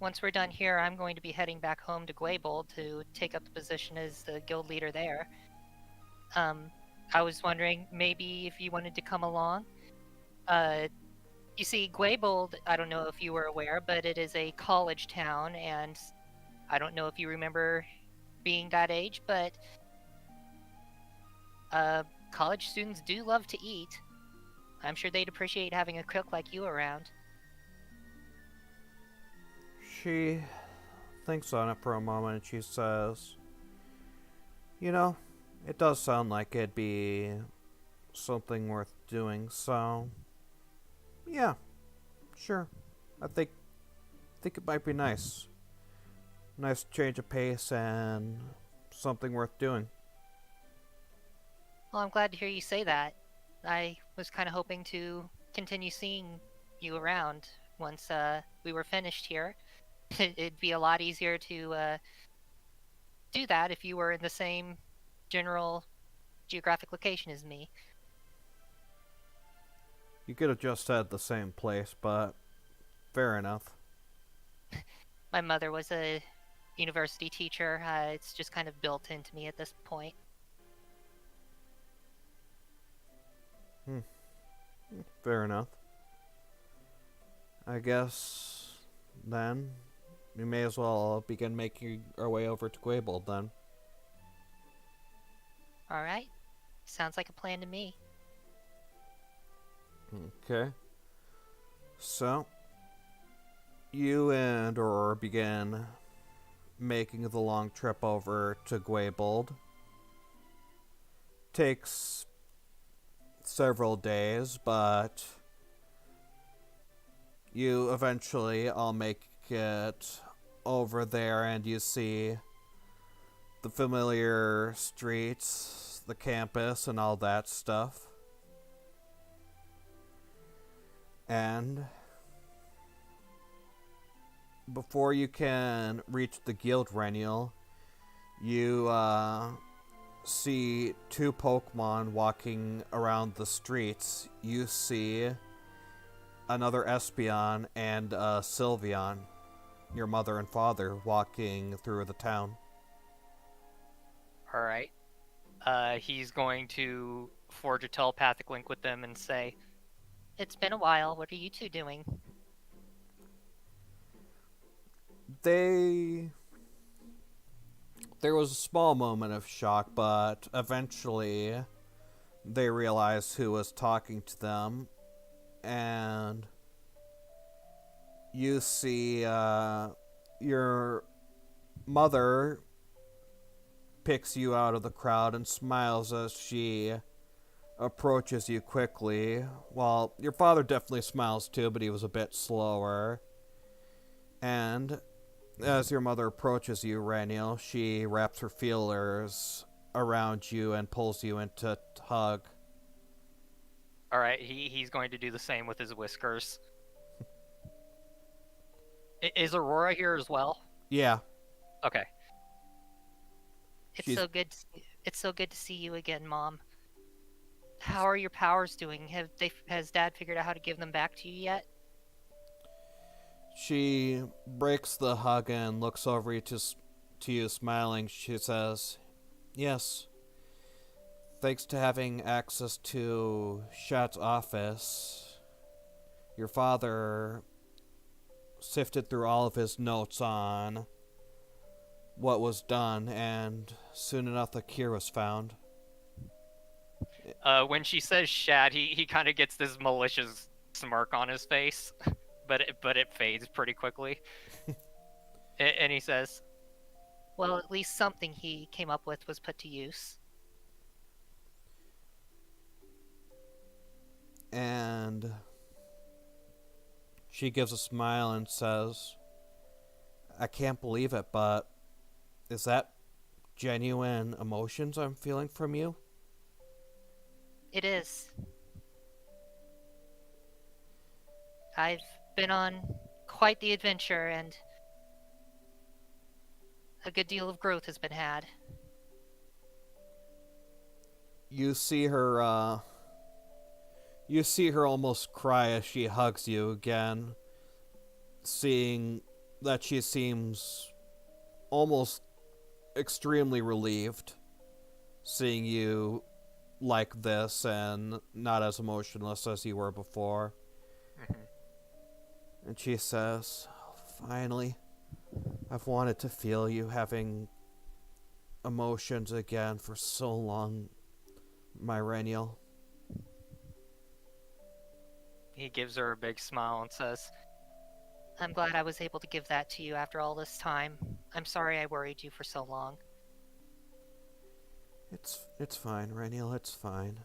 once we're done here, I'm going to be heading back home to Gwaybold to take up the position as the guild leader there. I was wondering maybe if you wanted to come along. You see, Gwaybold, I don't know if you were aware, but it is a college town, and I don't know if you remember being that age, but college students do love to eat. I'm sure they'd appreciate having a cook like you around.
She thinks on it for a moment and she says, you know, it does sound like it'd be something worth doing, so yeah, sure. I think it might be nice. Nice change of pace and something worth doing.
Well, I'm glad to hear you say that. I was kind of hoping to continue seeing you around once we were finished here. It'd be a lot easier to do that if you were in the same general geographic location as me.
You could have just said the same place, but fair enough.
My mother was a university teacher. It's just kind of built into me at this point.
Fair enough. I guess then we may as well begin making our way over to Gwaybold then.
Alright. Sounds like a plan to me.
Okay. So, you and Aurora begin making the long trip over to Gwaybold. Takes several days, but you eventually all make it over there and you see the familiar streets, the campus, and all that stuff. And before you can reach the guild renewal, you see two Pokemon walking around the streets. You see another Espeon and Sylveon, your mother and father, walking through the town.
Alright. He's going to forge a telepathic link with them and say,
It's been a while. What are you two doing?
There was a small moment of shock, but eventually they realized who was talking to them, and you see your mother picks you out of the crowd and smiles as she approaches you quickly. Well, your father definitely smiles too, but he was a bit slower. And as your mother approaches you, Raniel, she wraps her feelers around you and pulls you into hug.
alright, he's going to do the same with his whiskers. Is Aurora here as well?
Yeah.
Okay.
It's
She's-
so good. It's so good to see you again, Mom. How are your powers doing? Has Dad figured out how to give them back to you yet?
She breaks the hug and looks over to you smiling. She says, "Yes. Thanks to having access to Shat's office, your father sifted through all of his notes on what was done, and soon enough the cure was found."
When she says Shad, he kind of gets this malicious smirk on his face, but it fades pretty quickly. And he says,
Well, at least something he came up with was put to use.
And she gives a smile and says, "I can't believe it, but is that genuine emotions I'm feeling from you?"
It is. I've been on quite the adventure, and a good deal of growth has been had.
You see her almost cry as she hugs you again, seeing that she seems almost extremely relieved seeing you like this and not as emotionless as you were before. And she says, "Finally, I've wanted to feel you having emotions again for so long, my Reniel."
he gives her a big smile and says,
I'm glad I was able to give that to you after all this time. I'm sorry I worried you for so long.
It's fine, Reniel, it's fine.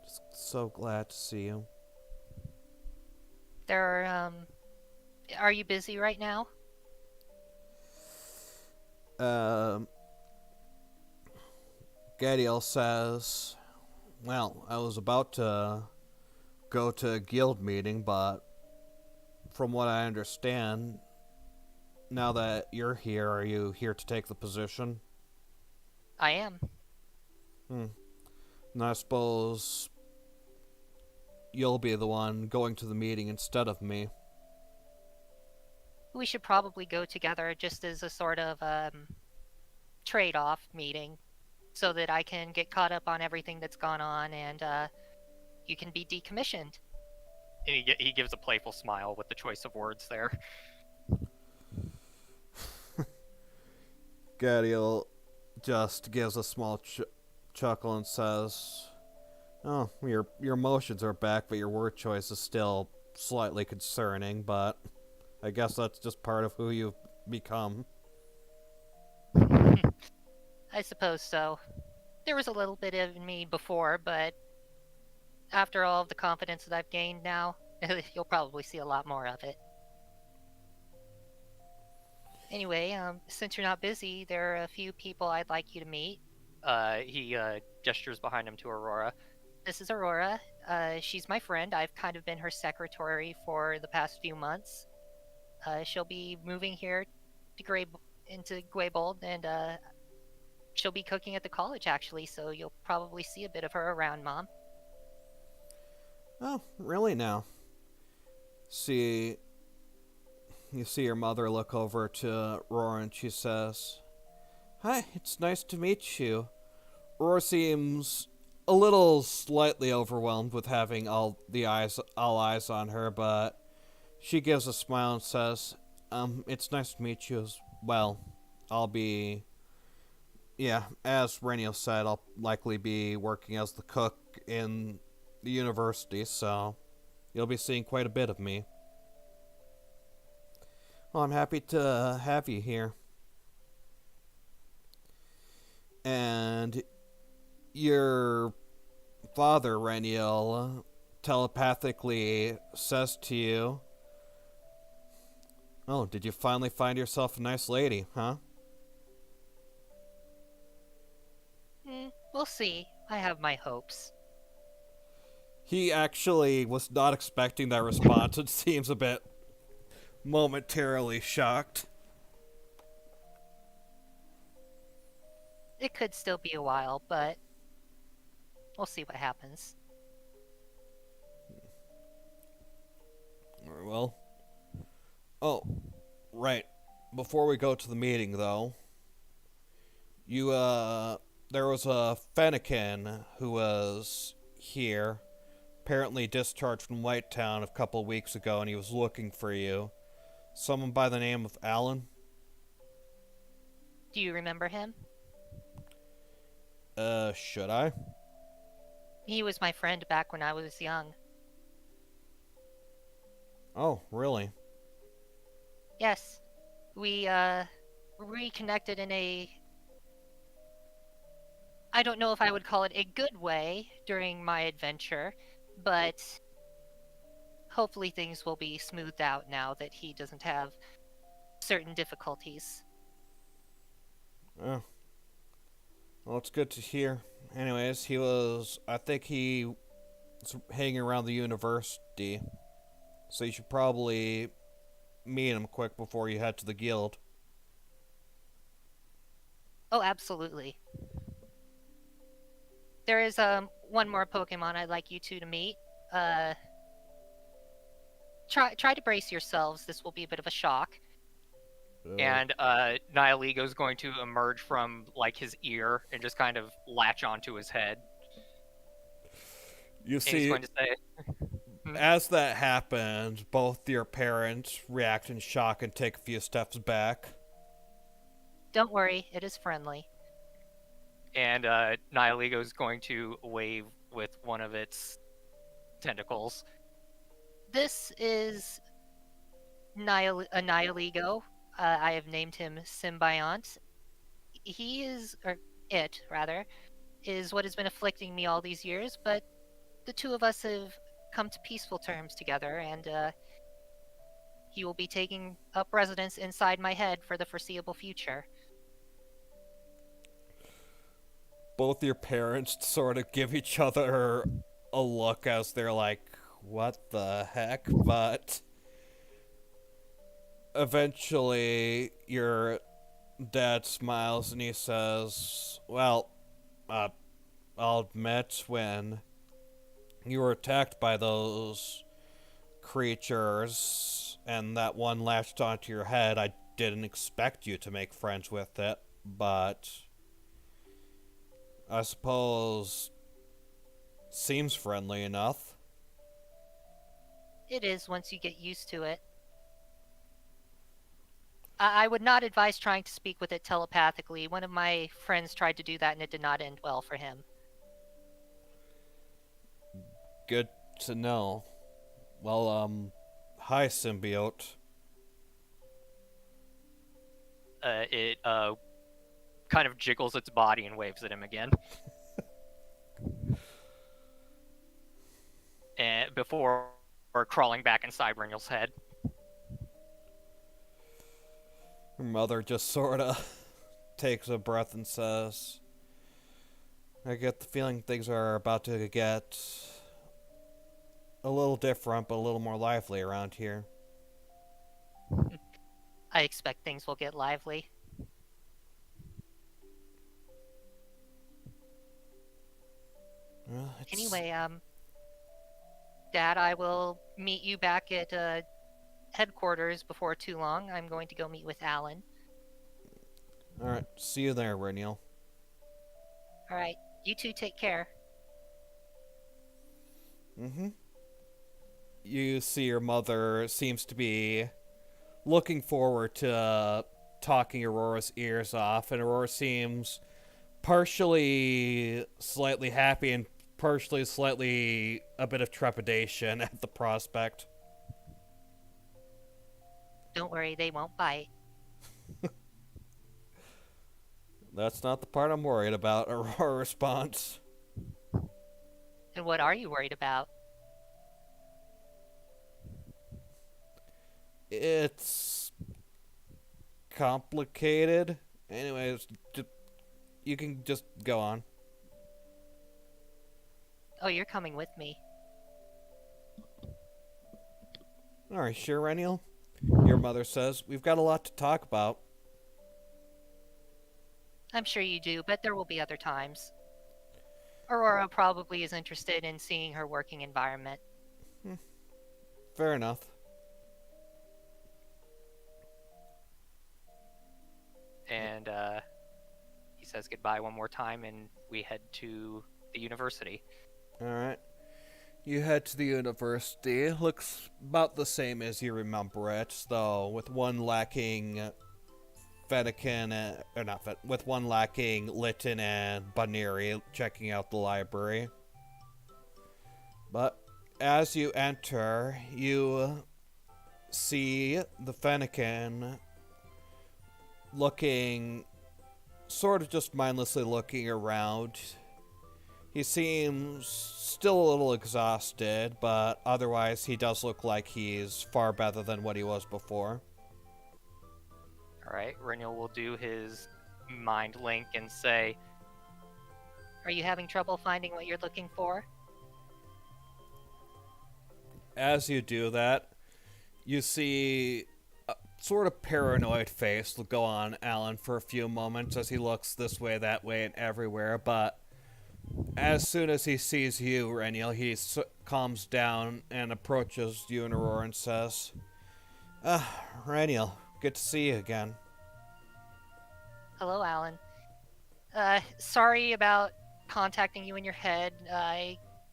Just so glad to see you.
Are you busy right now?
Gadiel says, "Well, I was about to go to a guild meeting, but from what I understand, now that you're here, are you here to take the position?"
I am.
And I suppose you'll be the one going to the meeting instead of me.
We should probably go together just as a sort of trade-off meeting, so that I can get caught up on everything that's gone on, and you can be decommissioned.
and he gives a playful smile with the choice of words there.
Gadiel just gives a small chuckle and says, "Oh, your emotions are back, but your word choice is still slightly concerning, but I guess that's just part of who you've become."
I suppose so. There was a little bit of me before, but after all of the confidence that I've gained now, you'll probably see a lot more of it. Anyway, since you're not busy, there are a few people I'd like you to meet.
He gestures behind him to Aurora.
This is Aurora. She's my friend. I've kind of been her secretary for the past few months. She'll be moving here to into Gwaybold, and she'll be cooking at the college, actually, so you'll probably see a bit of her around, Mom.
Oh, really now? You see your mother look over to Roar and she says, "Hi, it's nice to meet you." Roar seems a little slightly overwhelmed with having all eyes on her, but she gives a smile and says, "It's nice to meet you as well. Yeah, as Reniel said, I'll likely be working as the cook in the university, so you'll be seeing quite a bit of me." Well, I'm happy to have you here. And your father, Reniel, telepathically says to you, "Oh, did you finally find yourself a nice lady, huh?"
We'll see. I have my hopes.
He actually was not expecting that response and seems a bit momentarily shocked.
It could still be a while, but we'll see what happens.
Very well. Oh, right. Before we go to the meeting, though, there was a Fennekin who was here, apparently discharged from Whitetown a couple weeks ago, and he was looking for you. Someone by the name of Alan?
Do you remember him?
Should I?
He was my friend back when I was young.
Oh, really?
Yes. We, reconnected in a... I don't know if I would call it a good way during my adventure, but hopefully things will be smoothed out now that he doesn't have certain difficulties.
Oh. Well, it's good to hear. Anyways, I think he was hanging around the university, so you should probably meet him quick before you head to the guild.
Oh, absolutely. There is one more Pokemon I'd like you two to meet. Try to brace yourselves. This will be a bit of a shock.
And Nihiligo's going to emerge from like his ear and just kind of latch onto his head.
You
And he's
see,
going to say,
as that happens, both your parents react in shock and take a few steps back.
Don't worry, it is friendly.
and Nihiligo's going to wave with one of its tentacles.
This is a Nihiligo. I have named him Symbiont. He is, or it, rather, is what has been afflicting me all these years, but the two of us have come to peaceful terms together, and he will be taking up residence inside my head for the foreseeable future.
Both your parents sort of give each other a look as they're like, what the heck? But eventually your dad smiles and he says, well, I'll admit, when you were attacked by those creatures and that one latched onto your head, I didn't expect you to make friends with it, but I suppose seems friendly enough.
It is once you get used to it. I would not advise trying to speak with it telepathically. One of my friends tried to do that and it did not end well for him.
Good to know. Well, hi, symbiote.
It kind of jiggles its body and waves at him again. And before crawling back inside Ringel's head.
Her mother just sort of takes a breath and says, I get the feeling things are about to get a little different, but a little more lively around here.
I expect things will get lively.
Well, it's...
Anyway, Dad, I will meet you back at headquarters before too long. I'm going to go meet with Alan.
Alright, see you there, Reniel.
Alright, you two take care.
Mm-hmm. You see your mother seems to be looking forward to talking Aurora's ears off, and Aurora seems partially slightly happy and partially slightly a bit of trepidation at the prospect.
Don't worry, they won't bite.
That's not the part I'm worried about, Aurora response.
And what are you worried about?
It's complicated. Anyways, you can just go on.
Oh, you're coming with me.
Alright, sure, Reniel? Your mother says, we've got a lot to talk about.
I'm sure you do, but there will be other times. Aurora probably is interested in seeing her working environment.
Fair enough.
And he says goodbye one more time, and we head to the university.
Alright. You head to the university. Looks about the same as you remember it, though with one lacking Fennekin, or not Fen, with one lacking Lytton and Baneri checking out the library. But as you enter, you see the Fennekin looking, sort of just mindlessly looking around. He seems still a little exhausted, but otherwise he does look like he's far better than what he was before.
Alright, Reniel will do his mind link and say,
Are you having trouble finding what you're looking for?
As you do that, you see a sort of paranoid face go on Alan for a few moments as he looks this way, that way, and everywhere, but as soon as he sees you, Reniel, he calms down and approaches you and Aurora and says, Reniel, good to see you again.
Hello, Alan. Sorry about contacting you in your head.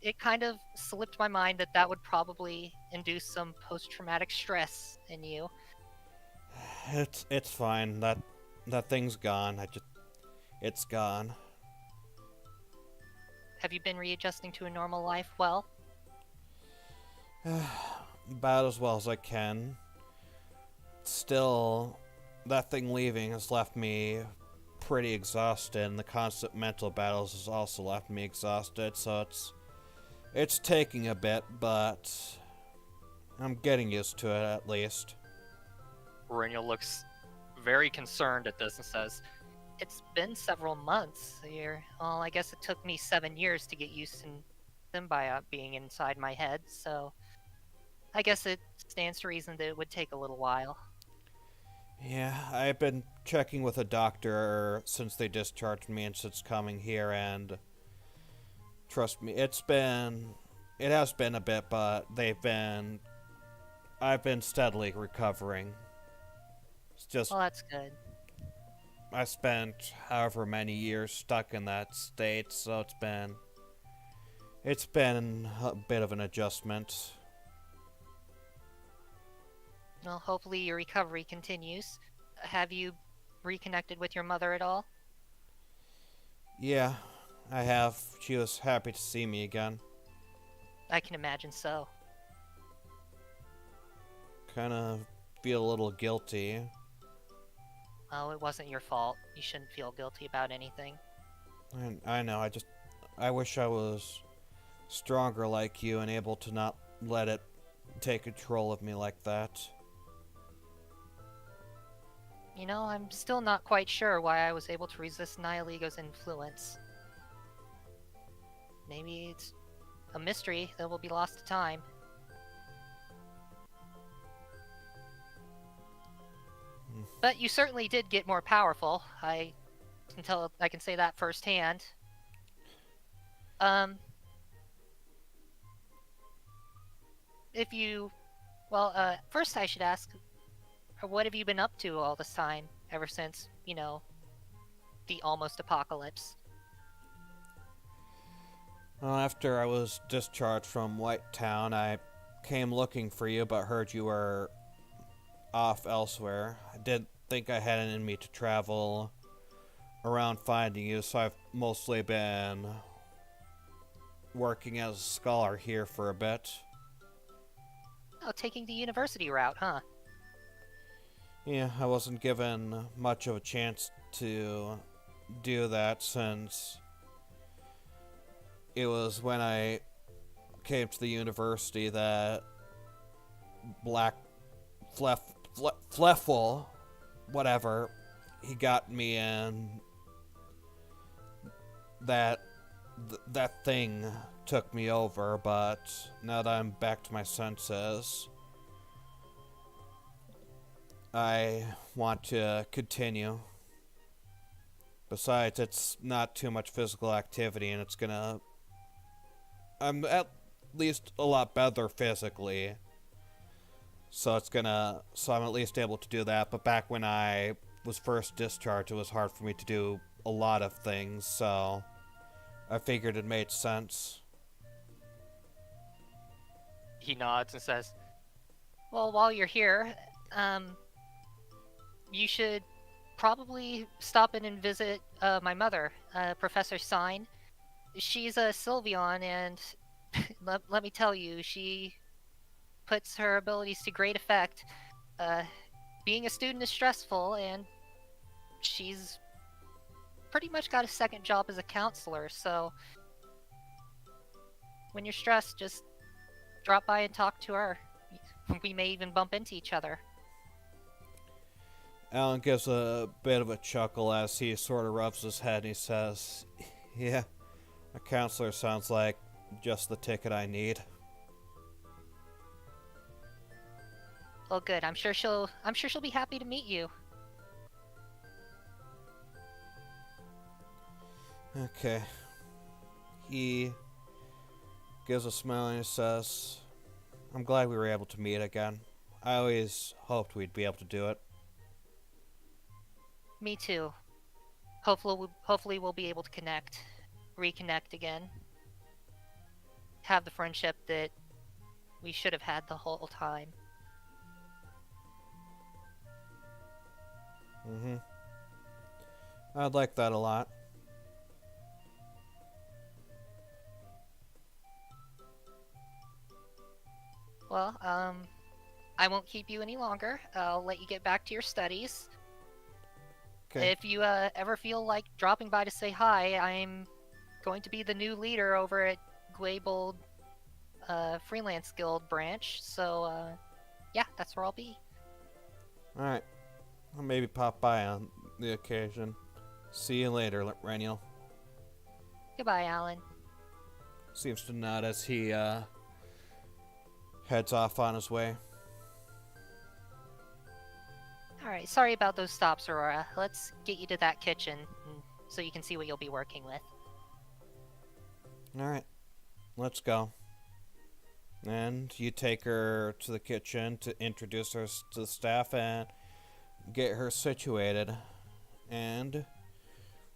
It kind of slipped my mind that that would probably induce some post-traumatic stress in you.
It's fine. That thing's gone. It's gone.
Have you been readjusting to a normal life well?
About as well as I can. Still, that thing leaving has left me pretty exhausted, and the constant mental battles has also left me exhausted, so it's taking a bit, but I'm getting used to it at least.
Reniel looks very concerned at this and says,
It's been several months. Well, I guess it took me 7 years to get used to them by being inside my head, so I guess it stands to reason that it would take a little while.
Yeah, I've been checking with a doctor since they discharged me and since coming here, and trust me, it has been a bit, but I've been steadily recovering. It's just,
Well, that's good.
I spent however many years stuck in that state, so it's been a bit of an adjustment.
Well, hopefully your recovery continues. Have you reconnected with your mother at all?
Yeah, I have. She was happy to see me again.
I can imagine so.
Kind of feel a little guilty.
Oh, it wasn't your fault. You shouldn't feel guilty about anything.
I know, I wish I was stronger like you and able to not let it take control of me like that.
You know, I'm still not quite sure why I was able to resist Nihiligo's influence. Maybe it's a mystery that will be lost to time. But you certainly did get more powerful. I can say that firsthand. if you... Well, first I should ask, what have you been up to all this time, ever since, the almost apocalypse?
Well, after I was discharged from White Town, I came looking for you, but heard you were off elsewhere. I did think I had it in me to travel around finding you, so I've mostly been working as a scholar here for a bit.
Oh, taking the university route, huh?
Yeah, I wasn't given much of a chance to do that since it was when I came to the university that Black Fleffel, whatever, he got me in. That thing took me over, but now that I'm back to my senses, I want to continue. Besides, it's not too much physical activity, and I'm at least a lot better physically. So I'm at least able to do that. But back when I was first discharged, it was hard for me to do a lot of things, so I figured it made sense.
He nods and says,
Well, while you're here, you should probably stop in and visit my mother, Professor Sign. She's a Sylveon, and let me tell you, she puts her abilities to great effect. Being a student is stressful, and she's pretty much got a second job as a counselor, so when you're stressed, just drop by and talk to her. We may even bump into each other.
Alan gives a bit of a chuckle as he sort of rubs his head and he says, "Yeah, a counselor sounds like just the ticket I need."
Well, good. I'm sure she'll be happy to meet you.
Okay. He gives a smile and he says, "I'm glad we were able to meet again. I always hoped we'd be able to do it."
Me too. Hopefully we'll be able to reconnect again. Have the friendship that we should have had the whole time.
I'd like that a lot.
Well, I won't keep you any longer. I'll let you get back to your studies.
Okay.
If you ever feel like dropping by to say hi, I'm going to be the new leader over at Gwaybold Freelance Guild branch, so yeah, that's where I'll be.
Alright. I'll maybe pop by on the occasion. See you later, Reniel.
Goodbye, Alan.
Seems to nod as he heads off on his way.
Alright, sorry about those stops, Aurora. Let's get you to that kitchen so you can see what you'll be working with.
Alright. Let's go. And you take her to the kitchen to introduce her to the staff and get her situated. And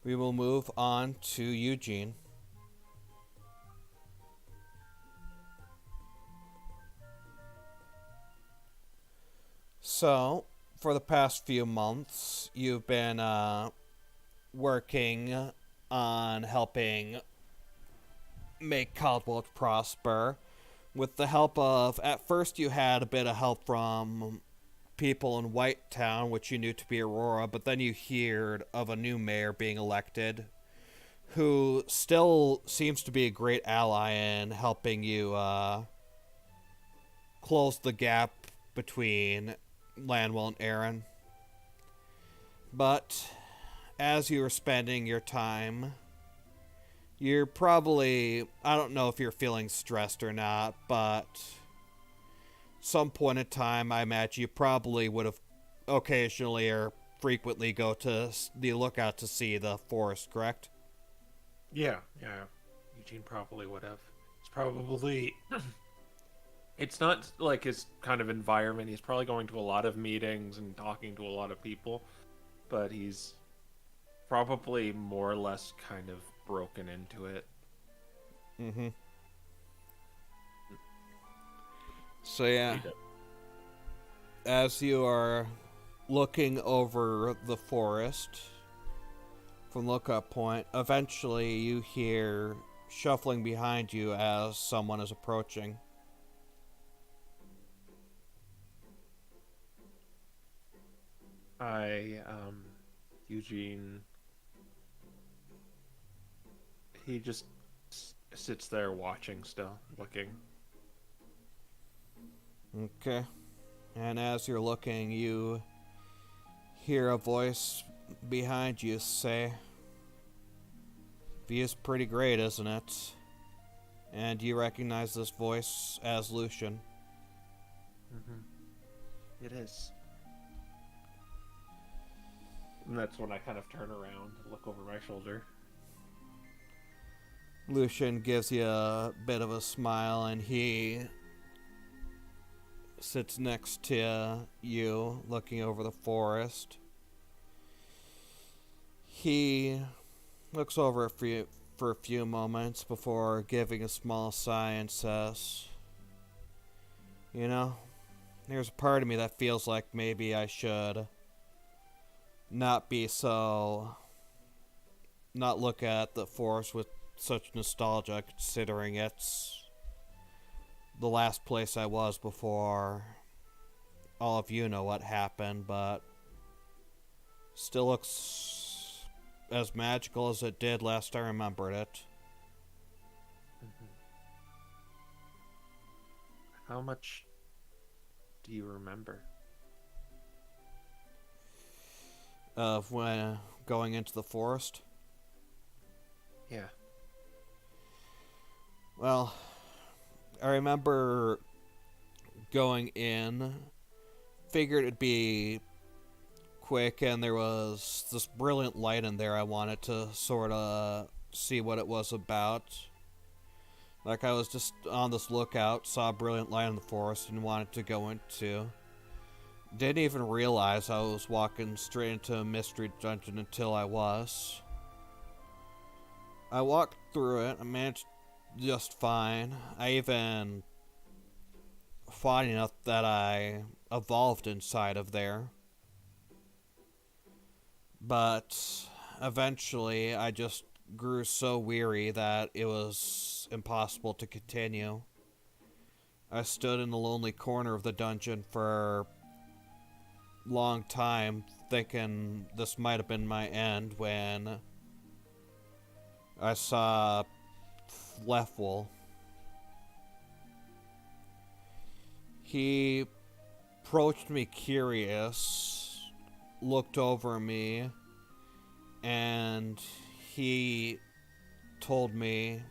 we will move on to Eugene. So, for the past few months, you've been working on helping make Caldwell prosper. With the help of, at first you had a bit of help from people in White Town, which you knew to be Aurora, but then you heard of a new mayor being elected, who still seems to be a great ally in helping you close the gap between Lanwell and Aaron. But as you were spending your time, you're probably, I don't know if you're feeling stressed or not, but some point in time, I imagine you probably would have occasionally or frequently go to the lookout to see the forest, correct?
Yeah. Eugene probably would have. It's probably It's not like his kind of environment. He's probably going to a lot of meetings and talking to a lot of people, but he's probably more or less kind of broken into it.
Mm-hmm. So yeah, as you are looking over the forest from lookup point, eventually you hear shuffling behind you as someone is approaching.
Eugene, he just sits there watching still, looking.
Okay. And as you're looking, you hear a voice behind you say, "View's pretty great, isn't it?" And you recognize this voice as Lucian.
Mm-hmm. It is. And that's when I kind of turn around and look over my shoulder.
Lucian gives you a bit of a smile, and he sits next to you, looking over the forest. He looks over for a few moments before giving a small sigh and says, "You know, there's a part of me that feels like maybe I should not look at the forest with such nostalgia, considering it's the last place I was before all of you know what happened, but still looks as magical as it did last I remembered it."
Mm-hmm. How much do you remember?
Of when going into the forest?
Yeah.
Well, I remember going in, figured it'd be quick, and there was this brilliant light in there I wanted to sort of see what it was about. Like, I was just on this lookout, saw a brilliant light in the forest, and wanted to go into. Didn't even realize I was walking straight into a mystery dungeon until I was. I walked through it, I managed just fine. I even fought enough that I evolved inside of there. But eventually I just grew so weary that it was impossible to continue. I stood in the lonely corner of the dungeon for a long time, thinking this might have been my end, when I saw Lanwell. He approached me curious, looked over me, and he told me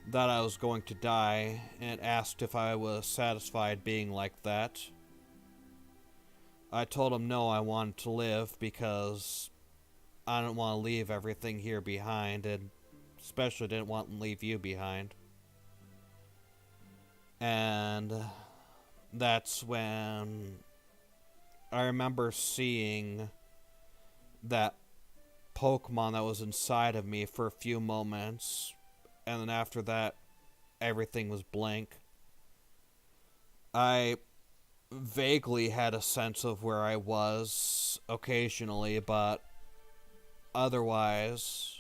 that I was going to die and asked if I was satisfied being like that. I told him no, I wanted to live because I didn't want to leave everything here behind, and especially didn't want to leave you behind. And that's when I remember seeing that Pokemon that was inside of me for a few moments, and then after that, everything was blank. I vaguely had a sense of where I was occasionally, but otherwise,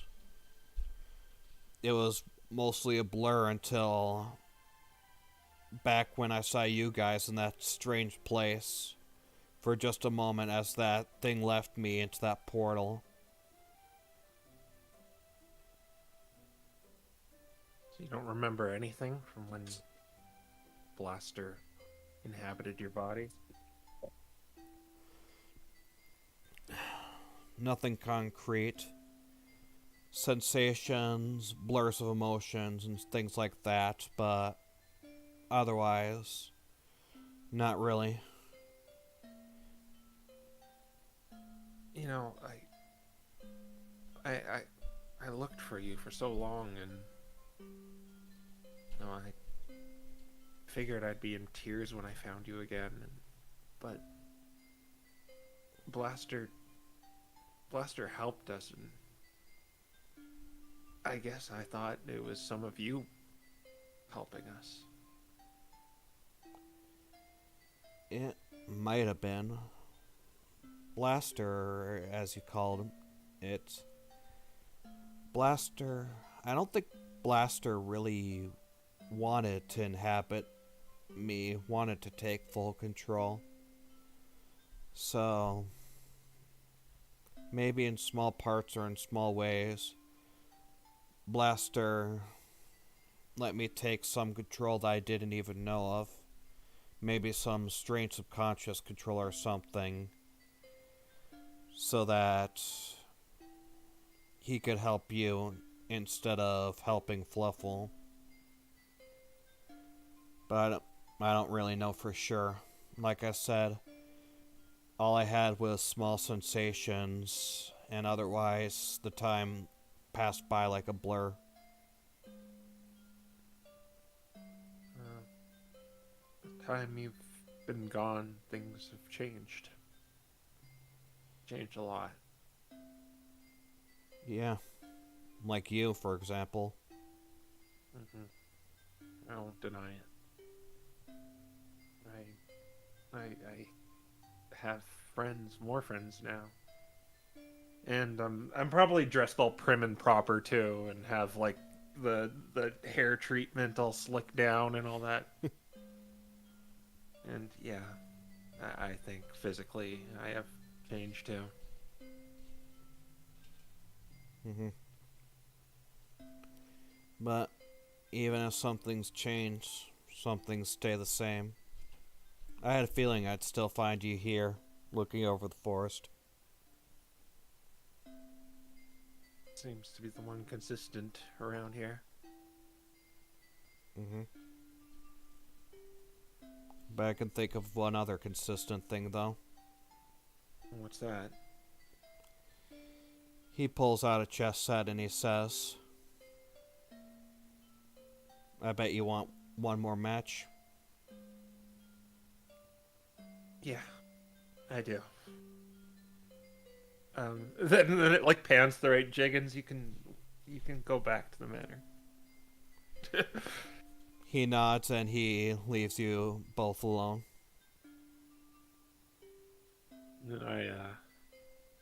it was mostly a blur until back when I saw you guys in that strange place for just a moment as that thing left me into that portal.
So you don't remember anything from when Blaster inhabited your body?
Nothing concrete. Sensations, blurs of emotions, and things like that, but otherwise, not really.
You know, I looked for you for so long, and you know, I figured I'd be in tears when I found you again, but Blaster helped us, and I guess I thought it was some of you helping us.
It might have been. Blaster, as you called it. Blaster... I don't think Blaster really wanted to inhabit me, wanted to take full control. So... maybe in small parts or in small ways, Blaster let me take some control that I didn't even know of. Maybe some strange subconscious control or something, so that he could help you instead of helping Fluffle. But I don't really know for sure. Like I said, all I had was small sensations, and otherwise the time passed by like a blur.
The time you've been gone, things have changed. Changed a lot.
Yeah. Like you, for example.
I won't deny it. I have friends, more friends now. And I'm probably dressed all prim and proper too, and have like the hair treatment all slicked down and all that. And yeah, I think physically I have changed too.
But even if some things change, some things stay the same. I had a feeling I'd still find you here, looking over the forest.
Seems to be the one consistent around here.
But I can think of one other consistent thing, though.
What's that?
He pulls out a chess set and he says, I bet you want one more match.
Yeah, I do. Then it like pans the right jiggins. You can go back to the manor.
He nods and he leaves you both alone.
And I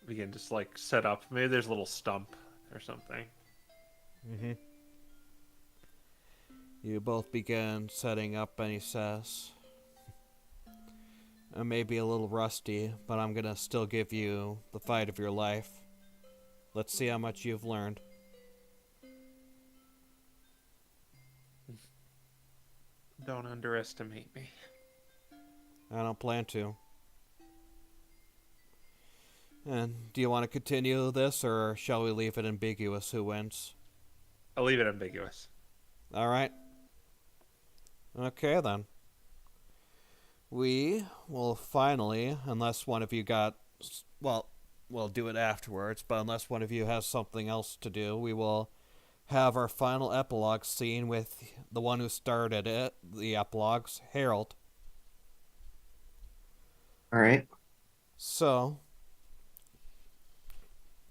begin to like set up. Maybe there's a little stump or something.
You both begin setting up and he says, I may be a little rusty, but I'm gonna still give you the fight of your life. Let's see how much you've learned.
Don't underestimate me.
I don't plan to. And do you want to continue this, or shall we leave it ambiguous who wins?
I'll leave it ambiguous.
Alright. Okay, then. We will finally, unless one of you got... Well, we'll do it afterwards, but unless one of you has something else to do, we will have our final epilogue scene with the one who started it, the epilogues, Harold.
Alright.
So,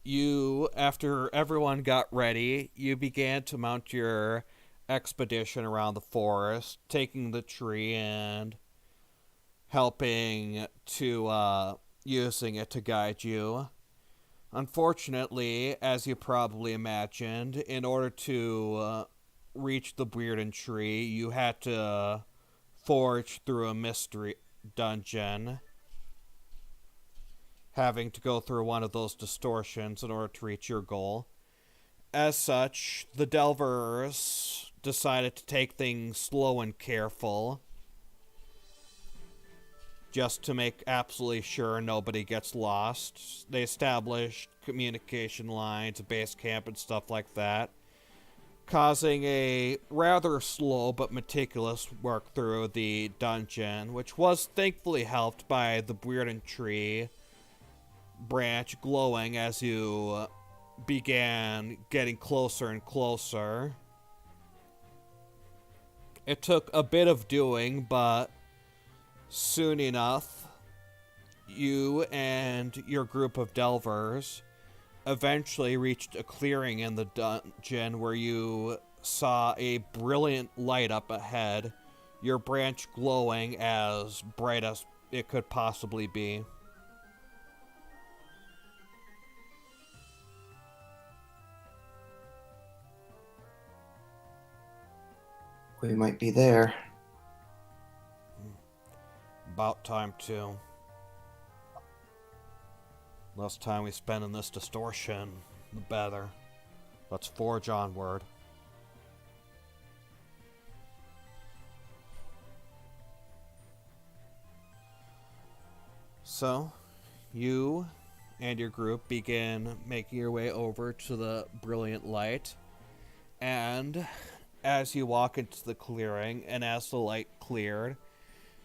you, after everyone got ready, you began to mount your expedition around the forest, taking the tree and helping to, using it to guide you. Unfortunately, as you probably imagined, in order to reach the Bearden Tree, you had to forge through a mystery dungeon, having to go through one of those distortions in order to reach your goal. As such, the Delvers decided to take things slow and careful, just to make absolutely sure nobody gets lost. They established communication lines, a base camp, and stuff like that, causing a rather slow but meticulous work through the dungeon, which was thankfully helped by the Bearden Tree branch glowing as you began getting closer and closer. It took a bit of doing, but soon enough, you and your group of delvers eventually reached a clearing in the dungeon where you saw a brilliant light up ahead, your branch glowing as bright as it could possibly be.
We might be there.
About time, too. Less time we spend in this distortion, the better. Let's forge onward. So, you and your group begin making your way over to the brilliant light, and as you walk into the clearing, and as the light cleared,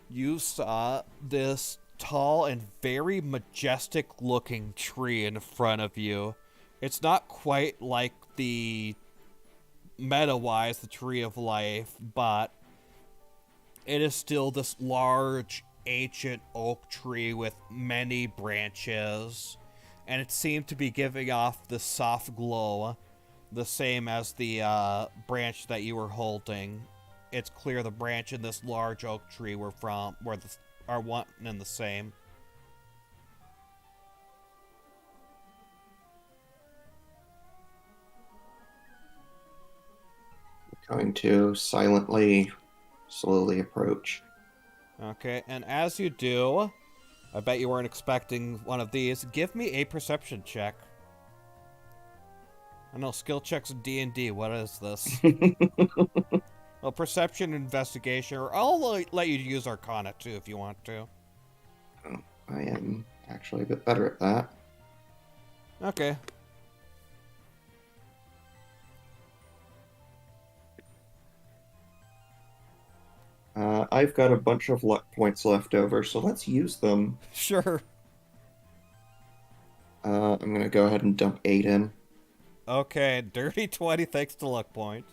you saw this tall and very majestic looking tree in front of you. It's not quite like the meta-wise, the Tree of Life, but it is still this large ancient oak tree with many branches, and it seemed to be giving off the soft glow, the same as the branch that you were holding. It's clear the branch in this large oak tree are one and the same.
Going to silently, slowly approach.
Okay, and as you do, I bet you weren't expecting one of these. Give me a perception check. I know, skill checks in D&D, what is this? Well, perception, investigation, or I'll let you use Arcana too if you want to.
Oh, I am actually a bit better at that.
Okay.
I've got a bunch of luck points left over, so let's use them.
Sure.
I'm going to go ahead and dump 8 in.
Okay, dirty 20 thanks to luck points.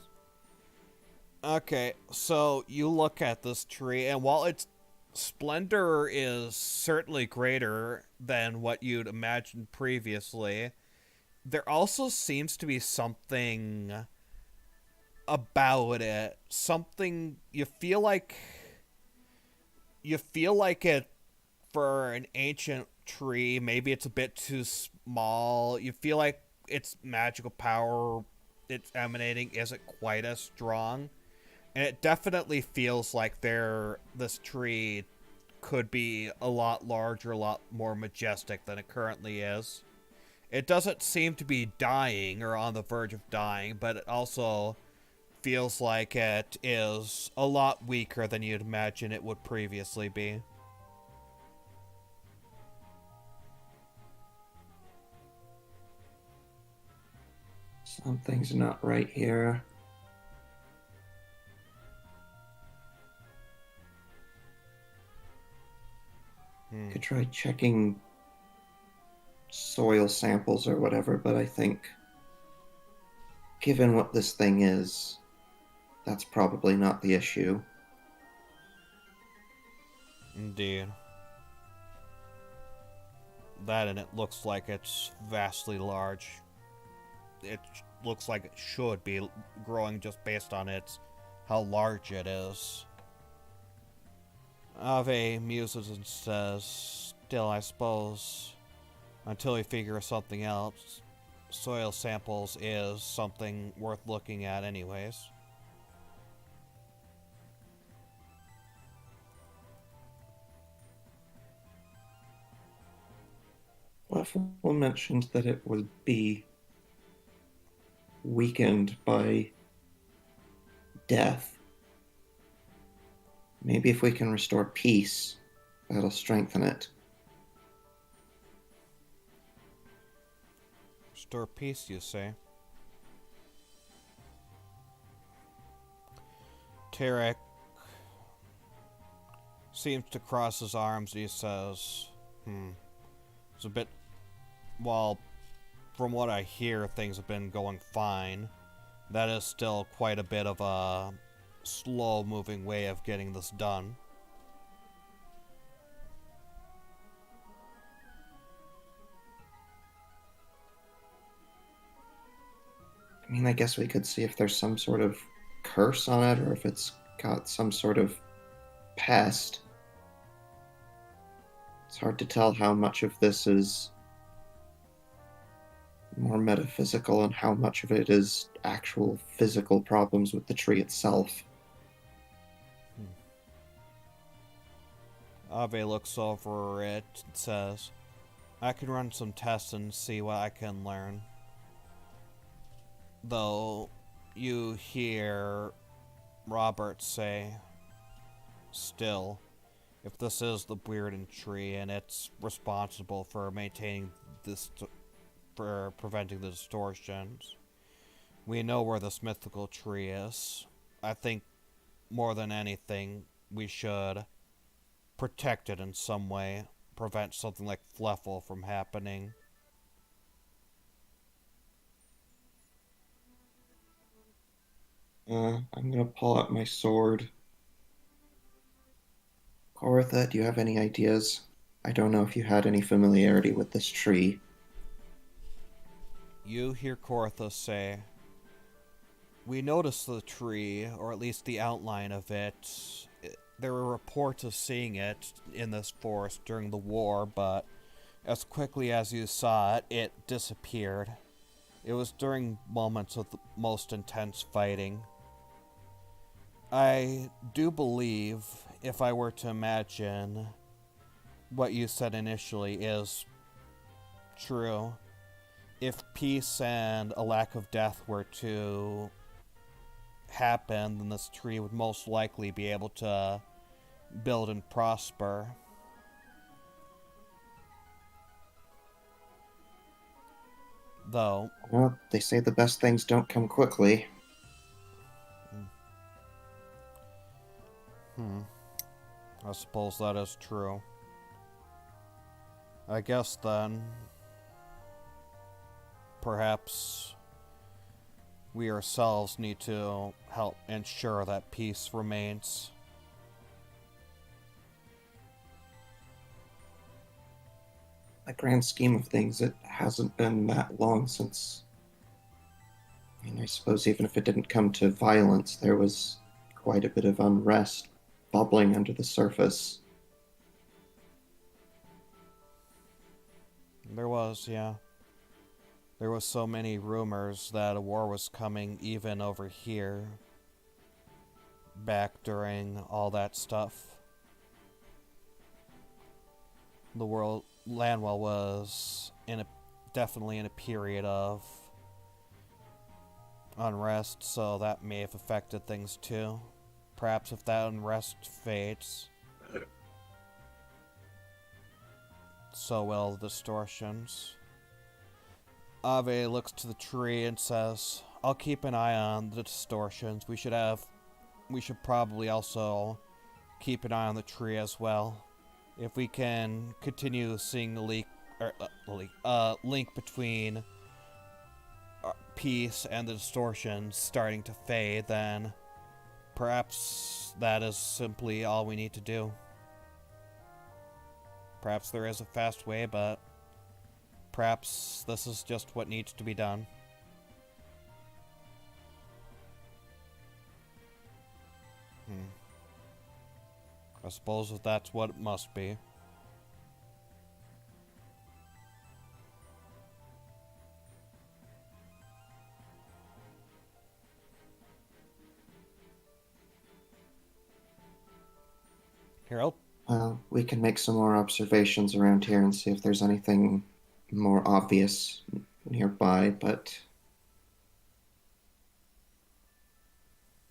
Okay, so you look at this tree, and while its splendor is certainly greater than what you'd imagined previously, there also seems to be something about it. Something you feel like it, for an ancient tree, maybe it's a bit too small. You feel like its magical power it's emanating isn't quite as strong. And it definitely feels like this tree could be a lot larger, a lot more majestic than it currently is. It doesn't seem to be dying or on the verge of dying, but it also feels like it is a lot weaker than you'd imagine it would previously be.
Something's not right here. Could try checking soil samples or whatever, but I think given what this thing is, that's probably not the issue.
Indeed. That, and it looks like it's vastly large. It looks like it should be growing just based on how large it is. Ave muses and says, still, I suppose, until we figure something else, soil samples is something worth looking at anyways.
Lanwell mentioned that it would be weakened by death. Maybe if we can restore peace, that'll strengthen it.
Restore peace, you say? Tarek seems to cross his arms and he says, it's a bit... Well, from what I hear, things have been going fine. That is still quite a bit of a slow-moving way of getting this done.
I mean, I guess we could see if there's some sort of curse on it, or if it's got some sort of pest. It's hard to tell how much of this is more metaphysical and how much of it is actual physical problems with the tree itself.
Ave looks over it and says, I can run some tests and see what I can learn. Though you hear Robert say, still, if this is the Weirden tree and it's responsible for maintaining this, for preventing the distortions, we know where this mythical tree is. I think more than anything, we should protect it in some way, prevent something like Fleffel from happening.
I'm gonna pull out my sword. Koritha, do you have any ideas? I don't know if you had any familiarity with this tree.
You hear Koritha say, we noticed the tree, or at least the outline of it. There were reports of seeing it in this forest during the war, but as quickly as you saw it, it disappeared. It was during moments of the most intense fighting. I do believe, if I were to imagine what you said initially is true, if peace and a lack of death were to happen, then this tree would most likely be able to build and prosper. Though,
Well, they say the best things don't come quickly.
I suppose that is true. I guess then, perhaps we ourselves need to help ensure that peace remains.
In the grand scheme of things, it hasn't been that long since... I mean, I suppose even if it didn't come to violence, there was quite a bit of unrest bubbling under the surface.
There was, yeah. There was so many rumors that a war was coming even over here. Back during all that stuff. The world, Lanwell was definitely in a period of unrest, so that may have affected things too. Perhaps if that unrest fades, so will the distortions. Ave looks to the tree and says, I'll keep an eye on the distortions. We should probably also keep an eye on the tree as well. If we can continue seeing the link between peace and the distortions starting to fade, then perhaps that is simply all we need to do. Perhaps there is a fast way, but perhaps this is just what needs to be done. I suppose that that's what it must be. Harold?
We can make some more observations around here and see if there's anything more obvious nearby, but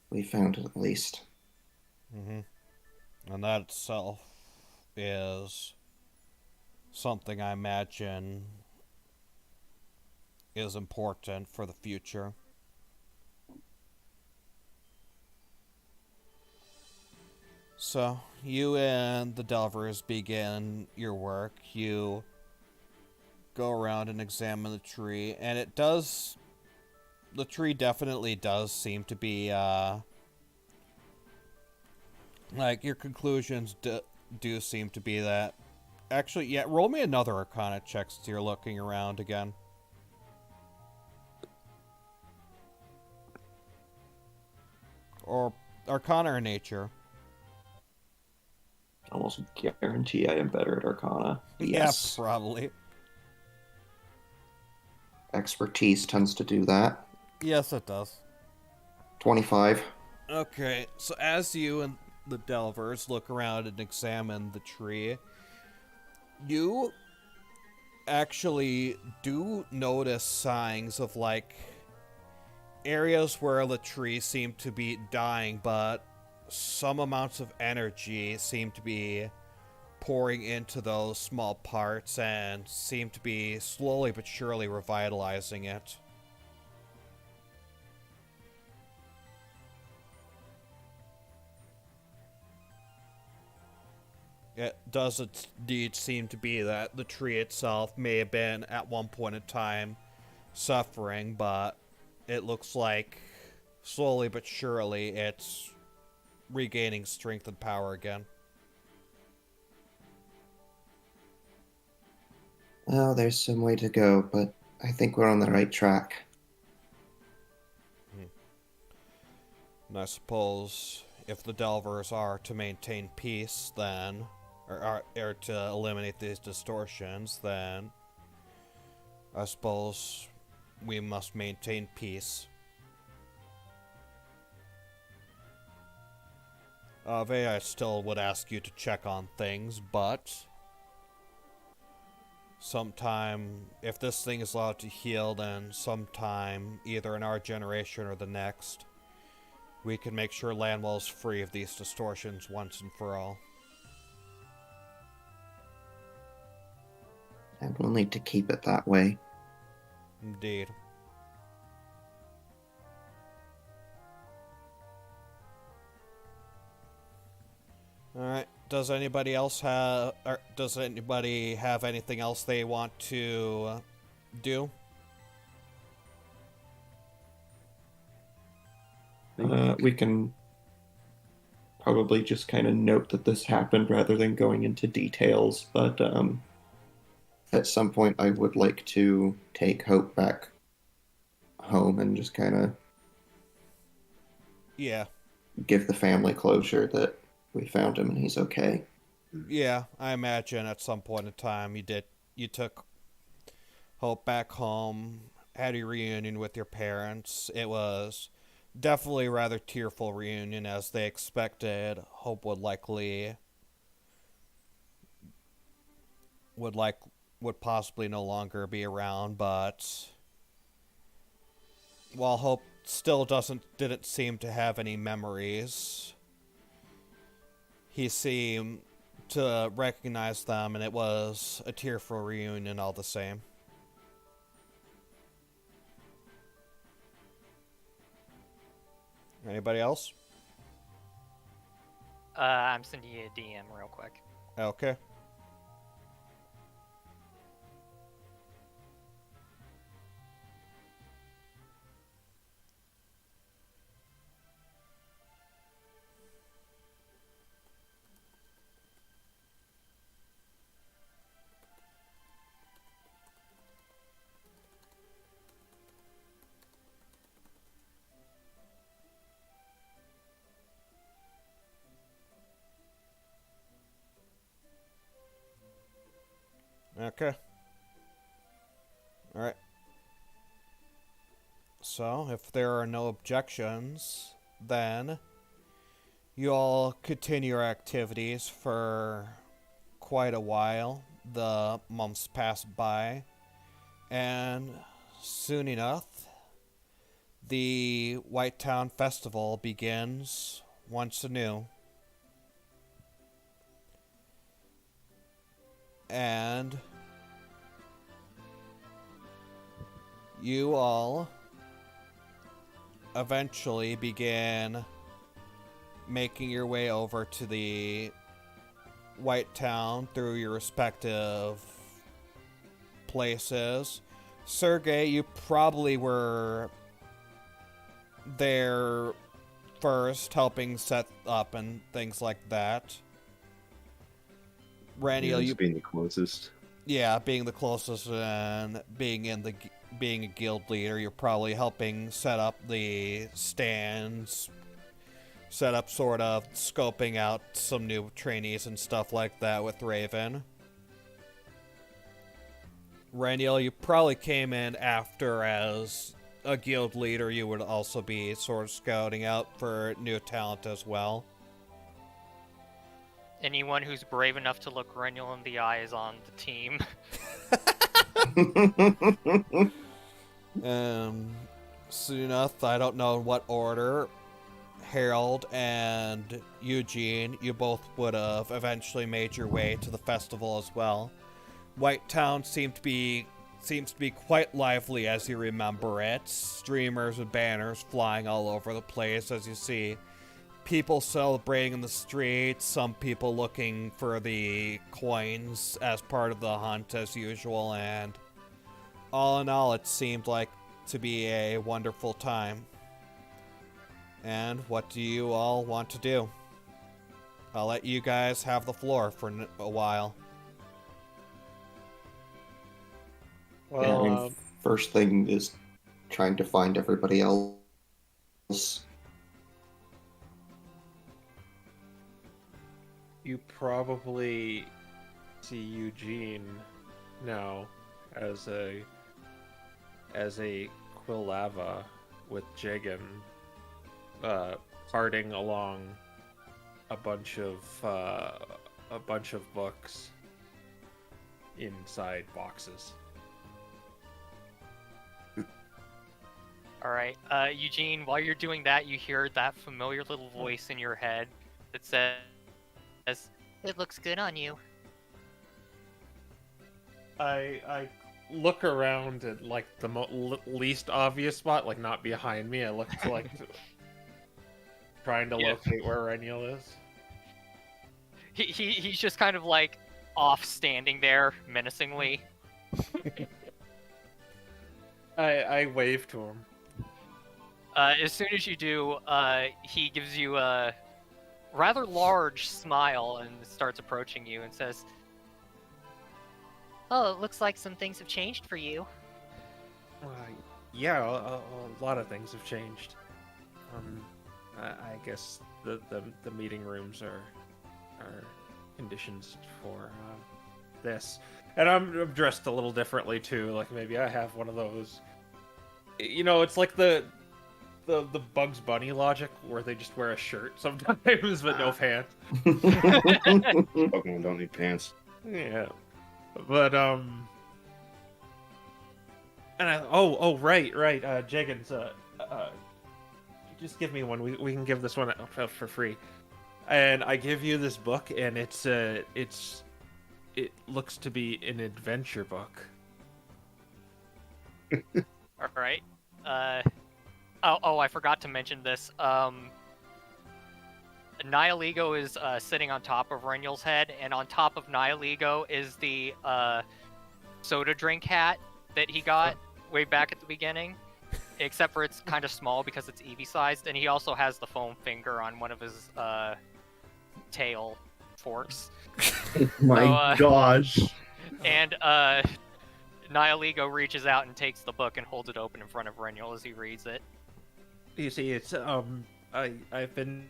we found it at least.
And that itself is something I imagine is important for the future. So, you and the Delvers begin your work. You go around and examine the tree, and the tree definitely does seem to be Like, your conclusions do seem to be that. Actually, yeah, roll me another Arcana check since you're looking around again. Or Arcana or Nature.
Almost guarantee I am better at Arcana. Yes.
Yeah, probably.
Expertise tends to do that.
Yes, it does.
25.
Okay, so as you and the Delvers look around and examine the tree, you actually do notice signs of, like, areas where the tree seemed to be dying, but some amounts of energy seem to be pouring into those small parts and seem to be slowly but surely revitalizing it. It does indeed seem to be that the tree itself may have been at one point in time suffering, but it looks like slowly but surely it's regaining strength and power again.
Well, there's some way to go, but I think we're on the right track.
And I suppose if the Delvers are to maintain peace, then, or to eliminate these distortions, then I suppose we must maintain peace. I still would ask you to check on things, but sometime, if this thing is allowed to heal, then sometime, either in our generation or the next, we can make sure Lanwell is free of these distortions once and for all.
And we'll need to keep it that way.
Indeed. Alright, does anybody have anything else they want to do?
We can probably just kind of note that this happened rather than going into details, but at some point I would like to take Hope back home and just kind of give the family closure that we found him and he's okay.
Yeah, I imagine at some point in time you took Hope back home, had a reunion with your parents. It was definitely a rather tearful reunion, as they expected. Hope would possibly no longer be around, but while Hope still didn't seem to have any memories, he seemed to recognize them, and it was a tearful reunion all the same. Anybody else?
I'm sending you a DM real quick.
Okay. Okay. Alright. So, if there are no objections, then you all continue your activities for quite a while. The months pass by, and soon enough, the White Town Festival begins once anew. And you all eventually begin making your way over to the White Town through your respective places. Sergey, you probably were there first, helping set up and things like that. Raniel,
Just
you
being the closest.
yeah, being the closest and being a guild leader, you're probably helping set up the stands, set up sort of scoping out some new trainees and stuff like that with Raven. Raniel, you probably came in after as a guild leader. You would also be sort of scouting out for new talent as well.
Anyone who's brave enough to look Renial in the eye is on the team.
Soon enough, I don't know in what order, Harold and Eugene, you both would have eventually made your way to the festival as well. White Town seems to be quite lively as you remember it. Streamers and banners flying all over the place as you see people celebrating in the streets, some people looking for the coins as part of the hunt as usual, and all in all, it seemed like to be a wonderful time. And what do you all want to do? I'll let you guys have the floor for a while.
Well,
Yeah, I mean, first thing is trying to find everybody else.
you probably see Eugene now as a Quilava with Jigen, parting along a bunch of books inside boxes.
Alright, Eugene, while you're doing that, you hear that familiar little voice in your head that says,
It looks good on you.
I look around at like the least obvious spot, like not behind me. I look to like trying to locate where Reniel is.
he's just kind of like off standing there menacingly.
I wave to him.
As soon as you do, he gives you a rather large smile and starts approaching you and says,
Oh, it looks like some things have changed for you.
Yeah, a lot of things have changed. I guess the meeting rooms are conditions for this, and I'm dressed a little differently too. Like maybe I have one of those. You know, it's like the Bugs Bunny logic where they just wear a shirt sometimes but no pants.
Pokemon don't need pants.
Yeah, but and right, Jiggins, just give me one. We can give this one out for free, and I give you this book, and it looks to be an adventure book.
Alright. I forgot to mention this. Nihiligo is sitting on top of Renial's head, and on top of Nihiligo is the soda drink hat that he got way back at the beginning. Except for it's kind of small because it's Eevee-sized, and he also has the foam finger on one of his tail forks.
My gosh.
And Nihiligo reaches out and takes the book and holds it open in front of Renial as he reads it.
You see, it's I've been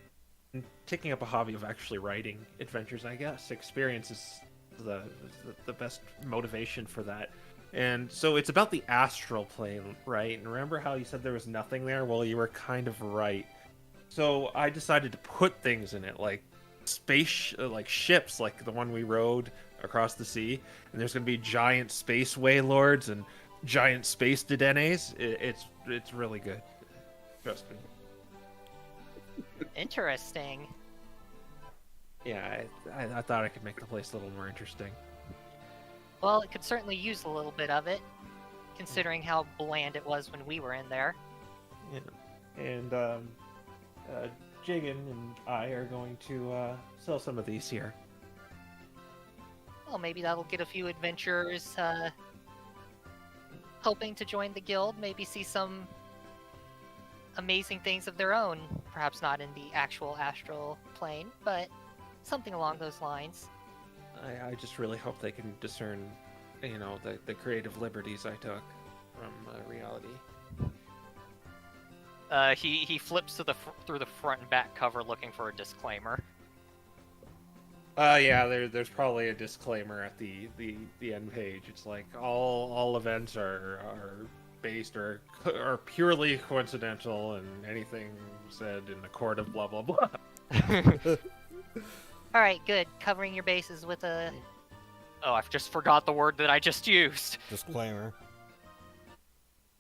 taking up a hobby of actually writing adventures. I guess experience is the best motivation for that. And so it's about the astral plane, right? And remember how you said there was nothing there? Well, you were kind of right. So I decided to put things in it, like like ships, like the one we rode across the sea. And there's going to be giant space waylords and giant space Dedenes. It's really good. Trust me.
Interesting.
Yeah, I thought I could make the place a little more interesting.
Well, it could certainly use a little bit of it, considering how bland it was when we were in there.
Yeah. And Jigen and I are going to sell some of these here.
Well, maybe that'll get a few adventurers hoping to join the guild, maybe see some amazing things of their own. Perhaps not in the actual astral plane, but something along those lines.
I just really hope they can discern, the creative liberties I took from reality.
He flips to through the front and back cover looking for a disclaimer.
Yeah, there's probably a disclaimer at the end page. It's like all events are based or are purely coincidental, and anything said in the court of blah blah blah.
All right, good. Covering your bases with a...
Oh, I just forgot the word that I just used.
Disclaimer.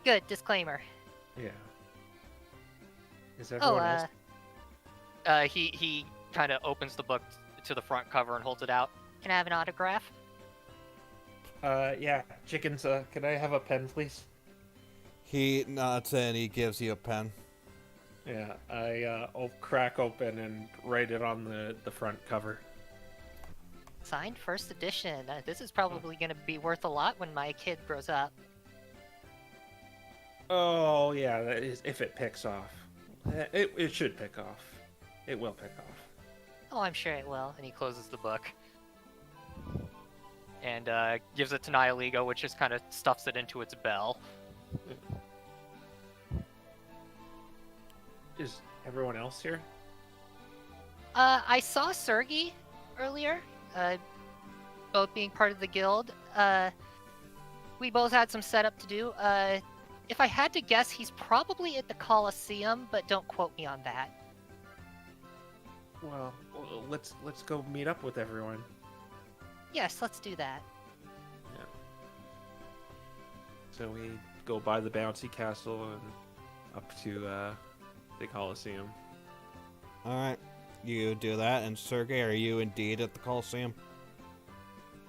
Good disclaimer.
Yeah. Is everyone else?
He kind of opens the book to the front cover and holds it out.
Can I have an autograph?
Yeah, chickens. Can I have a pen, please?
He nods and he gives you a pen.
Yeah, I crack open and write it on the front cover.
Signed first edition. This is probably going to be worth a lot when my kid grows up.
Oh yeah, that is if it picks off. It should pick off. It will pick off.
Oh, I'm sure it will.
And he closes the book. And gives it to Nihiligo, which just kind of stuffs it into its bell.
Is everyone else here?
I saw Sergey earlier, both being part of the guild. We both had some setup to do. If I had to guess, he's probably at the Coliseum, but don't quote me on that.
Well, let's go meet up with everyone.
Yes, let's do that.
Yeah. So we go by the bouncy castle and up to the Coliseum.
Alright, you do that, and Sergey, are you indeed at the Coliseum?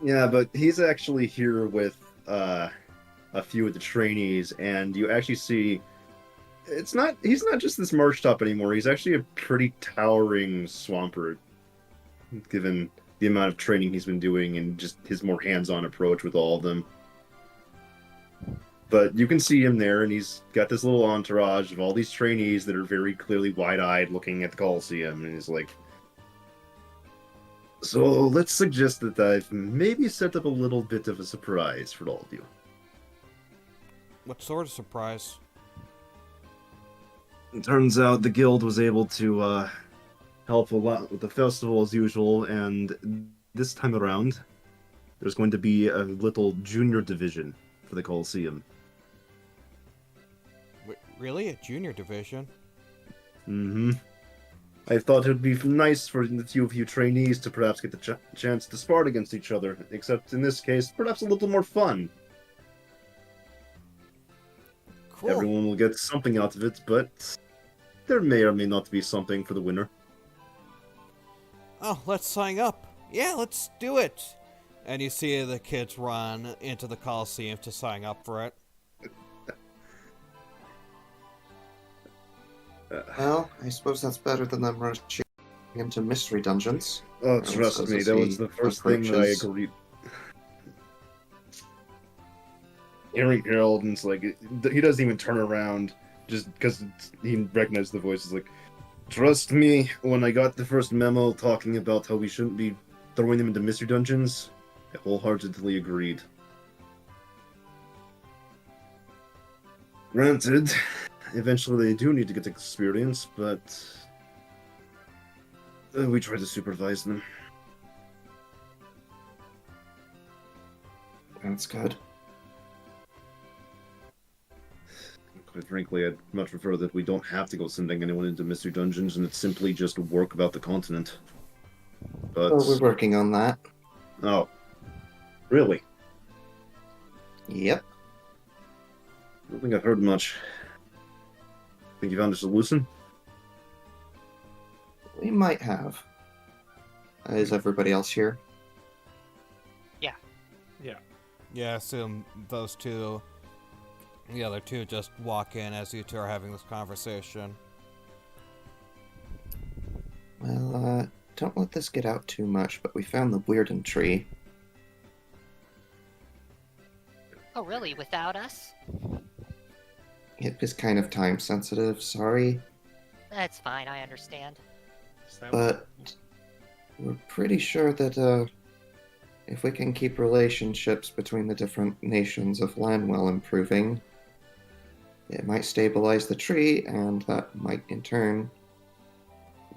Yeah, but he's actually here with a few of the trainees, and you actually see he's not just this marched up anymore. He's actually a pretty towering Swampert, given the amount of training he's been doing and just his more hands-on approach with all of them. But you can see him there, and he's got this little entourage of all these trainees that are very clearly wide-eyed looking at the Coliseum, and he's like, so let's suggest that I've maybe set up a little bit of a surprise for all of you.
What sort of surprise?
It turns out the guild was able to help a lot with the festival as usual, and this time around, there's going to be a little junior division for the Coliseum.
Really? A junior division?
Mm-hmm. I thought it would be nice for the few of you trainees to perhaps get the chance to spar against each other, except in this case, perhaps a little more fun.
Cool.
Everyone will get something out of it, but there may or may not be something for the winner.
Oh, let's sign up. Yeah, let's do it. And you see the kids run into the Coliseum to sign up for it.
Well, I suppose that's better than them rushing into mystery dungeons.
Oh, trust me, that was the first thing that I agreed. Hearing Harold, and it's like, he doesn't even turn around, just because he recognized the voice. Is like, trust me, when I got the first memo talking about how we shouldn't be throwing them into mystery dungeons, I wholeheartedly agreed. Granted, eventually they do need to get experience, but we try to supervise them.
That's good.
Quite frankly, I'd much prefer that we don't have to go sending anyone into mystery dungeons, and it's simply just work about the continent. But
Well, we're working on that.
oh, really?
Yep.
I don't think I've heard much. Think you found a solution?
We might have. Is everybody else here?
Yeah, I assume those two, the other two, just walk in as you two are having this conversation.
Well, don't let this get out too much, but we found the Weirden tree.
Oh, really? Without us?
It is kind of time sensitive, sorry.
That's fine, I understand.
But we're pretty sure that if we can keep relationships between the different nations of Lanwell improving, it might stabilize the tree, and that might in turn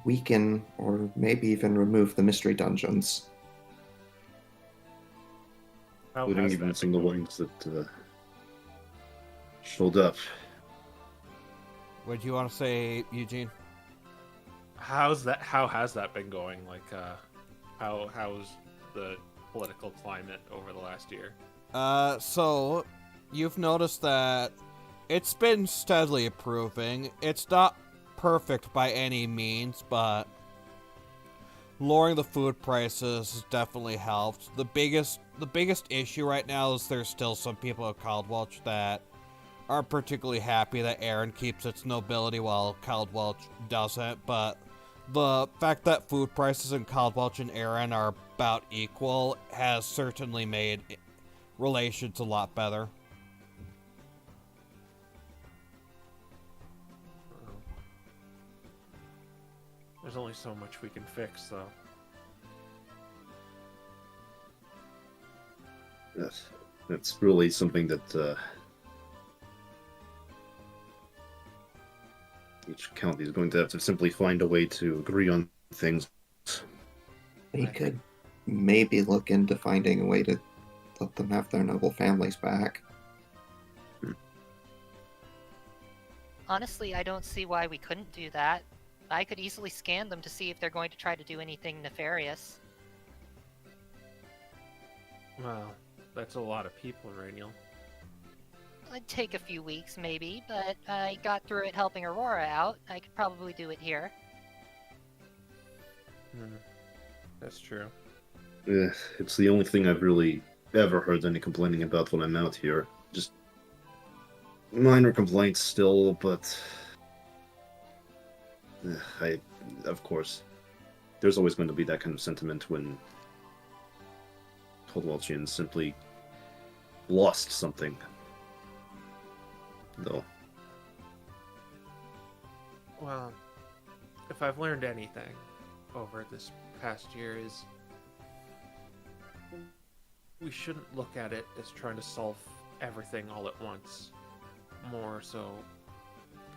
weaken or maybe even remove the mystery dungeons.
Including even single ones that showed up.
What do you want to say, Eugene?
How has that been going? Like, how's the political climate over the last year?
So you've noticed that it's been steadily improving. It's not perfect by any means, but lowering the food prices has definitely helped. The biggest issue right now is there's still some people at Caldwelch that aren't particularly happy that Aaron keeps its nobility while Caldwelch doesn't, but the fact that food prices in Caldwelch and Aaron are about equal has certainly made relations a lot better.
There's only so much we can fix, though.
Yes, that's really something that each county is going to have to simply find a way to agree on things.
We could maybe look into finding a way to let them have their noble families back.
Honestly, I don't see why we couldn't do that. I could easily scan them to see if they're going to try to do anything nefarious.
Well, that's a lot of people, Rainiel.
It'd take a few weeks, maybe, but I got through it helping Aurora out. I could probably do it here.
That's true.
It's the only thing I've really ever heard any complaining about when I'm out here. Just minor complaints still, but of course, there's always going to be that kind of sentiment when Coldwelchians simply lost something. Though.
Well, if I've learned anything over this past year is we shouldn't look at it as trying to solve everything all at once. More so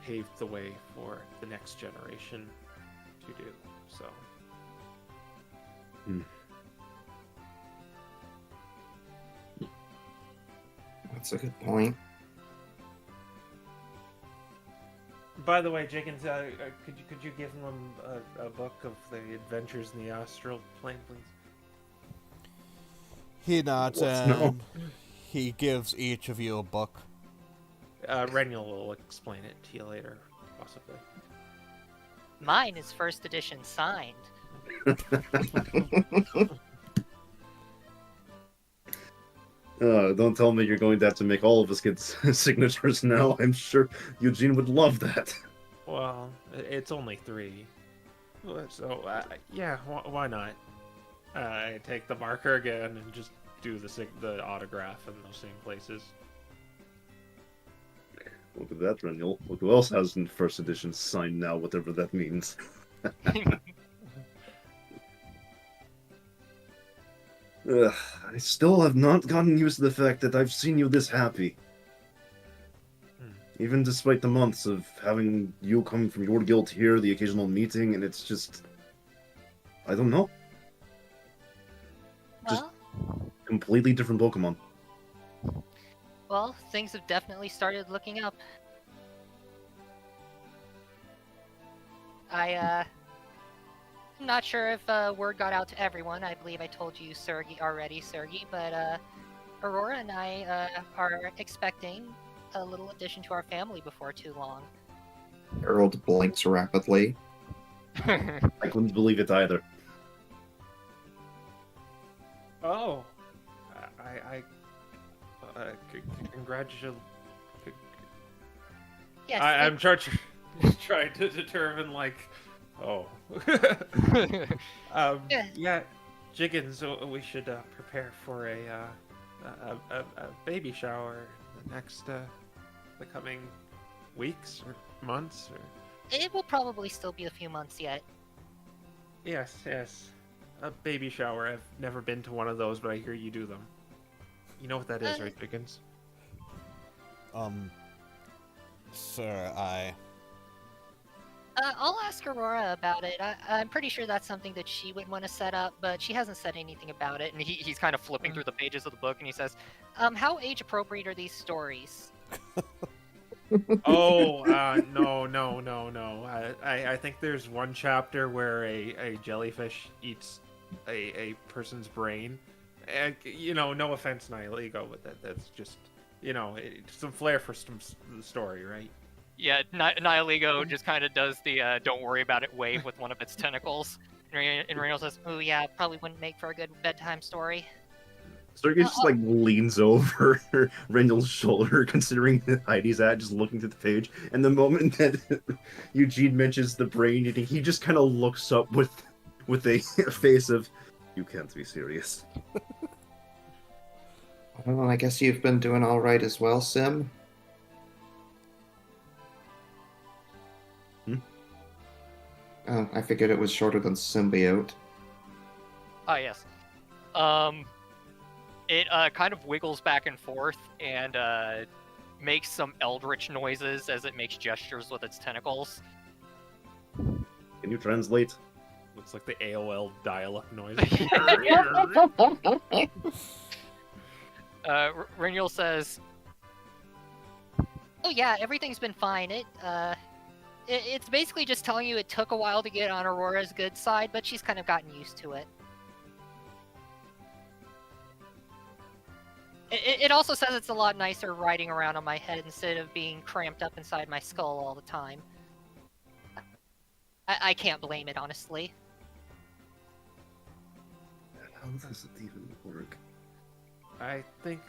pave the way for the next generation to do so.
That's a good point.
By the way, Jenkins, could you give him a book of the adventures in the astral plane, please?
He nods and
No.
he gives each of you a book.
Reniel will explain it to you later, possibly.
Mine is first edition signed.
Don't tell me you're going to have to make all of us get signatures now. I'm sure Eugene would love that.
Well, it's only 3. So, yeah, why not? I take the marker again and just do the autograph in those same places.
Look at that, Reniel. Look who else has in first edition signed now, whatever that means. I still have not gotten used to the fact that I've seen you this happy. Even despite the months of having you come from your guild here, the occasional meeting, and it's just... I don't know. Just completely different Pokemon.
Well, things have definitely started looking up. I'm not sure if word got out to everyone. I believe I told you Sergi, but Aurora and I are expecting a little addition to our family before too long.
Harold blinks rapidly.
I couldn't believe it either.
Oh, congratulations.
Yes,
I'm trying to determine, like, yeah, Jiggins, we should prepare for a baby shower in the next the coming weeks or months or
It will probably still be a few months yet.
Yes, yes. A baby shower. I've never been to one of those, but I hear you do them. You know what that is, right, Dickens?
Sir,
I'll ask Aurora about it. I'm pretty sure that's something that she would want to set up, but she hasn't said anything about it.
And he's kind of flipping through the pages of the book, and he says,
How age appropriate are these stories?
Oh, no. I think there's one chapter where a jellyfish eats a person's brain. And, no offense, Nihiligo, but that's just, some flair for some story, right?
yeah, Nihiligo just kind of does the don't worry about it wave with one of its tentacles. And Reno says,
Oh yeah, probably wouldn't make for a good bedtime story.
Sergey just like leans over Rendel's shoulder, considering the height he's at, just looking at the page. And the moment that Eugene mentions the brain eating, he just kind of looks up with a face of, "You can't be serious."
Well, I guess you've been doing all right as well, Sim. Oh, I figured it was shorter than symbiote.
oh, yes. It kind of wiggles back and forth and makes some eldritch noises as it makes gestures with its tentacles.
Can you translate?
Looks like the AOL dial-up noise.
Reniel says,
Oh yeah, everything's been fine. It's basically just telling you it took a while to get on Aurora's good side, but she's kind of gotten used to it. It also says it's a lot nicer riding around on my head instead of being cramped up inside my skull all the time. I can't blame it, honestly.
How does it even work?
I think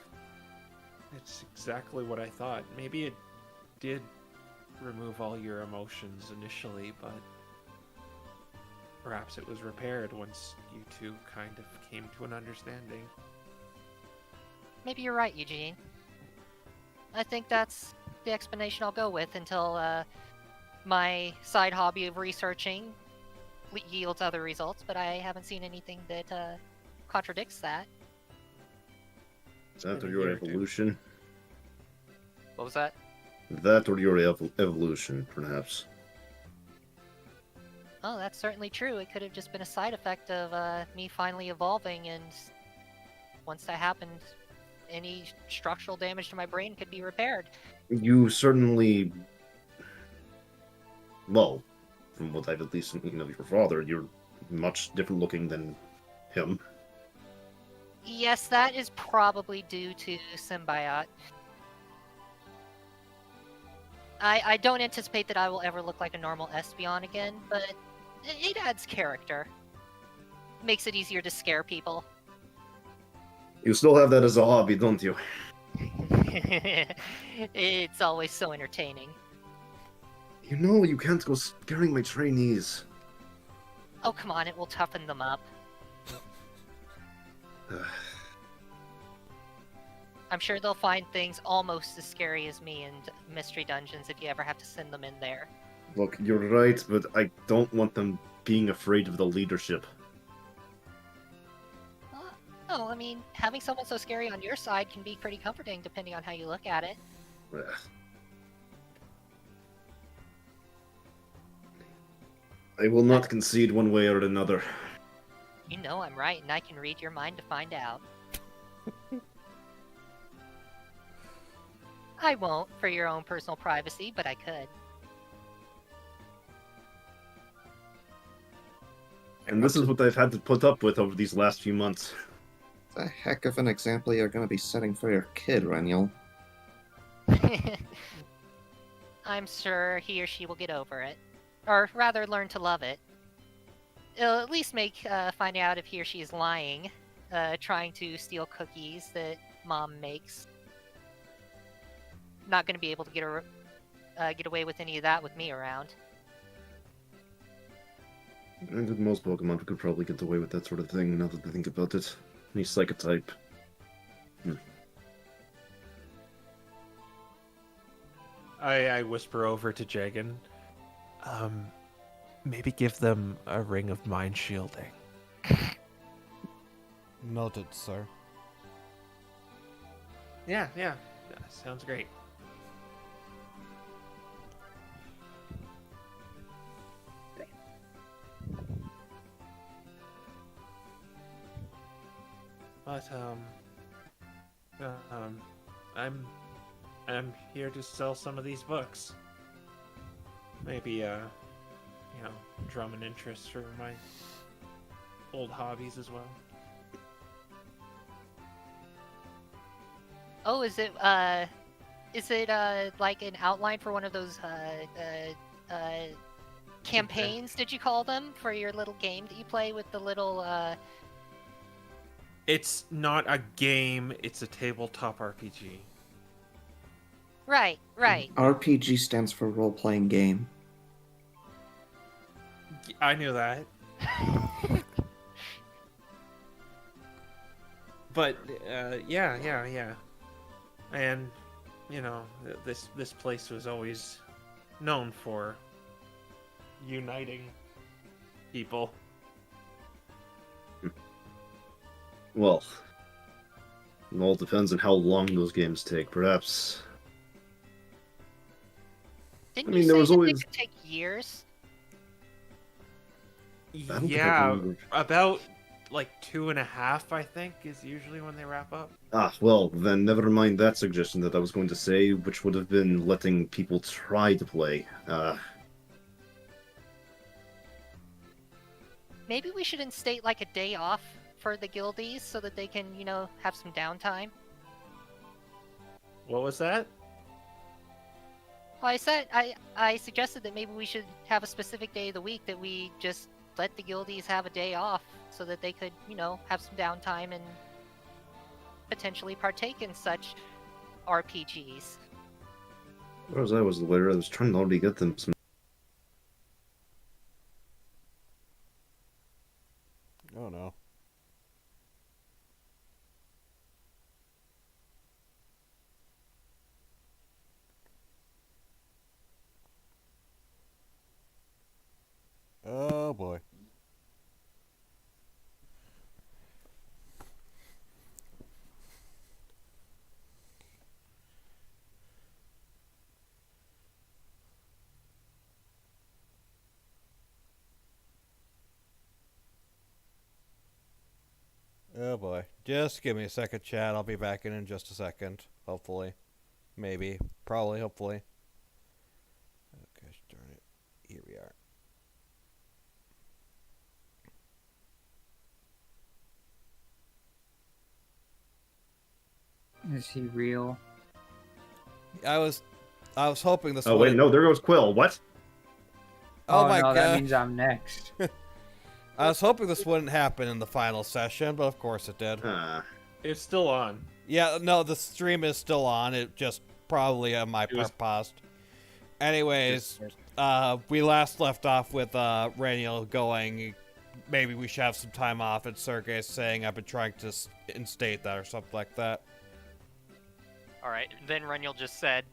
it's exactly what I thought. Maybe it did remove all your emotions initially, but perhaps it was repaired once you two kind of came to an understanding.
Maybe you're right, Eugene. I think that's the explanation I'll go with until my side hobby of researching yields other results, but I haven't seen anything that contradicts that.
Is that or your evolution?
what was that?
That or your evolution, perhaps.
Oh, that's certainly true. It could have just been a side effect of me finally evolving, and once that happened, any structural damage to my brain could be repaired.
You certainly... Well, from what I've at least seen of your father, you're much different looking than him.
Yes, that is probably due to Symbiote. I don't anticipate that I will ever look like a normal Espeon again, but it adds character. Makes it easier to scare people.
You still have that as a hobby, don't you?
It's always so entertaining.
You know you can't go scaring my trainees.
Oh, come on, it will toughen them up. I'm sure they'll find things almost as scary as me in Mystery Dungeons if you ever have to send them in there.
Look, you're right, but I don't want them being afraid of the leadership.
Oh, I mean, having someone so scary on your side can be pretty comforting depending on how you look at it.
I will not concede one way or another.
You know I'm right, and I can read your mind to find out. I won't, for your own personal privacy, but I could.
And this is what I've had to put up with over these last few months.
It's a heck of an example you're going to be setting for your kid, Reniel.
I'm sure he or she will get over it. Or rather, learn to love it. It'll at least find out if he or she is lying, trying to steal cookies that Mom makes. Not going to be able to get away with any of that with me around.
And with most Pokemon, could probably get away with that sort of thing, now that I think about it. He's Psychotype.
I whisper over to Jagan. Maybe give them a ring of mind shielding.
Noted, sir.
Yeah, sounds great. But I'm here to sell some of these books. Maybe drum an interest for my old hobbies as well.
Oh, is it like an outline for one of those campaigns? Did you call them for your little game that you play with the little?
It's not a game; it's a tabletop RPG.
Right.
RPG stands for role-playing game.
I knew that. But yeah. And this place was always known for uniting people.
Well, it all depends on how long those games take. Perhaps.
Didn't
I mean,
you
there
say
was
that
always-
they could take years?
don't think I can
Yeah,
remember.
about like 2.5, I think, is usually when they wrap up.
Well, then never mind that suggestion that I was going to say, which would have been letting people try to play.
Maybe we should instate like a day off for the guildies so that they can, have some downtime.
What was that?
Well, I suggested that maybe we should have a specific day of the week that we just let the guildies have a day off so that they could, have some downtime and potentially partake in such RPGs.
As far as I was aware, I was trying to already get them some.
Oh no. Oh boy. Oh boy. Just give me a second, chat. I'll be back in just a second. Hopefully. Maybe. Probably. Hopefully. Oh, gosh darn it. Here we are.
Is he real?
I was hoping this
Oh,
would.
wait, no, there goes Quill. What?
Oh my
no,
god.
that means I'm next.
I was hoping this wouldn't happen in the final session, but of course it did.
It's still on.
Yeah, no, the stream is still on. It just probably my
It was-
part paused. Anyways, we last left off with Raniel going, maybe we should have some time off, and Sergey saying I've been trying to instate that or something like that.
All right. Then Renyel just said,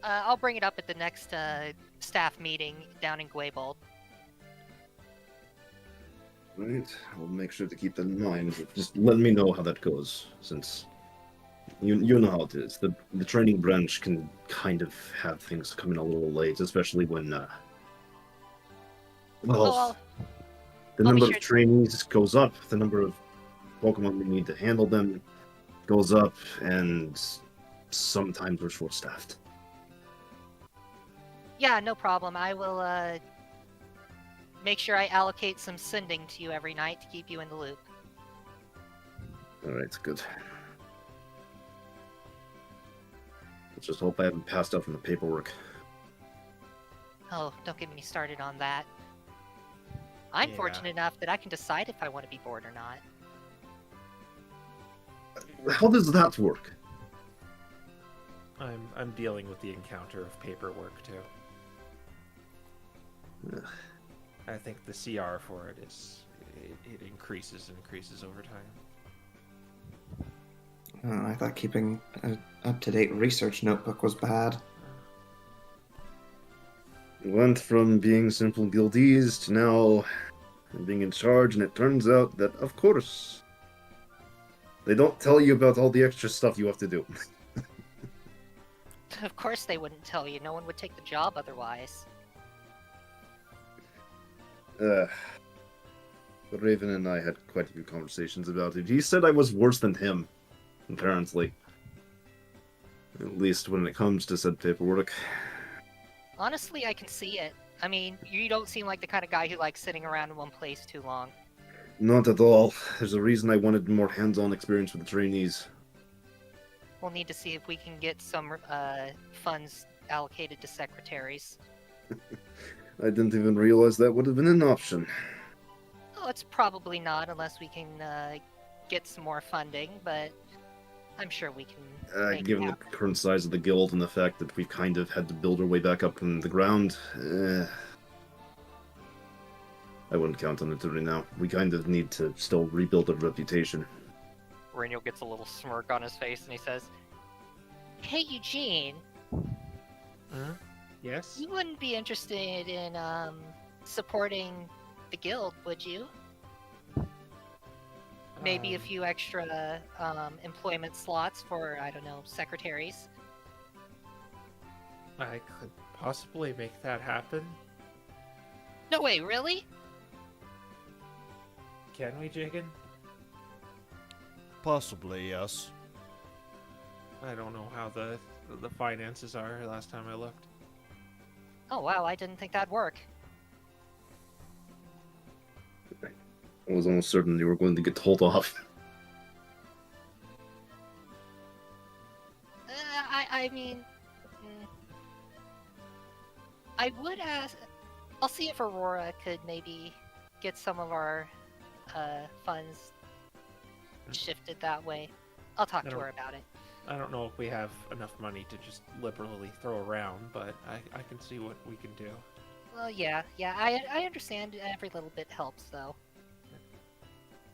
I'll bring it up at the next staff meeting down in Gwaybold.
Right, I'll make sure to keep that in mind. Just let me know how that goes, since you know how it is. The training branch can kind of have things come in a little late, especially when
Well,
the
I'll be
number
sure
of trainees goes up, the number of Pokemon we need to handle them goes up, and sometimes we're short-staffed.
yeah, no problem. I will make sure I allocate some sending to you every night to keep you in the loop.
Alright, good. Let's just hope I haven't passed out from the paperwork.
Oh, don't get me started on that. I'm
Yeah.
fortunate enough that I can decide if I want to be bored or not.
How does that work?
I'm dealing with the encounter of paperwork too.
Ugh.
I think the CR for it is it increases and increases over time.
I thought keeping an up-to-date research notebook was bad.
Went from being simple guildees to now being in charge, and it turns out that, of course, they don't tell you about all the extra stuff you have to do.
Of course they wouldn't tell you. No one would take the job otherwise.
Raven and I had quite a few conversations about it. He said I was worse than him, apparently. At least when it comes to said paperwork.
Honestly, I can see it. I mean, you don't seem like the kind of guy who likes sitting around in one place too long.
Not at all. There's a reason I wanted more hands-on experience with the trainees.
We'll need to see if we can get some funds allocated to secretaries.
I didn't even realize that would have been an option.
Oh, it's probably not unless we can get some more funding, but I'm sure we can make
Given
it
the
happen.
current size of the guild and the fact that we've kind of had to build our way back up from the ground, I wouldn't count on it right now. We kind of need to still rebuild our reputation.
Reniel gets a little smirk on his face and he says,
Hey, Eugene,
Yes?
you wouldn't be interested in supporting the guild, would you? Maybe a few extra employment slots for, I don't know, secretaries.
I could possibly make that happen.
No way, really?
Can we, Jigen?
Possibly, yes.
I don't know how the finances are last time I looked.
Oh wow, I didn't think that'd work.
I was almost certain you were going to get told off.
I mean, I would ask. I'll see if Aurora could maybe get some of our funds shifted that way. I'll talk to her about it.
I don't know if we have enough money to just liberally throw around, but I can see what we can do.
Well, yeah, I understand. Every little bit helps, though.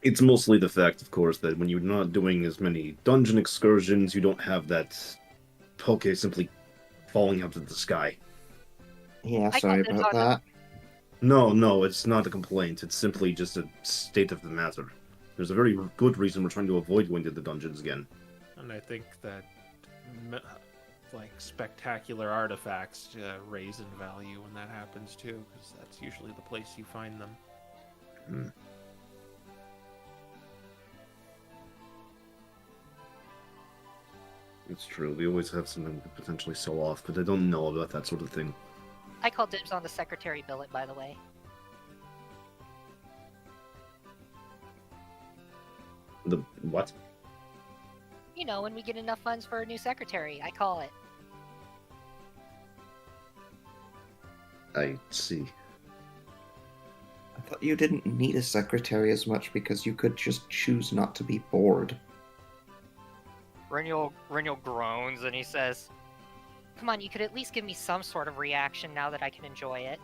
It's mostly the fact, of course, that when you're not doing as many dungeon excursions, you don't have that poke simply falling out of the sky.
Yeah,
I
sorry
got this
about
on-
that.
No, it's not a complaint. It's simply just a state of the matter. There's a very good reason we're trying to avoid going to the dungeons again.
And I think that spectacular artifacts raise in value when that happens too, because that's usually the place you find them.
It's true. We always have something to potentially sell off, but I don't know about that sort of thing.
I call dibs on the secretary billet, by the way.
The what?
You know, when we get enough funds for a new secretary, I call it.
I see.
I thought you didn't need a secretary as much because you could just choose not to be bored.
Reniel groans and he says,
Come on, you could at least give me some sort of reaction now that I can enjoy it.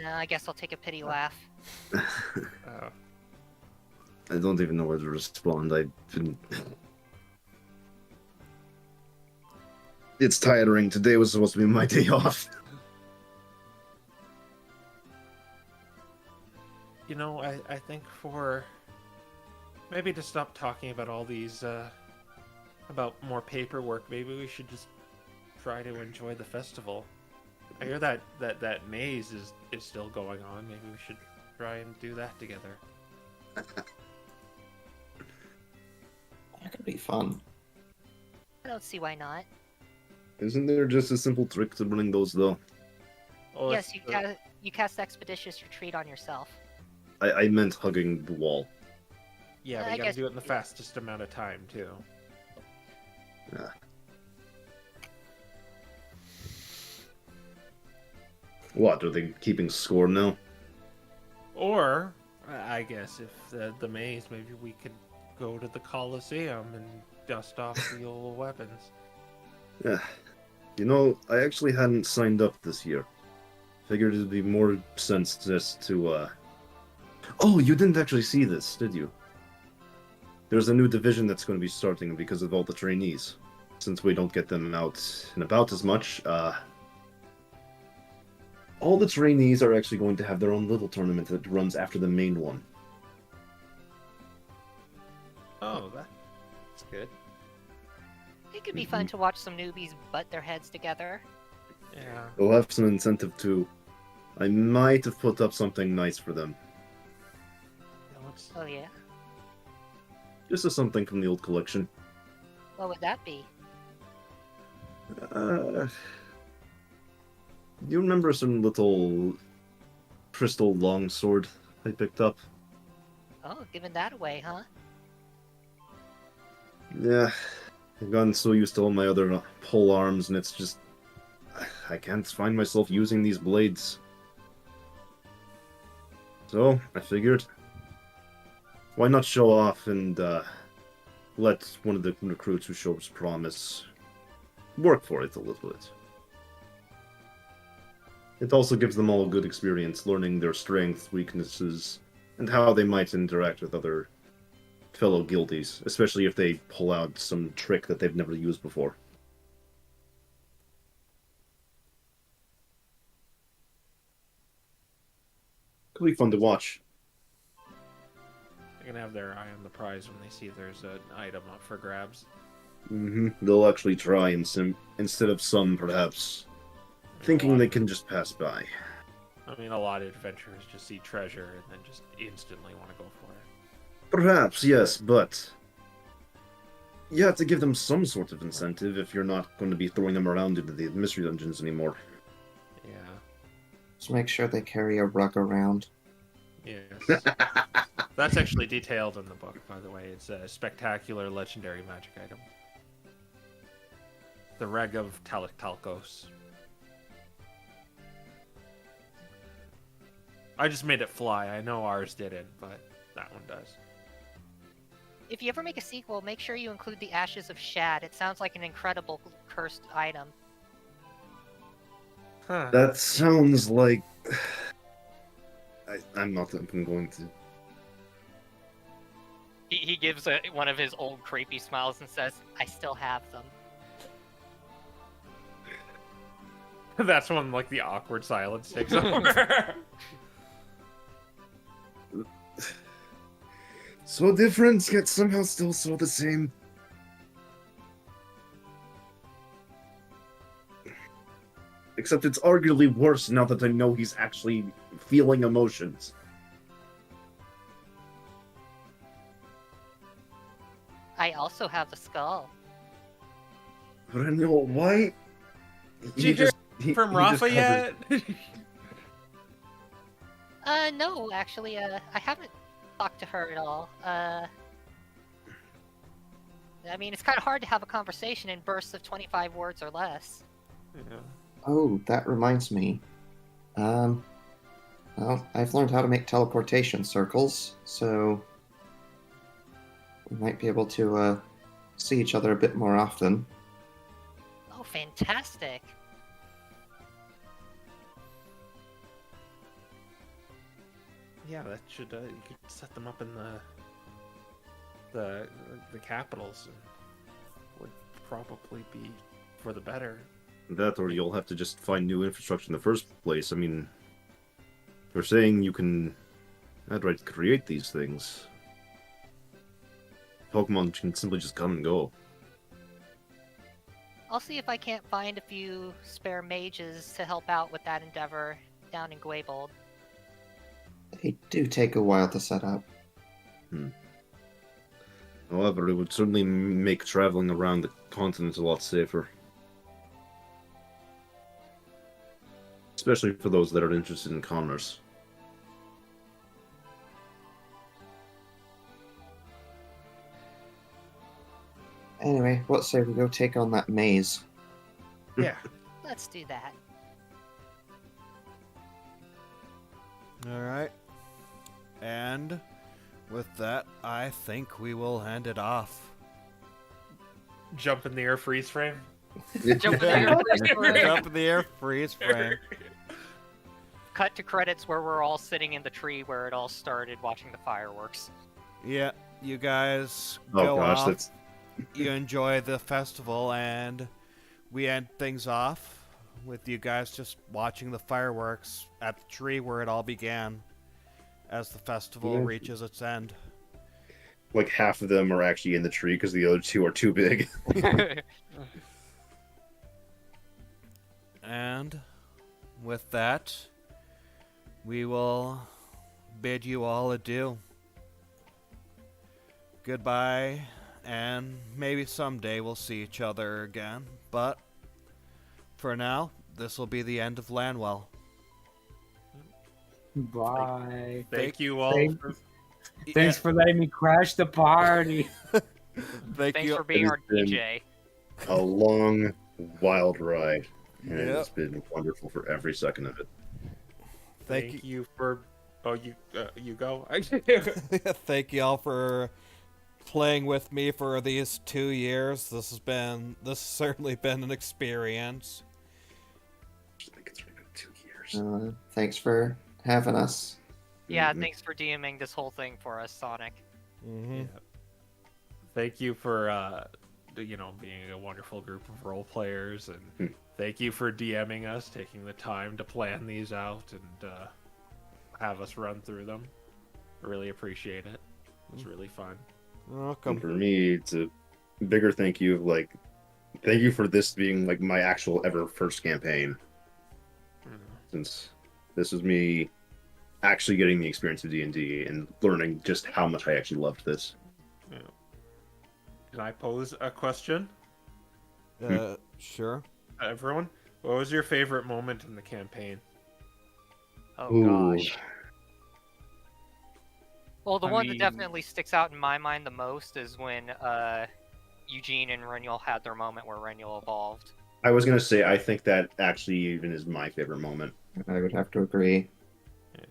I guess I'll take a pity laugh.
Oh.
I don't even know where to respond. I've been... It's tiring. Today was supposed to be my day off.
You know, I think for maybe to stop talking about all these about more paperwork, maybe we should just try to enjoy the festival. I hear that maze is still going on. Maybe we should try and do that together.
That could be fun.
I don't see why not.
Isn't there just a simple trick to running those, though?
Oh,
Yes, you cast Expeditious Retreat on yourself.
I meant hugging the wall.
Yeah, but
I
you gotta
guess-
do it in the fastest amount of time, too.
Yeah. What, are they keeping score now?
Or, I guess, if the maze, maybe we could go to the Coliseum and dust off the old weapons.
Yeah. You know, I actually hadn't signed up this year. Figured it'd be more sense just to, Oh, you didn't actually see this, did you? there's a new division that's going to be starting because of all the trainees. Since we don't get them out and about as much, all the trainees are actually going to have their own little tournament that runs after the main one.
Oh, that's good.
It could be fun to watch some newbies butt their heads together.
Yeah.
We'll have some incentive too. I might have put up something nice for them.
Oh yeah?
Just as something from the old collection.
What would that be?
You remember some little crystal longsword I picked up?
Oh, giving that away, huh?
Yeah, I've gotten so used to all my other pole arms, and it's just... I can't find myself using these blades. So, I figured, why not show off and let one of the recruits who shows promise work for it a little bit. It also gives them all a good experience learning their strengths, weaknesses, and how they might interact with other fellow guildies, especially if they pull out some trick that they've never used before. Could be fun to watch.
They're gonna have their eye on the prize when they see there's an item up for grabs.
They'll actually try instead of some, perhaps, thinking they can just pass by.
I mean, a lot of adventurers just see treasure and then just instantly want to go for it.
Perhaps, yes, but you have to give them some sort of incentive if you're not going to be throwing them around into the mystery dungeons anymore.
Yeah.
Just make sure they carry a rug around.
Yes. That's actually detailed in the book, by the way. It's a spectacular legendary magic item. The Reg of Talcos. I just made it fly. I know ours didn't, but that one does.
If you ever make a sequel, make sure you include the Ashes of Shad. It sounds like an incredible cursed item.
Huh.
That sounds like... I'm not even going to...
He gives one of his old creepy smiles and says, "I still have them."
That's when, like, the awkward silence takes over.
So different, yet somehow still so the same. Except it's arguably worse now that I know he's actually feeling emotions.
I also have the skull.
But I know why.
Did you hear from Rafa yet?
No, actually, I haven't talked to her at all. I mean, it's kind of hard to have a conversation in bursts of 25 words or less.
Yeah.
Oh, that reminds me. Well, I've learned how to make teleportation circles, so we might be able to see each other a bit more often.
Oh, fantastic.
Yeah, that should you could set them up in the capitals, and would probably be for the better.
That, or you'll have to just find new infrastructure in the first place. I mean, you're saying you can outright create these things. Pokemon can simply just come and go.
I'll see if I can't find a few spare mages to help out with that endeavor down in Gwaybold.
They do take a while to set up.
However, it would certainly make traveling around the continent a lot safer. Especially for those that are interested in commerce.
Anyway, what say we go take on that maze?
Yeah.
Let's do that.
Alright. And with that, I think we will hand it off.
Jump in the air, freeze frame.
Jump in the air, freeze frame.
Jump in the air, freeze frame.
Cut to credits where we're all sitting in the tree where it all started watching the fireworks.
Yeah. you guys
Oh
go
gosh,
off.
that's
You enjoy the festival, and we end things off with you guys just watching the fireworks at the tree where it all began as the festival
Yeah.
reaches its end.
like half of them are actually in the tree because the other two are too big.
And with that, we will bid you all adieu. Goodbye, and maybe someday we'll see each other again. But for now, this will be the end of Lanwell.
Bye.
Thank you all.
Thank-
For,
Thanks for letting me crash the party.
Thank
Thanks
you.
for being our
It's been-
DJ.
A long, wild ride, and
Yep.
it's been wonderful for every second of it.
Thank
you for. Oh, you go.
Thank you all for playing with me for these 2 years. This has certainly been an experience.
I think it's been 2 years.
Thanks for having us.
Yeah,
Mhm.
thanks for DMing this whole thing for us, Sonic.
Mm-hmm.
Yeah. Thank you for being a wonderful group of role players, and thank you for DMing us, taking the time to plan these out and have us run through them. I really appreciate it. It was really fun.
And
Welcome.
for me, it's a bigger thank you. Thank you for this being like my actual ever first campaign, since this was me actually getting the experience of D&D and learning just how much I actually loved this.
Yeah. Can I pose a question?
Sure.
Everyone, what was your favorite moment in the campaign?
Oh
Ooh.
gosh. Well, the
I
one
mean-
that definitely sticks out in my mind the most is when Eugene and Renewal had their moment where Renewal evolved.
I was gonna say I think that actually even is my favorite moment.
I would have to agree.
Yeah.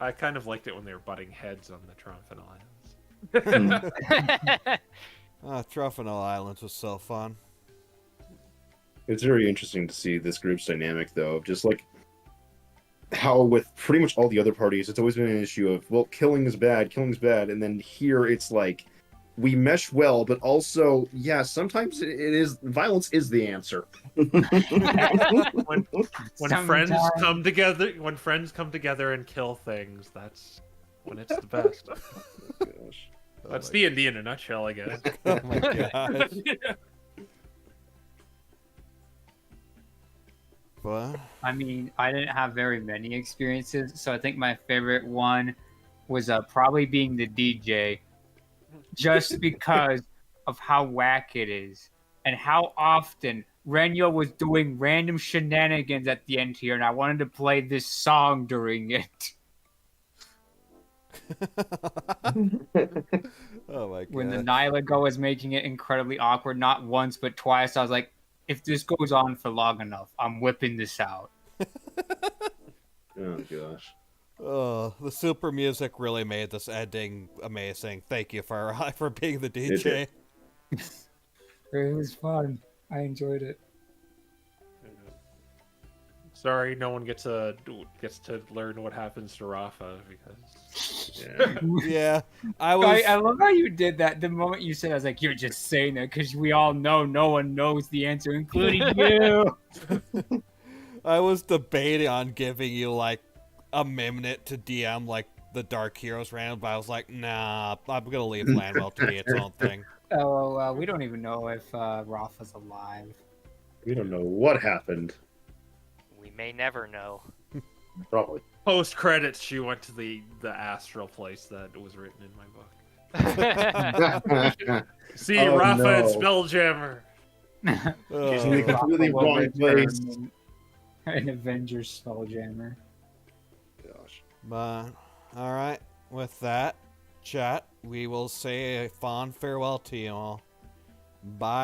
I kind of liked it when they were butting heads on the Triumphant Alliance.
Truffenol Islands was so fun.
It's very interesting to see this group's dynamic, though, of just like how with pretty much all the other parties, it's always been an issue of, well, killing is bad, and then here it's like we mesh well, but also, yeah, sometimes it is violence is the answer.
when friends
Sometimes.
come together and kill things, that's when it's the best.
Gosh.
That's D&D in a nutshell, I guess.
Oh my gosh. What?
I mean, I didn't have very many experiences, so I think my favorite one was probably being the DJ, just because of how whack it is and how often Renyo was doing random shenanigans at the end here, and I wanted to play this song during it.
Oh my god.
When the Nylago was making it incredibly awkward, not once but twice, I was like, if this goes on for long enough, I'm whipping this out.
Oh gosh.
Oh, the super music really made this ending amazing. Thank you for being the DJ.
It was fun. I enjoyed it.
Sorry, no one gets to learn what happens to Rafa because
Yeah.
Yeah, I was.
I love how you did that. The moment you said, I was like, you're just saying that because we all know no one knows the answer, including you.
I was debating on giving you like a minute to DM like the Dark Heroes random, but I was like, nah, I'm gonna leave Lanwell to be its own thing.
Oh, well, we don't even know if Rafa's alive.
We don't know what happened.
We may never know.
Probably.
post credits she went to the astral place that was written in my book. See
Oh,
Rafa
no.
and Spelljammer.
She's in the
Oh,
completely
Rafa will
wrong place.
return An Avengers Spelljammer.
Gosh.
but all right, with that, chat, we will say a fond farewell to you all. Bye.